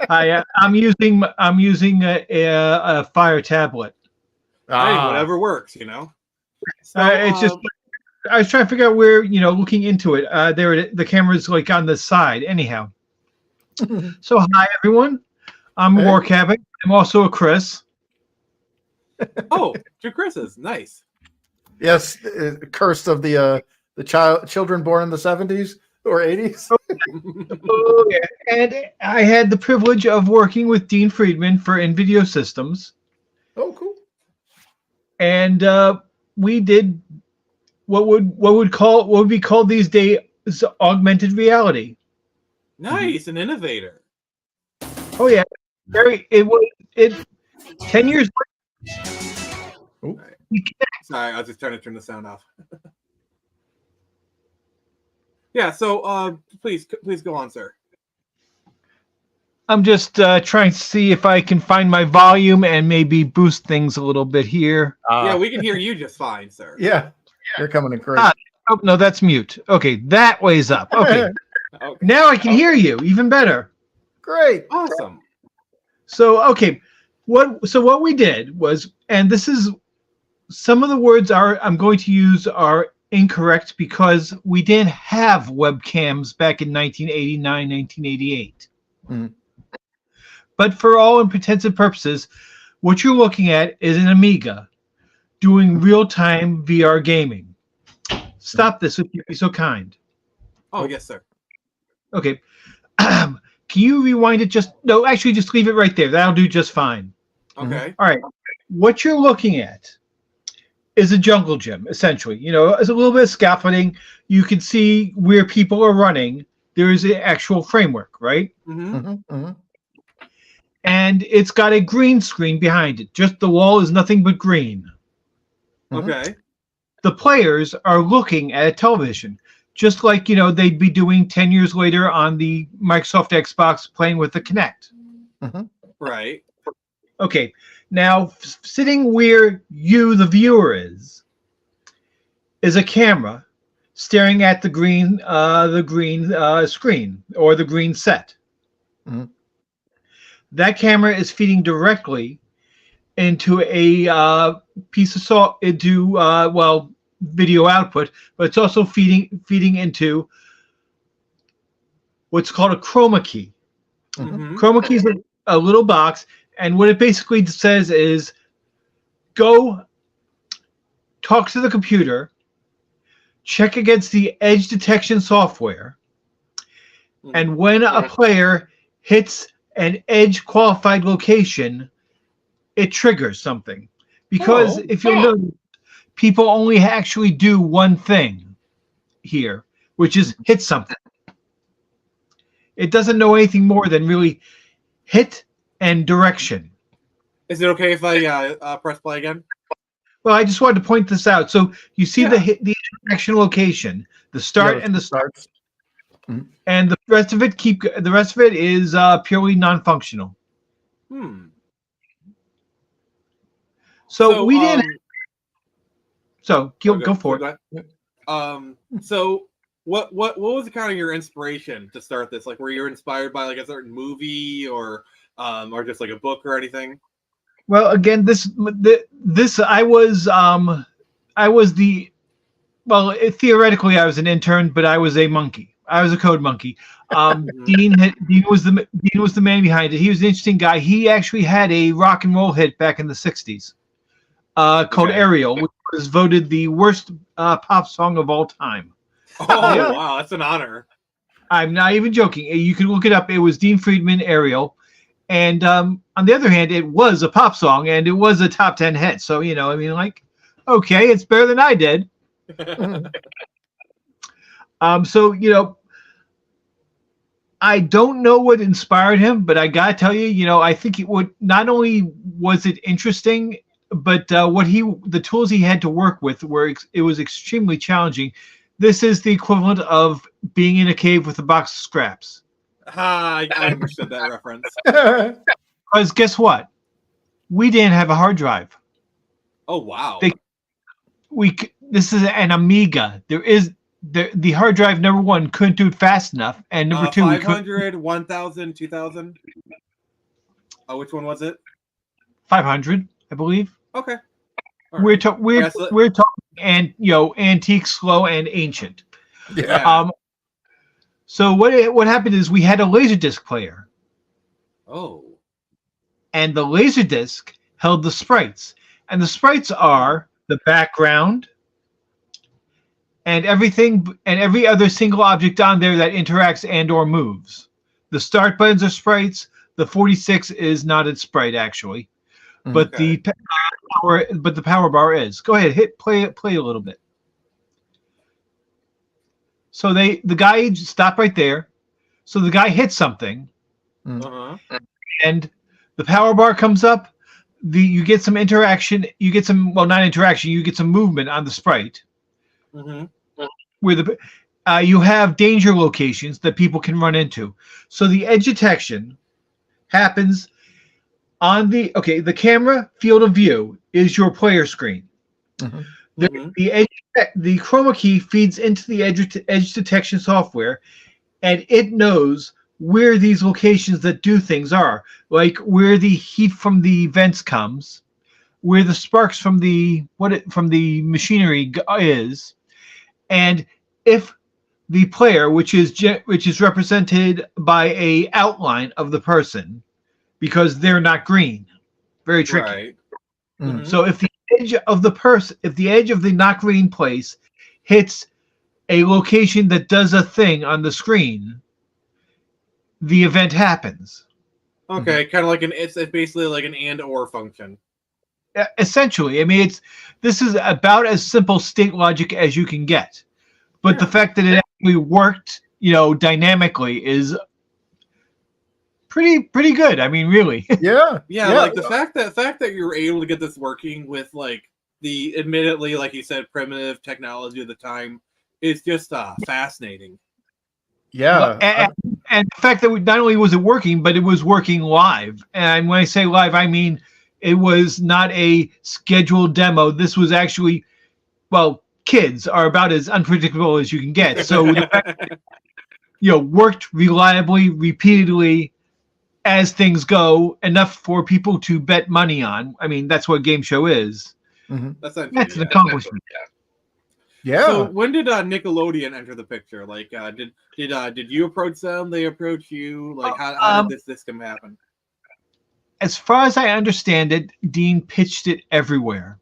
I'm using a Fire tablet. Hey, whatever works, So, It's just I was trying to figure out where looking into it. The camera's like on the side. Anyhow. So hi everyone. I'm War Cabin. I'm also a Chris. Oh, two Chris's, nice. Yes, cursed of the children born in the 70s or 80s. Oh, yeah. And I had the privilege of working with Dean Friedman for InVideo Systems. Oh, cool. And we did what would be called these days augmented reality. Nice, an innovator. Oh yeah, it 10 years later. Sorry, I was just trying to turn the sound off. Yeah, so please go on, sir. I'm just trying to see if I can find my volume and maybe boost things a little bit here. Yeah, we can hear you just fine, sir. Yeah, you're coming in great. Oh no, that's mute. Okay, that way's up. Okay. Okay. Now I can hear you even better. Great. Awesome. So okay, what we did was, and this is some of the words I'm going to use are incorrect because we didn't have webcams back in 1989, 1988. Mm. But for all intents and purposes, what you're looking at is an Amiga doing real-time VR gaming. Stop this if you'd be so kind. Oh, yes, sir. Okay. Can you rewind it just leave it right there. That'll do just fine. Okay. All right. What you're looking at is a jungle gym, essentially. It's a little bit of scaffolding. You can see where people are running. There is an actual framework, right? Mm-hmm. Mm-hmm, mm-hmm. And it's got a green screen behind it. Just the wall is nothing but green. Okay. The players are looking at a television, just like, they'd be doing 10 years later on the Microsoft Xbox playing with the Kinect. Mm-hmm. Right. Okay. Now, sitting where you, the viewer, is a camera staring at the green screen or the green set. Mm-hmm. That camera is feeding directly into a piece of video output, but it's also feeding into what's called a chroma key. Mm-hmm. Chroma key is a little box, and what it basically says is, go talk to the computer, check against the edge detection software, and when a player hits an edge qualified location, it triggers something. Because if you'll notice, people only actually do one thing here, which is hit something. It doesn't know anything more than really hit and direction. Is it okay if I press play again? Well, I just wanted to point this out. So you see the interaction location, the start and the starts, and the rest of it is purely non-functional. So we didn't. So go for it. So what was kind of your inspiration to start this? Like, were you inspired by like a certain movie or just like a book or anything? Well, again, theoretically I was an intern, but I was a monkey. I was a code monkey. Dean was the man behind it. He was an interesting guy. He actually had a rock and roll hit back in the 60s called Ariel, which was voted the worst pop song of all time. Oh, wow, that's an honor. I'm not even joking. You can look it up. It was Dean Friedman, Ariel. And on the other hand, it was a pop song, and it was a top 10 hit. So, okay, it's better than I did. I don't know what inspired him, but I gotta tell you, I think it would not only was it interesting, but the tools he had to work with it was extremely challenging. This is the equivalent of being in a cave with a box of scraps. I understood that reference. Because guess what? We didn't have a hard drive. Oh wow. This is an Amiga. The hard drive number one couldn't do it fast enough, and number two 500, 1000, 2000. Oh, which one was it? 500, I believe. Okay. All We're right. we're talking antique, slow, and ancient. Yeah. So what happened is we had a Laserdisc player. Oh. And the Laserdisc held the sprites, and the sprites are the background and everything, and every other single object on there that interacts and or moves. The start buttons are sprites. The 46 is not a sprite actually, but the power bar is. Go ahead, play a little bit. So the guy stopped right there. So the guy hits something, and the power bar comes up. You get some interaction. You get some not interaction. You get some movement on the sprite. Where you have danger locations that people can run into. So the edge detection happens on the camera field of view is your player screen. The chroma key feeds into the edge detection software, and it knows where these locations that do things are, like where the heat from the vents comes, where the sparks from the machinery is, and if the player, which is represented by a outline of the person, because they're not green, very tricky. Right. So if the edge of the not green place hits a location that does a thing on the screen, the event happens. Okay, kind of like it's basically like an and/or function. Essentially, I mean, this is about as simple state logic as you can get, but the fact that it actually worked, dynamically is pretty good. I mean, really. Yeah. Like the fact that you were able to get this working with like the admittedly, like you said, primitive technology of the time is just fascinating. Yeah, and the fact that not only was it working, but it was working live. And when I say live, I mean it was not a scheduled demo. This was actually, kids are about as unpredictable as you can get. So the fact that, worked reliably, repeatedly, as things go, enough for people to bet money on. I mean, that's what a game show is. That's an accomplishment. Yeah. So when did Nickelodeon enter the picture? Like, did you approach them? They approach you? Like, how did this come happen? As far as I understand it, Dean pitched it everywhere.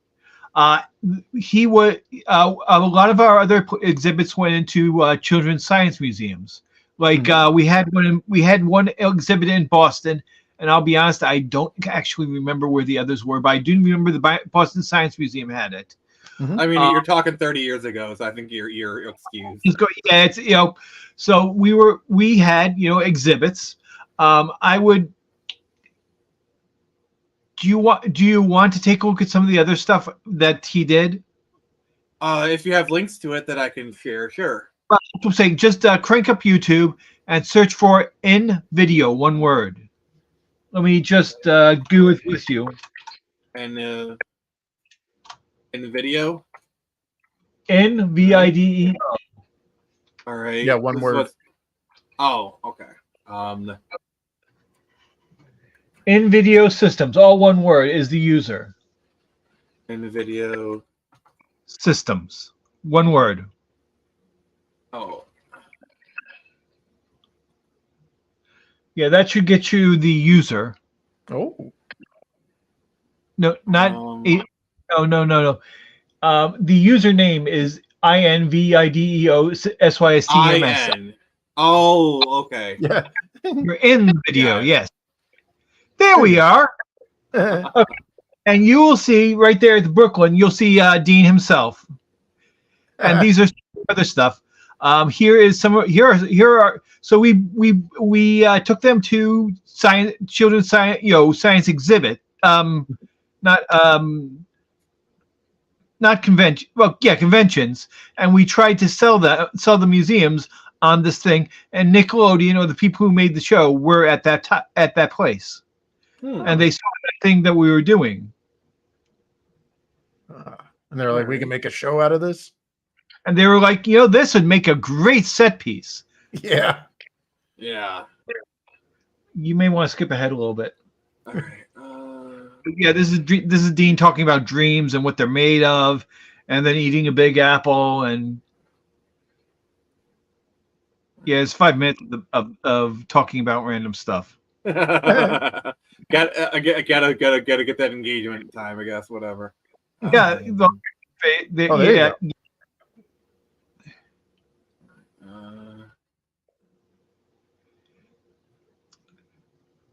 He would. A lot of our other exhibits went into children's science museums. Like we had one exhibit in Boston, and I'll be honest, I don't actually remember where the others were, but I do remember the Boston Science Museum had it. I mean, you're talking 30 years ago, so I think you're excused. Yeah, it's so we had exhibits. I would. Do you want to take a look at some of the other stuff that he did? If you have links to it that I can share, sure. Well, I'm saying just crank up YouTube and search for "in video," one word. Let me just do it with you. And in the video. NVIDEO. All right. Yeah, one word. Oh, okay. In video systems, all one word is the user. In the video systems, one word. Oh. Yeah, that should get you the user. Oh. No, not no. The username is INVIDEO SYSTEMS. Oh, okay. Yeah. You're in the video, yes. There we are. Okay. And you will see right there at the Brooklyn, you'll see Dean himself. And these are other stuff. Here is some. Here are. So we took them to children's science exhibit. Not convention. Well, yeah, conventions. And we tried to sell the museums on this thing, and Nickelodeon or the people who made the show were at that place, and they saw the thing that we were doing. And they're like, we can make a show out of this. And they were like, this would make a great set piece. Yeah. Yeah. You may want to skip ahead a little bit. All right. Yeah, this is Dean talking about dreams and what they're made of, and then eating a big apple, and yeah, it's 5 minutes of talking about random stuff. gotta get that engagement time, I guess. Whatever. Yeah, yeah.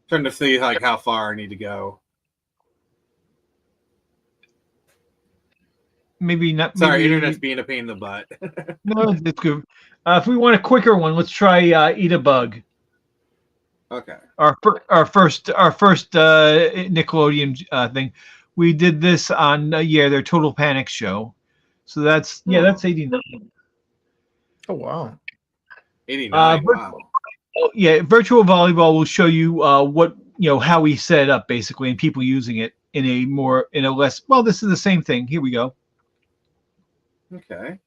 Trying to see like how far I need to go. Maybe not. Sorry, internet's being a pain in the butt. No, it's good. If we want a quicker one, let's try Eat a Bug. Okay. Our first Nickelodeon thing. We did this on their Total Panic show. So that's 89. Oh wow. 89. Wow. Yeah, virtual volleyball will show you what how we set it up basically, and people using it in a less. Well, this is the same thing. Here we go. Okay.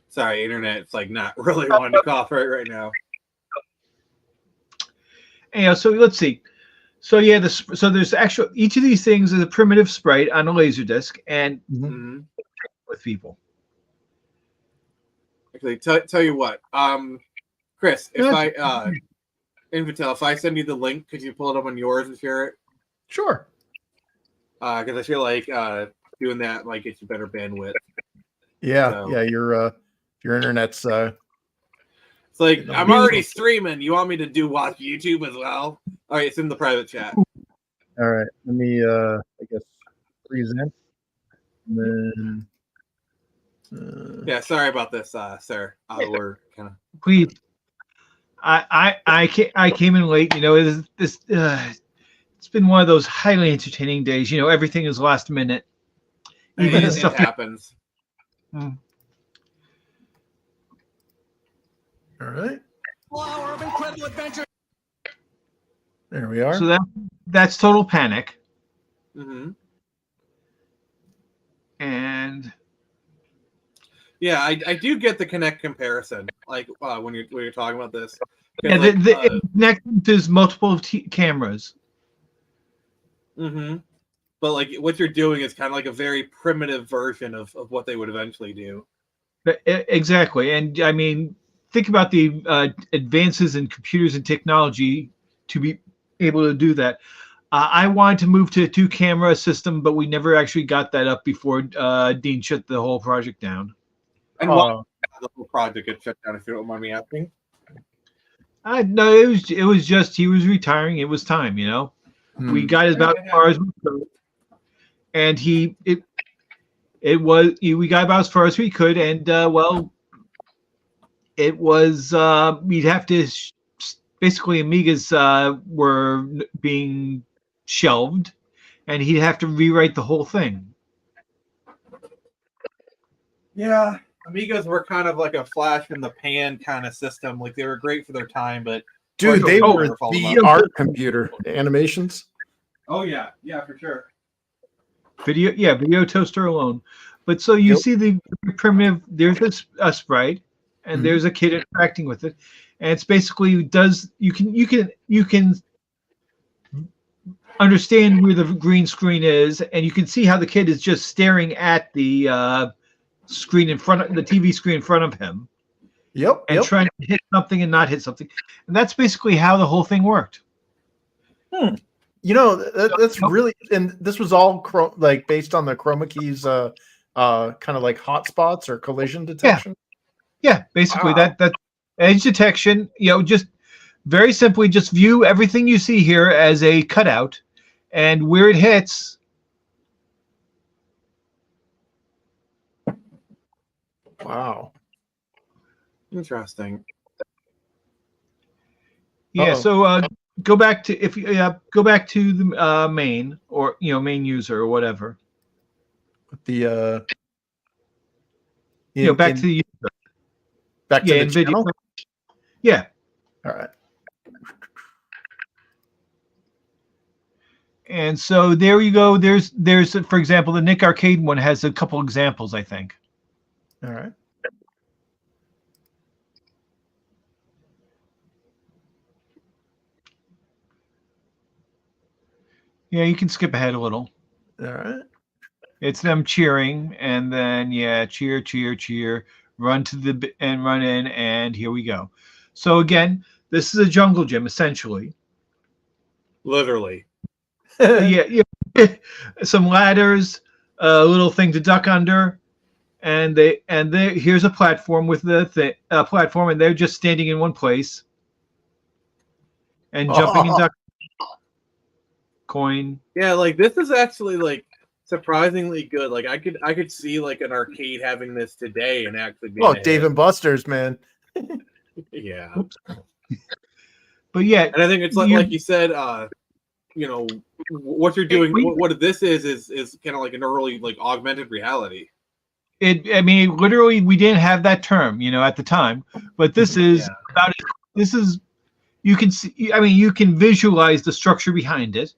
Sorry, internet's like not really wanting to cooperate right now. Yeah, so let's see. So yeah, so there's actually each of these things is a primitive sprite on a laser disc, and with people. Actually, tell you what, Chris, if Invitel, if I send you the link, could you pull it up on yours and share it? Sure. Because I feel like doing that might get you better bandwidth. Yeah, So. yeah. Your internet's. It's like I'm already streaming. You want me to watch YouTube as well? All right, it's in the private chat. All right, let me. I guess present. And then. Yeah, sorry about this, sir. We're kind of. Please. I came in late. It's been one of those highly entertaining days. Everything is last minute. Even it stuff happens. All right. Flower of incredible adventure. There we are. So that's Total Panic. Mm-hmm. And yeah, I do get the Kinect comparison. Like when you're talking about this. Yeah, it connects to multiple cameras. Mm-hmm. But like what you're doing is kind of like a very primitive version of what they would eventually do. Exactly, and I mean, think about the advances in computers and technology to be able to do that. I wanted to move to a 2-camera system, but we never actually got that up before Dean shut the whole project down. And why the whole project get shut down, if you don't mind me asking? No, it was just he was retiring. It was time, We got about as far as we could, and we got about as far as we could, and it was we'd have to basically Amigas were being shelved, and he'd have to rewrite the whole thing. Yeah, Amigas were kind of like a flash in the pan kind of system. Like they were great for their time, but dude, they were the art computer animations. Oh yeah, for sure. Video toaster alone. But so you see the primitive. There's a sprite, and there's a kid interacting with it, and it's basically you can understand where the green screen is, and you can see how the kid is just staring at the screen in front of the TV screen in front of him. And trying to hit something and not hit something, and that's basically how the whole thing worked. That's really, and this was all based on the chroma keys, kind of like hotspots or collision detection. Yeah, basically that edge detection. Just very simply, just view everything you see here as a cutout, and where it hits. Wow. Interesting. Yeah. So go back to the main or main user or whatever. The back to the back to the in video. channel. Yeah. All right. And so there you go. There's for example, the Nick Arcade one has a couple examples, I think. All right. Yeah, you can skip ahead a little. All right. It's them cheering, and then cheer, cheer, cheer, run to the and run in, and here we go. So again, this is a jungle gym essentially. Literally. Yeah. Some ladders, a little thing to duck under, and here's a platform with the platform, and they're just standing in one place and jumping and ducking. Coin. Yeah, like this is actually like surprisingly good. Like I could see like an arcade having this today and actually being Dave and Buster's, man. Yeah. But yeah, and I think it's like you said, what you're doing, what this is kind of like an early like augmented reality. Literally we didn't have that term, at the time, but this is you can see, you can visualize the structure behind it.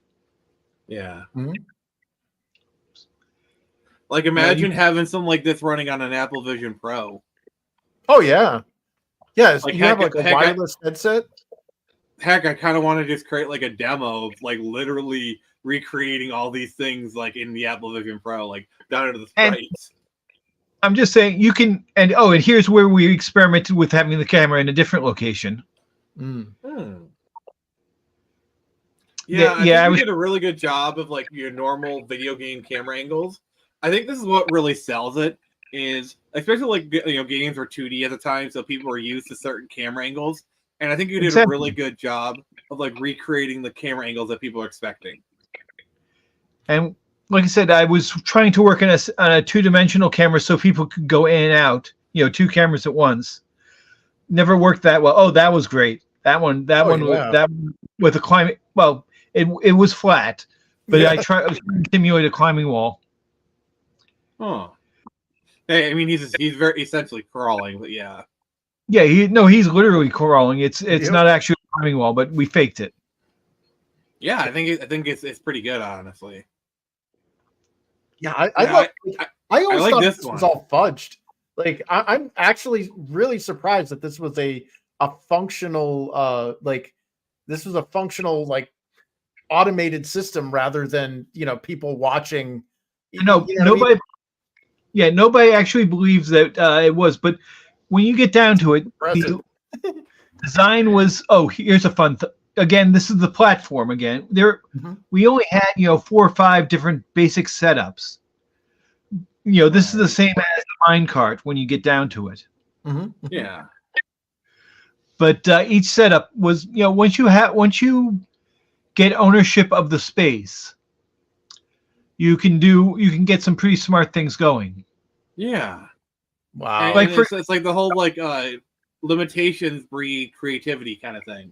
Yeah. Mm-hmm. Like imagine having something like this running on an Apple Vision Pro. Oh yeah. Yeah, like you have like a wireless headset. Heck, I kind of want to just create like a demo of like literally recreating all these things like in the Apple Vision Pro, like down to the sprites. I'm just saying you can, and here's where we experimented with having the camera in a different location. Yeah, I think we did a really good job of like your normal video game camera angles. I think this is what really sells it, is especially like games were 2D at the time, so people were used to certain camera angles, and I think you did a really good job of like recreating the camera angles that people are expecting. And like I said, I was trying to work on a two-dimensional camera so people could go in and out, two cameras at once. Never worked that well. Oh, that was great. That one with the climbing. Well, it was flat, but I was trying to simulate a climbing wall. Oh, hey, he's very essentially crawling, but yeah. Yeah, he's literally crawling. It's not actually a climbing wall, but we faked it. Yeah, I think it's pretty good, honestly. Yeah, I always thought this was all fudged. Like I'm actually really surprised that this was a functional this was a functional like automated system rather than people watching. Nobody. Yeah, nobody actually believes that it was, but when you get down to it, the design was. Oh, here's a fun. Again, this is the platform. Again, we only had 4 or 5 different basic setups. This is the same as the minecart when you get down to it. Yeah. But each setup was, once you get ownership of the space, you can get some pretty smart things going. Yeah. Wow. And it's like the whole like limitations breed creativity kind of thing.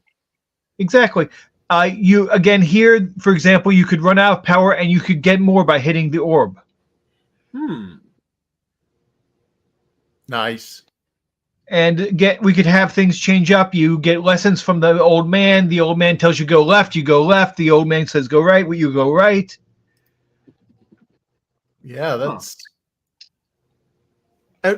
Exactly. Here, for example, you could run out of power and you could get more by hitting the orb. Nice. And we could have things change up. You get lessons from the old man. The old man tells you go left, you go left. The old man says go right, you go right. Yeah, that's.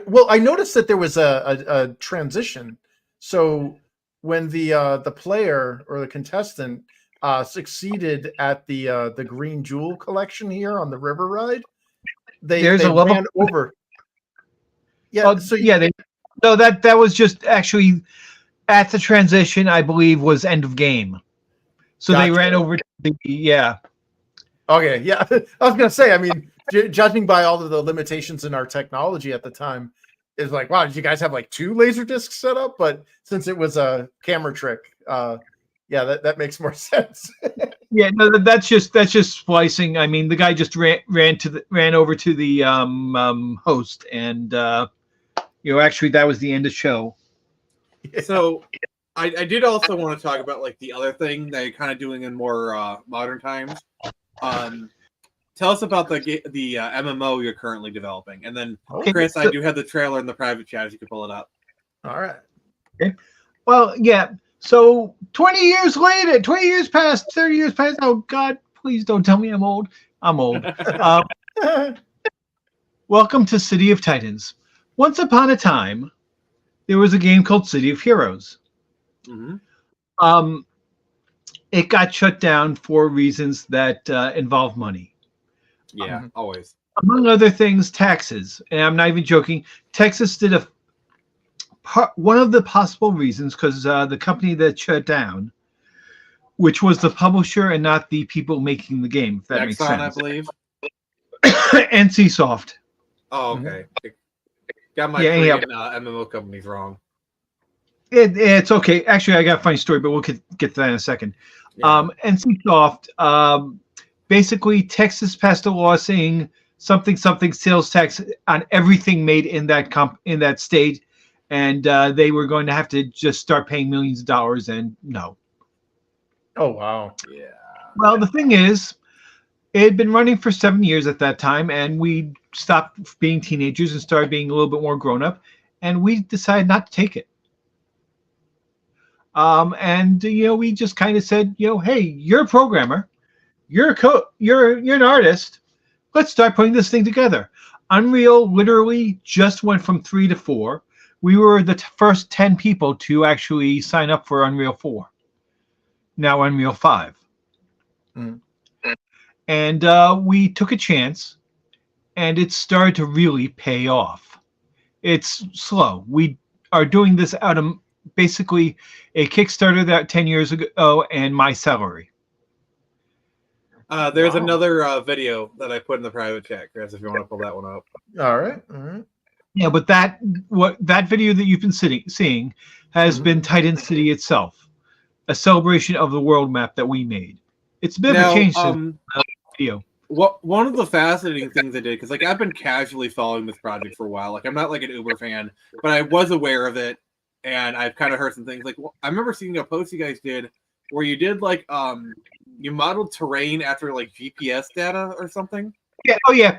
Well, I noticed that there was a transition. So when the player or the contestant succeeded at the Green Jewel collection here on the river ride, they ran over. Yeah. That was just actually at the transition, I believe, was end of game. So they ran over to the Okay, yeah. I was gonna say, judging by all of the limitations in our technology at the time, is like, wow, did you guys have like 2 laser discs set up? But since it was a camera trick, that makes more sense. Yeah, no, that's just splicing. The guy just ran over to the host, and actually that was the end of the show. Yeah. So I did also want to talk about like the other thing that you're kind of doing in more modern times. tell us about the MMO you're currently developing, and then Okay, Chris, I do have the trailer in the private chat. If you can pull it up. All right. Okay. Well, yeah. So 20 years later, 20 years past, 30 years past. Oh God, please don't tell me I'm old. I'm old. Welcome to City of Titans. Once upon a time, there was a game called City of Heroes. Mm-hmm. It got shut down for reasons that involve money. Yeah, always. Among other things, taxes. And I'm not even joking. Texas did one of the possible reasons, because the company that shut down, which was the publisher and not the people making the game, if that makes sense. I believe. NCSoft. Oh, okay. Got my Korean MMO companies wrong. It's okay. Actually, I got a funny story, but we'll get to that in a second. Yeah. NCSoft, basically, Texas passed a law saying something sales tax on everything made in that state, and they were going to have to just start paying millions of dollars. And no. Oh wow. Yeah. Well, the thing is, it had been running for 7 years at that time, and we stopped being teenagers and started being a little bit more grown up, and we decided not to take it. And we just kind of said, hey, you're a programmer, you're an artist. Let's start putting this thing together. Unreal literally just went from 3 to 4. We were the first 10 people to actually sign up for Unreal 4. Now Unreal 5. And we took a chance, and it started to really pay off. It's slow. We are doing this out of basically a Kickstarter that 10 years ago and my salary. There's another video that I put in the private chat, Chris, if you want to pull that one up. All right. Yeah, but that video that you've been seeing has been Titan City itself, a celebration of the world map that we made. It's a bit of a change to the video. One of the fascinating things I did, because I've been casually following this project for a while. I'm not like an Uber fan, but I was aware of it, and I've kind of heard some things. I remember seeing a post you guys did where you did you modeled terrain after GPS data or something. Yeah. Oh yeah.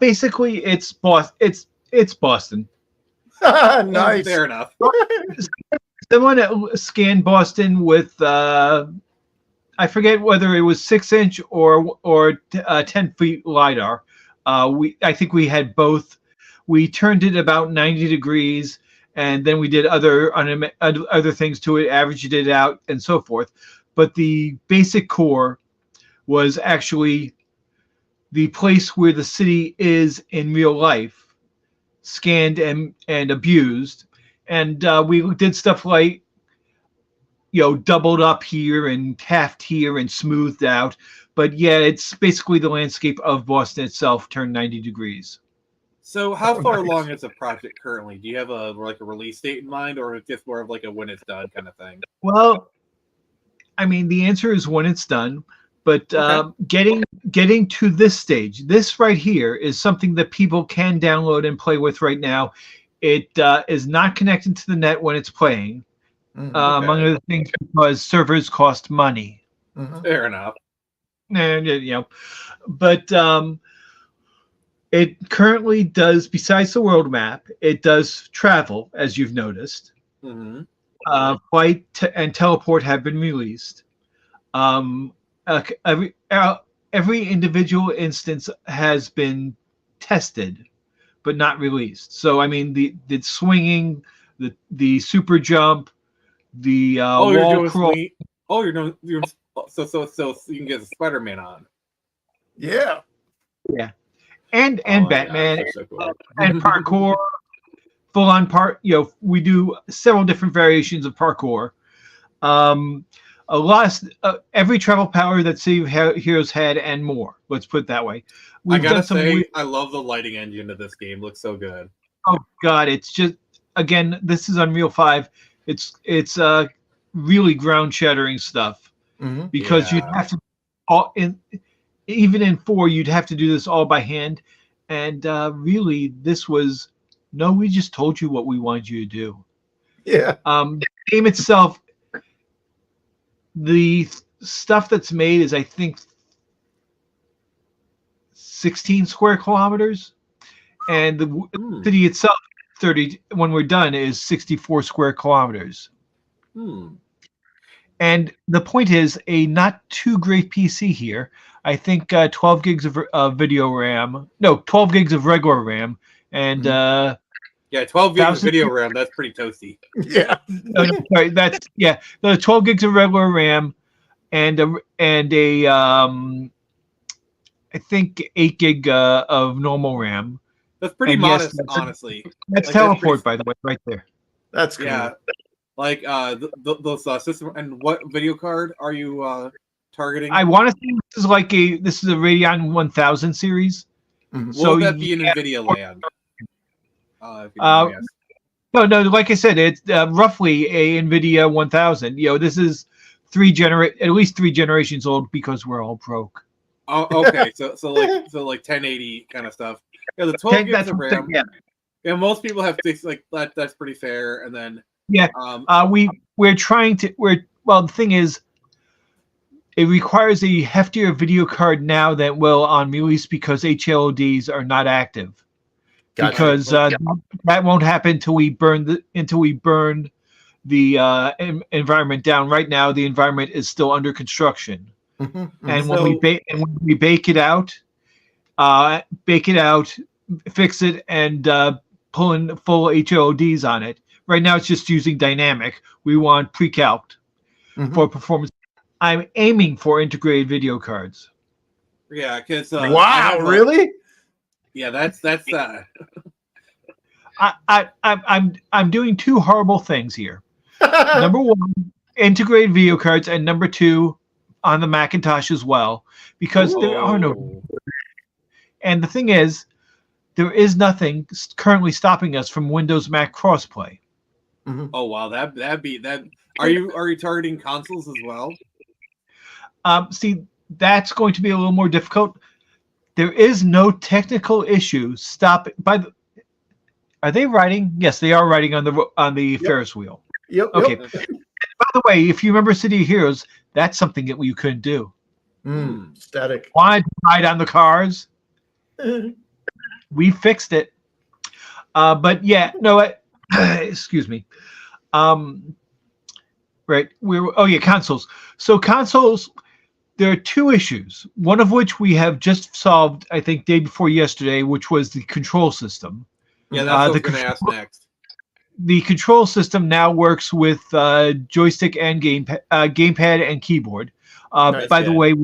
Basically, it's Boston. Nice. Fair enough. Someone scanned Boston with I forget whether it was 6-inch or 10 feet lidar. I think we had both. We turned it about 90 degrees, and then we did other things to it, averaged it out, and so forth. But the basic core was actually the place where the city is in real life, scanned and abused. And we did stuff like, doubled up here and halved here and smoothed out. But yeah, it's basically the landscape of Boston itself turned 90 degrees. So how far along is the project currently? Do you have a release date in mind, or is it just more of a when it's done kind of thing? Well, I mean, the answer is when it's done. But getting to this stage, this right here is something that people can download and play with right now. It is not connected to the net when it's playing, among other things, because servers cost money. Fair enough. And but it currently does, besides the world map, it does travel, as you've noticed. Flight and teleport have been released. Every individual instance has been tested, but not released. So I mean, the swinging, the super jump, the wall crawl. You're so you can get the Spider-Man on. Yeah. Yeah, and Batman, that's so cool. and parkour, full on we do several different variations of parkour. Every travel power that City of Heroes had and more. Let's put it that way. I gotta say, I love the lighting engine of this game. Looks so good. Oh God, it's just, again, this is Unreal 5. It's really ground shattering stuff, because you'd have to even in 4 you'd have to do this all by hand, and really this was we just told you what we wanted you to do. Yeah. The game itself, the stuff that's made is, I think, 16 square kilometers, and the city itself, 30 when we're done, is 64 square kilometers. And the point is, a not too great PC here. I think 12 gigs of video RAM. No, 12 gigs of regular RAM, and 12 gigs of video RAM. That's pretty toasty. Yeah. no, sorry, that's 12 gigs of regular RAM, and a I think 8 gig of normal RAM. That's pretty modest, honestly. That's teleport, by the way, right there. That's cool. Yeah. Like those system. And what video card are you targeting? I want to say this is a Radeon 1000 series. Mm-hmm. So would that be in NVIDIA land? No. Like I said, it's roughly a NVIDIA 1000. This is at least 3 generations old because we're all broke. Oh, okay. so like 1080 kind of stuff. Yeah, the 12 gigs of RAM. Yeah, most people have things like that. That's pretty fair. And then the thing is, it requires a heftier video card now than will on release because HLDs are not active. Gotcha. Because that won't happen until we burn the environment down. Right now, the environment is still under construction, and when we bake it out, fix it, and pull in full HLDs on it. Right now, it's just using dynamic. We want pre-calced for performance. I'm aiming for integrated video cards. Yeah, because wow, really? Yeah, that's. I'm doing 2 horrible things here. Number 1, integrated video cards, and number 2, on the Macintosh as well, because there are no. And the thing is, there is nothing currently stopping us from Windows Mac crossplay. Oh wow, that'd be that. Are you targeting consoles as well? See, that's going to be a little more difficult. There is no technical issue Are they riding? Yes, they are riding on the Ferris wheel. Yep. Okay. By the way, if you remember City of Heroes, that's something that you couldn't do. Static. Wanted to ride on the cars. We fixed it. But yeah, no. Excuse me. Right. Consoles. So consoles. There are 2 issues. One of which we have just solved, I think, day before yesterday, which was the control system. Yeah, that's what I was going to ask next. The control system now works with joystick and gamepad and keyboard. By the way,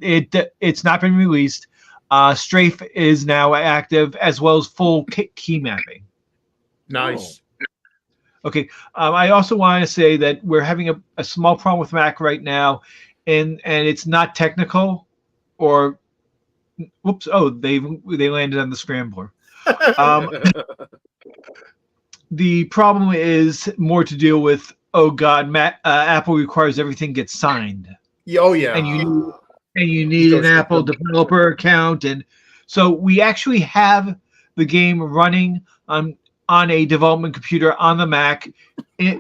it's not been released. Strafe is now active, as well as full key mapping. Nice. Okay. I also want to say that we're having a small problem with Mac right now, and it's not technical, or whoops! Oh, they landed on the scrambler. The problem is more to deal with. Oh God, Apple requires everything gets signed. Oh yeah, and you need an Apple developer account, and so we actually have the game running on a development computer on the Mac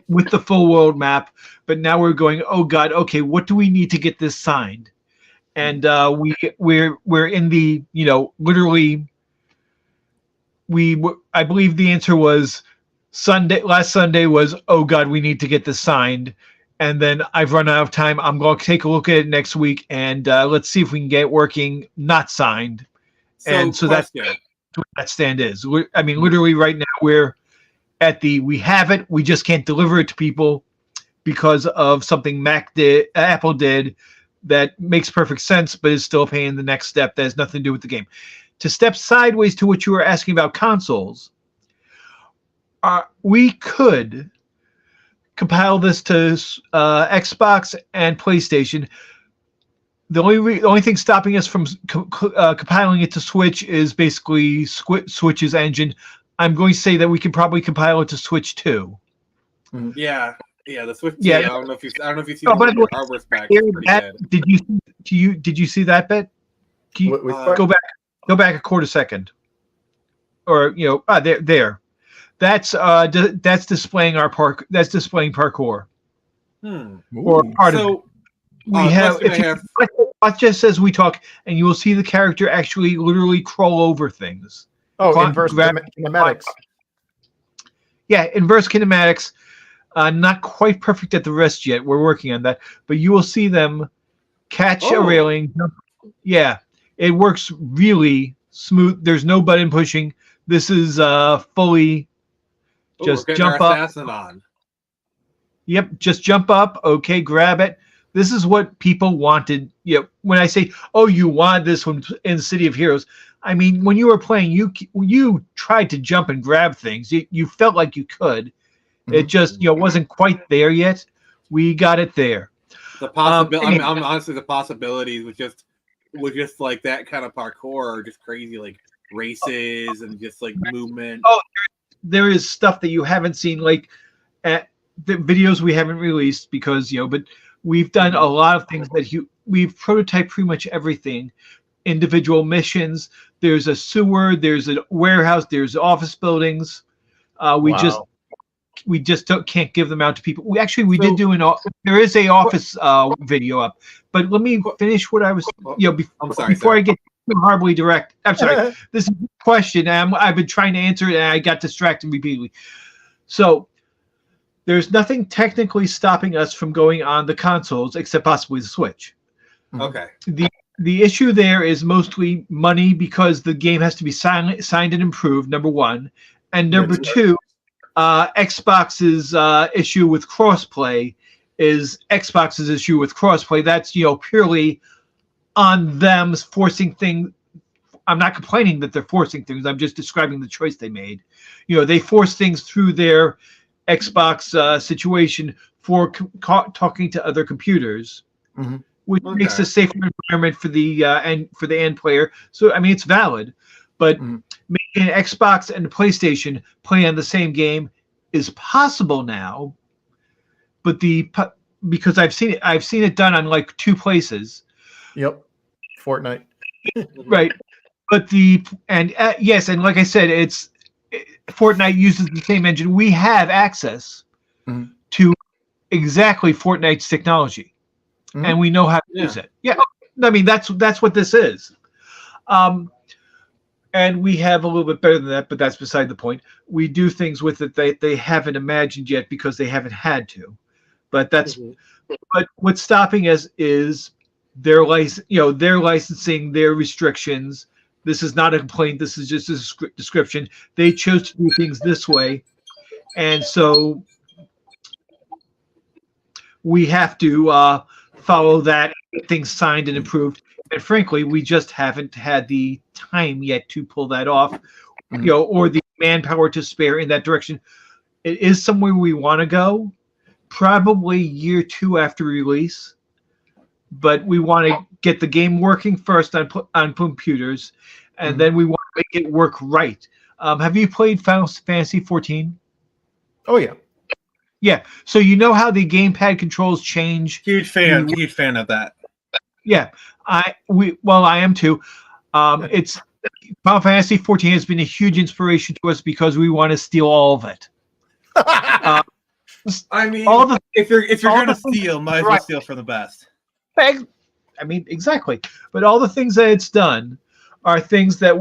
with the full world map. But now we're going, oh God, okay, what do we need to get this signed? And we're in the literally. I believe the answer was last Sunday was, oh God, we need to get this signed. And then I've run out of time. I'm going to take a look at it next week, and let's see if we can get it working, not signed. So that's what that stand is. Literally right now we're at we have it. We just can't deliver it to people because of something Apple did that makes perfect sense, but is still a pain in the next step that has nothing to do with the game. To step sideways to what you were asking about consoles, we could compile this to Xbox and PlayStation. The only thing stopping us from compiling it to Switch is basically Switch's engine. I'm going to say that we can probably compile it to Switch too. Yeah, the Switch. Yeah, I don't know if you've seen the hardware specs. Did you see that bit? Go back a quarter second, or there. That's displaying our park. That's displaying parkour. Or part of it. We have, if you watch just as we talk, and you will see the character actually literally crawl over things. Oh, inverse kinematics. Yeah, inverse kinematics. Not quite perfect at the wrist yet. We're working on that, but you will see them catch a railing. Yeah, it works really smooth. There's no button pushing. This is fully just jump up. On. Yep, just jump up. Okay, grab it. This is what people wanted. You know, when I say, "Oh, you want this one in City of Heroes," I mean when you were playing, you tried to jump and grab things. You felt like you could. It just wasn't quite there yet. We got it there. The possibility. I'm honestly the possibilities with just like that kind of parkour are just crazy, like races and just like movement. Oh, there is stuff that you haven't seen, like at the videos we haven't released because but we've done a lot of things that we've prototyped pretty much everything. Individual missions. There's a sewer. There's a warehouse. There's office buildings. We just can't give them out to people. We did do there is a office video up, but let me finish what I was before I get too horribly direct. I'm sorry. This is a question. I've been trying to answer it and I got distracted repeatedly. So there's nothing technically stopping us from going on the consoles except possibly the Switch. Okay. The issue there is mostly money because the game has to be signed and improved, number one. And number two, Xbox's issue with crossplay is Xbox's issue with crossplay. That's purely on them forcing things. I'm not complaining that they're forcing things. I'm just describing the choice they made. They force things through their Xbox situation for talking to other computers, which makes a safer environment for the end player. So I mean, it's valid, but making an Xbox and a PlayStation play on the same game is possible now. But because I've seen it done on like 2 places. Yep, Fortnite. Right, but yes, and like I said, Fortnite uses the same engine. We have access to exactly Fortnite's technology, and we know how to use it. Yeah, I mean that's what this is. And we have a little bit better than that, but that's beside the point. We do things with it that they haven't imagined yet because they haven't had to. But but what's stopping us is their licensing, their restrictions. This is not a complaint. This is just a description. They chose to do things this way, and so we have to follow that, get things signed and approved. And frankly, we just haven't had the time yet to pull that off, or the manpower to spare in that direction. It is somewhere we want to go, probably year 2 after release, but we want to get the game working first on computers, and then we want to make it work right. Have you played Final Fantasy 14? Oh yeah. Yeah. So how the gamepad controls change. Huge fan of that. Yeah. I am too. It's Final Fantasy 14 has been a huge inspiration to us because we want to steal all of it. I mean, if you're gonna steal, might as well steal from the best. I mean, exactly. But all the things that it's done are things that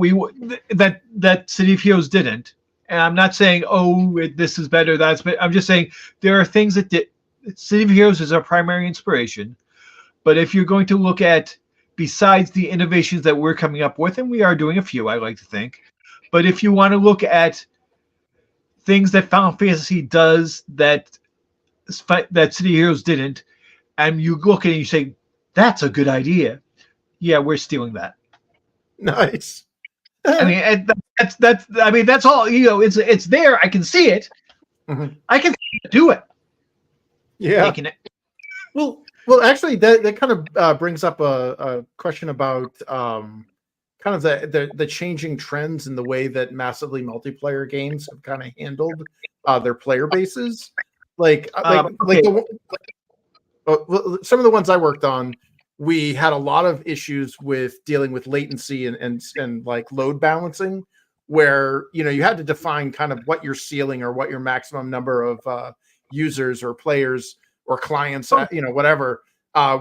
that City of Heroes didn't. And I'm not saying, this is better, that's better. I'm just saying there are things that City of Heroes is our primary inspiration. But if you're going to look at, besides the innovations that we're coming up with, and we are doing a few, I like to think, but if you want to look at things that Final Fantasy does that City of Heroes didn't, and you look at it and you say, that's a good idea. Yeah, we're stealing that. Nice. I mean, that's all. It's there. I can see it. I can do it. Yeah. Well, actually, that kind of brings up a question about kind of the changing trends in the way that massively multiplayer games have kind of handled their player bases. Some of the ones I worked on, we had a lot of issues with dealing with latency and like load balancing, where you had to define kind of what your ceiling or what your maximum number of users or players or clients, whatever,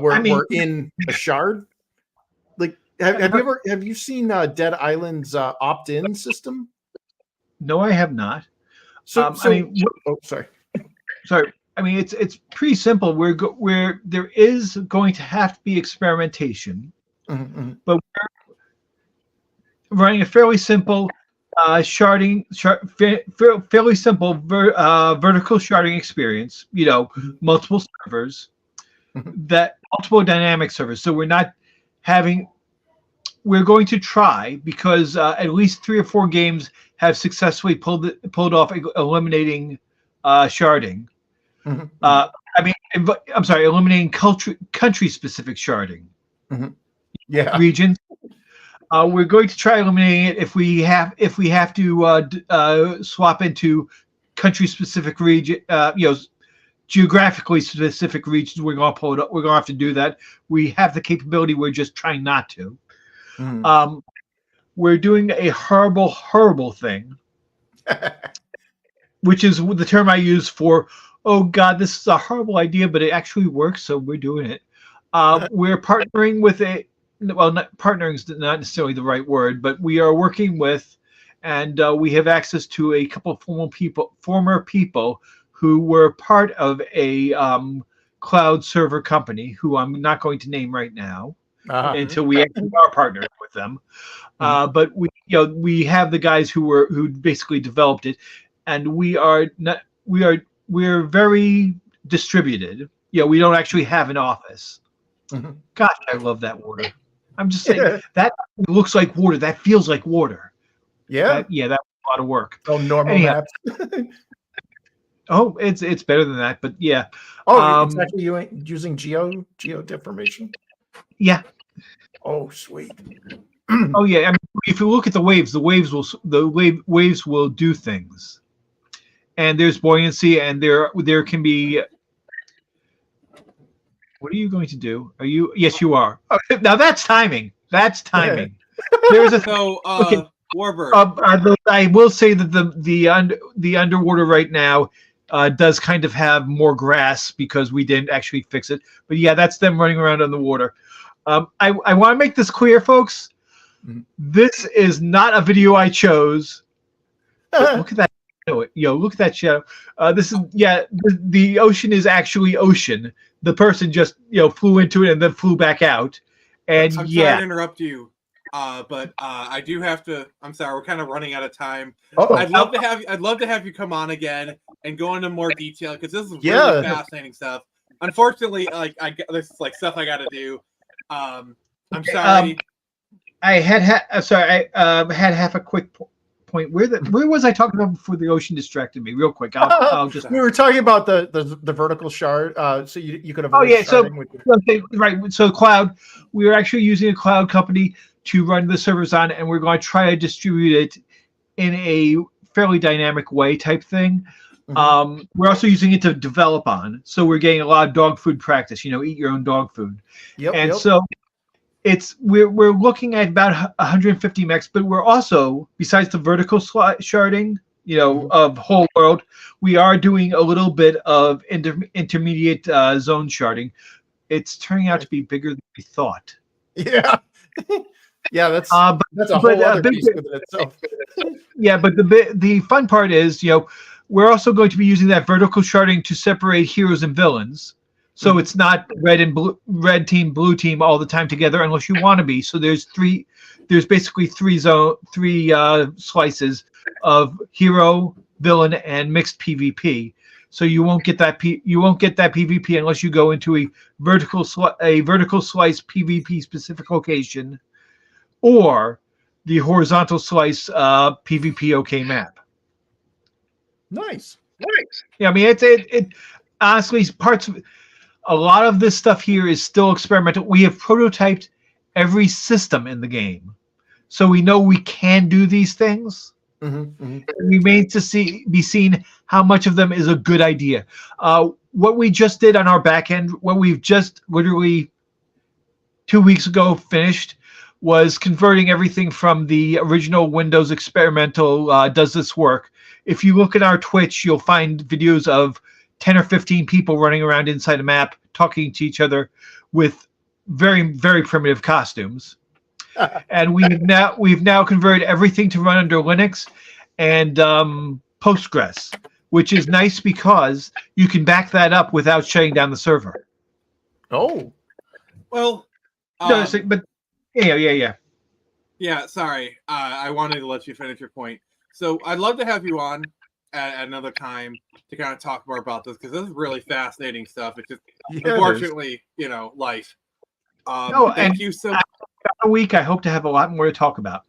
were in a shard. Like, have you seen Dead Island's opt-in system? No, I have not. So sorry. Sorry. I mean, it's pretty simple. There is going to have to be experimentation, but we're running a fairly simple fairly simple vertical sharding experience. You know, multiple servers, multiple dynamic servers. So we're going to try, because at least 3 or 4 games have successfully pulled off eliminating sharding. Eliminating country-specific sharding. Yeah. Regions. We're going to try eliminating it if we have to swap into country-specific region. Geographically specific regions. We're going to pull it up. We're going to have to do that. We have the capability. We're just trying not to. We're doing a horrible thing, which is the term I use for, oh God, this is a horrible idea, but it actually works, so we're doing it. We're partnering with partnering is not necessarily the right word, but we are working with, and we have access to a couple of former people who were part of a cloud server company, who I'm not going to name right now until we actually are partnered with them. But we have the guys who basically developed it, and we're very distributed. We don't actually have an office. Gosh, I love that water. I'm just saying that looks like water. That feels like water. Yeah. That's a lot of work. Oh, normal maps. Oh, it's better than that, but yeah. Oh, it's actually using geo deformation. Yeah. Oh, sweet. Oh yeah. I mean, if you look at the waves waves will do things, and there's buoyancy, and there can be. What are you going to do? Are you? Yes, you are. Now that's timing. That's timing. There's a Warbird. I will say that the underwater right now does kind of have more grass because we didn't actually fix it. But yeah, that's them running around on the water. I want to make this clear, folks. This is not a video I chose. Look at that. Look at that shadow. This is the ocean is actually ocean. The person just flew into it and then flew back out. And I'm sorry to interrupt you, but I do have to. I'm sorry, we're kind of running out of time. I'd love to have you come on again and go into more detail, because this is really fascinating stuff. Unfortunately, this is stuff I got to do. I'm sorry. I had half a quick point. Where was I talking about before the ocean distracted me? Real quick, I'll just. We were talking about the vertical shard. So you could have. Right. So cloud. We are actually using a cloud company to run the servers on, and we're going to try to distribute it in a fairly dynamic way type thing. We're also using it to develop on, so we're getting a lot of dog food practice. Eat your own dog food. So we're looking at about 150 mechs, but we're also, besides the vertical sharding, of whole world, we are doing a little bit of intermediate zone sharding. It's turning out to be bigger than we thought. Yeah. Yeah, that's a whole other piece within itself. Yeah, but the fun part is, we're also going to be using that vertical sharding to separate heroes and villains. So it's not red team, blue team all the time together unless you want to be. So there's basically three slices of hero, villain, and mixed PvP. So you won't get that PvP unless you go into a vertical slice PvP specific location, or the horizontal slice PvP OK map. Nice. Yeah, I mean it honestly parts of. A lot of this stuff here is still experimental. We have prototyped every system in the game, so we know we can do these things. It remains to be seen how much of them is a good idea. What we just did on our back end, what we've just literally 2 weeks ago finished, was converting everything from the original Windows experimental Does This Work? If you look at our Twitch, you'll find videos of 10 or 15 people running around inside a map, talking to each other with very, very primitive costumes. And we've now converted everything to run under Linux and Postgres, which is nice because you can back that up without shutting down the server. Oh, Well, No, but yeah. Yeah, sorry. I wanted to let you finish your point. So I'd love to have you on at another time to kind of talk more about this because this is really fascinating stuff. It's just unfortunately, life. Thank you so much. A week, I hope to have a lot more to talk about.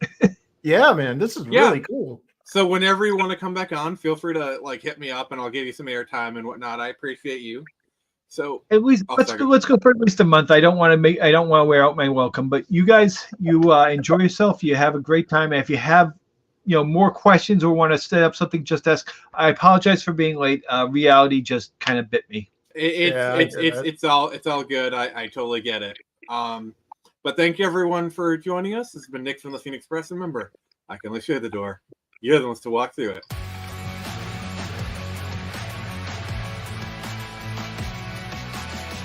yeah, man, this is really cool. So whenever you want to come back on, feel free to hit me up and I'll give you some airtime and whatnot. I appreciate you. So at least let's go for at least a month. I don't want to wear out my welcome, but you guys, enjoy yourself. You have a great time. And if you have, more questions or want to set up something, just ask. I apologize for being late. Reality just kind of bit me. It's all good. I totally get it. But thank you everyone for joining us. This has been Nick from the Phoenix Press. Remember, I can only show you the door. You're the ones to walk through it.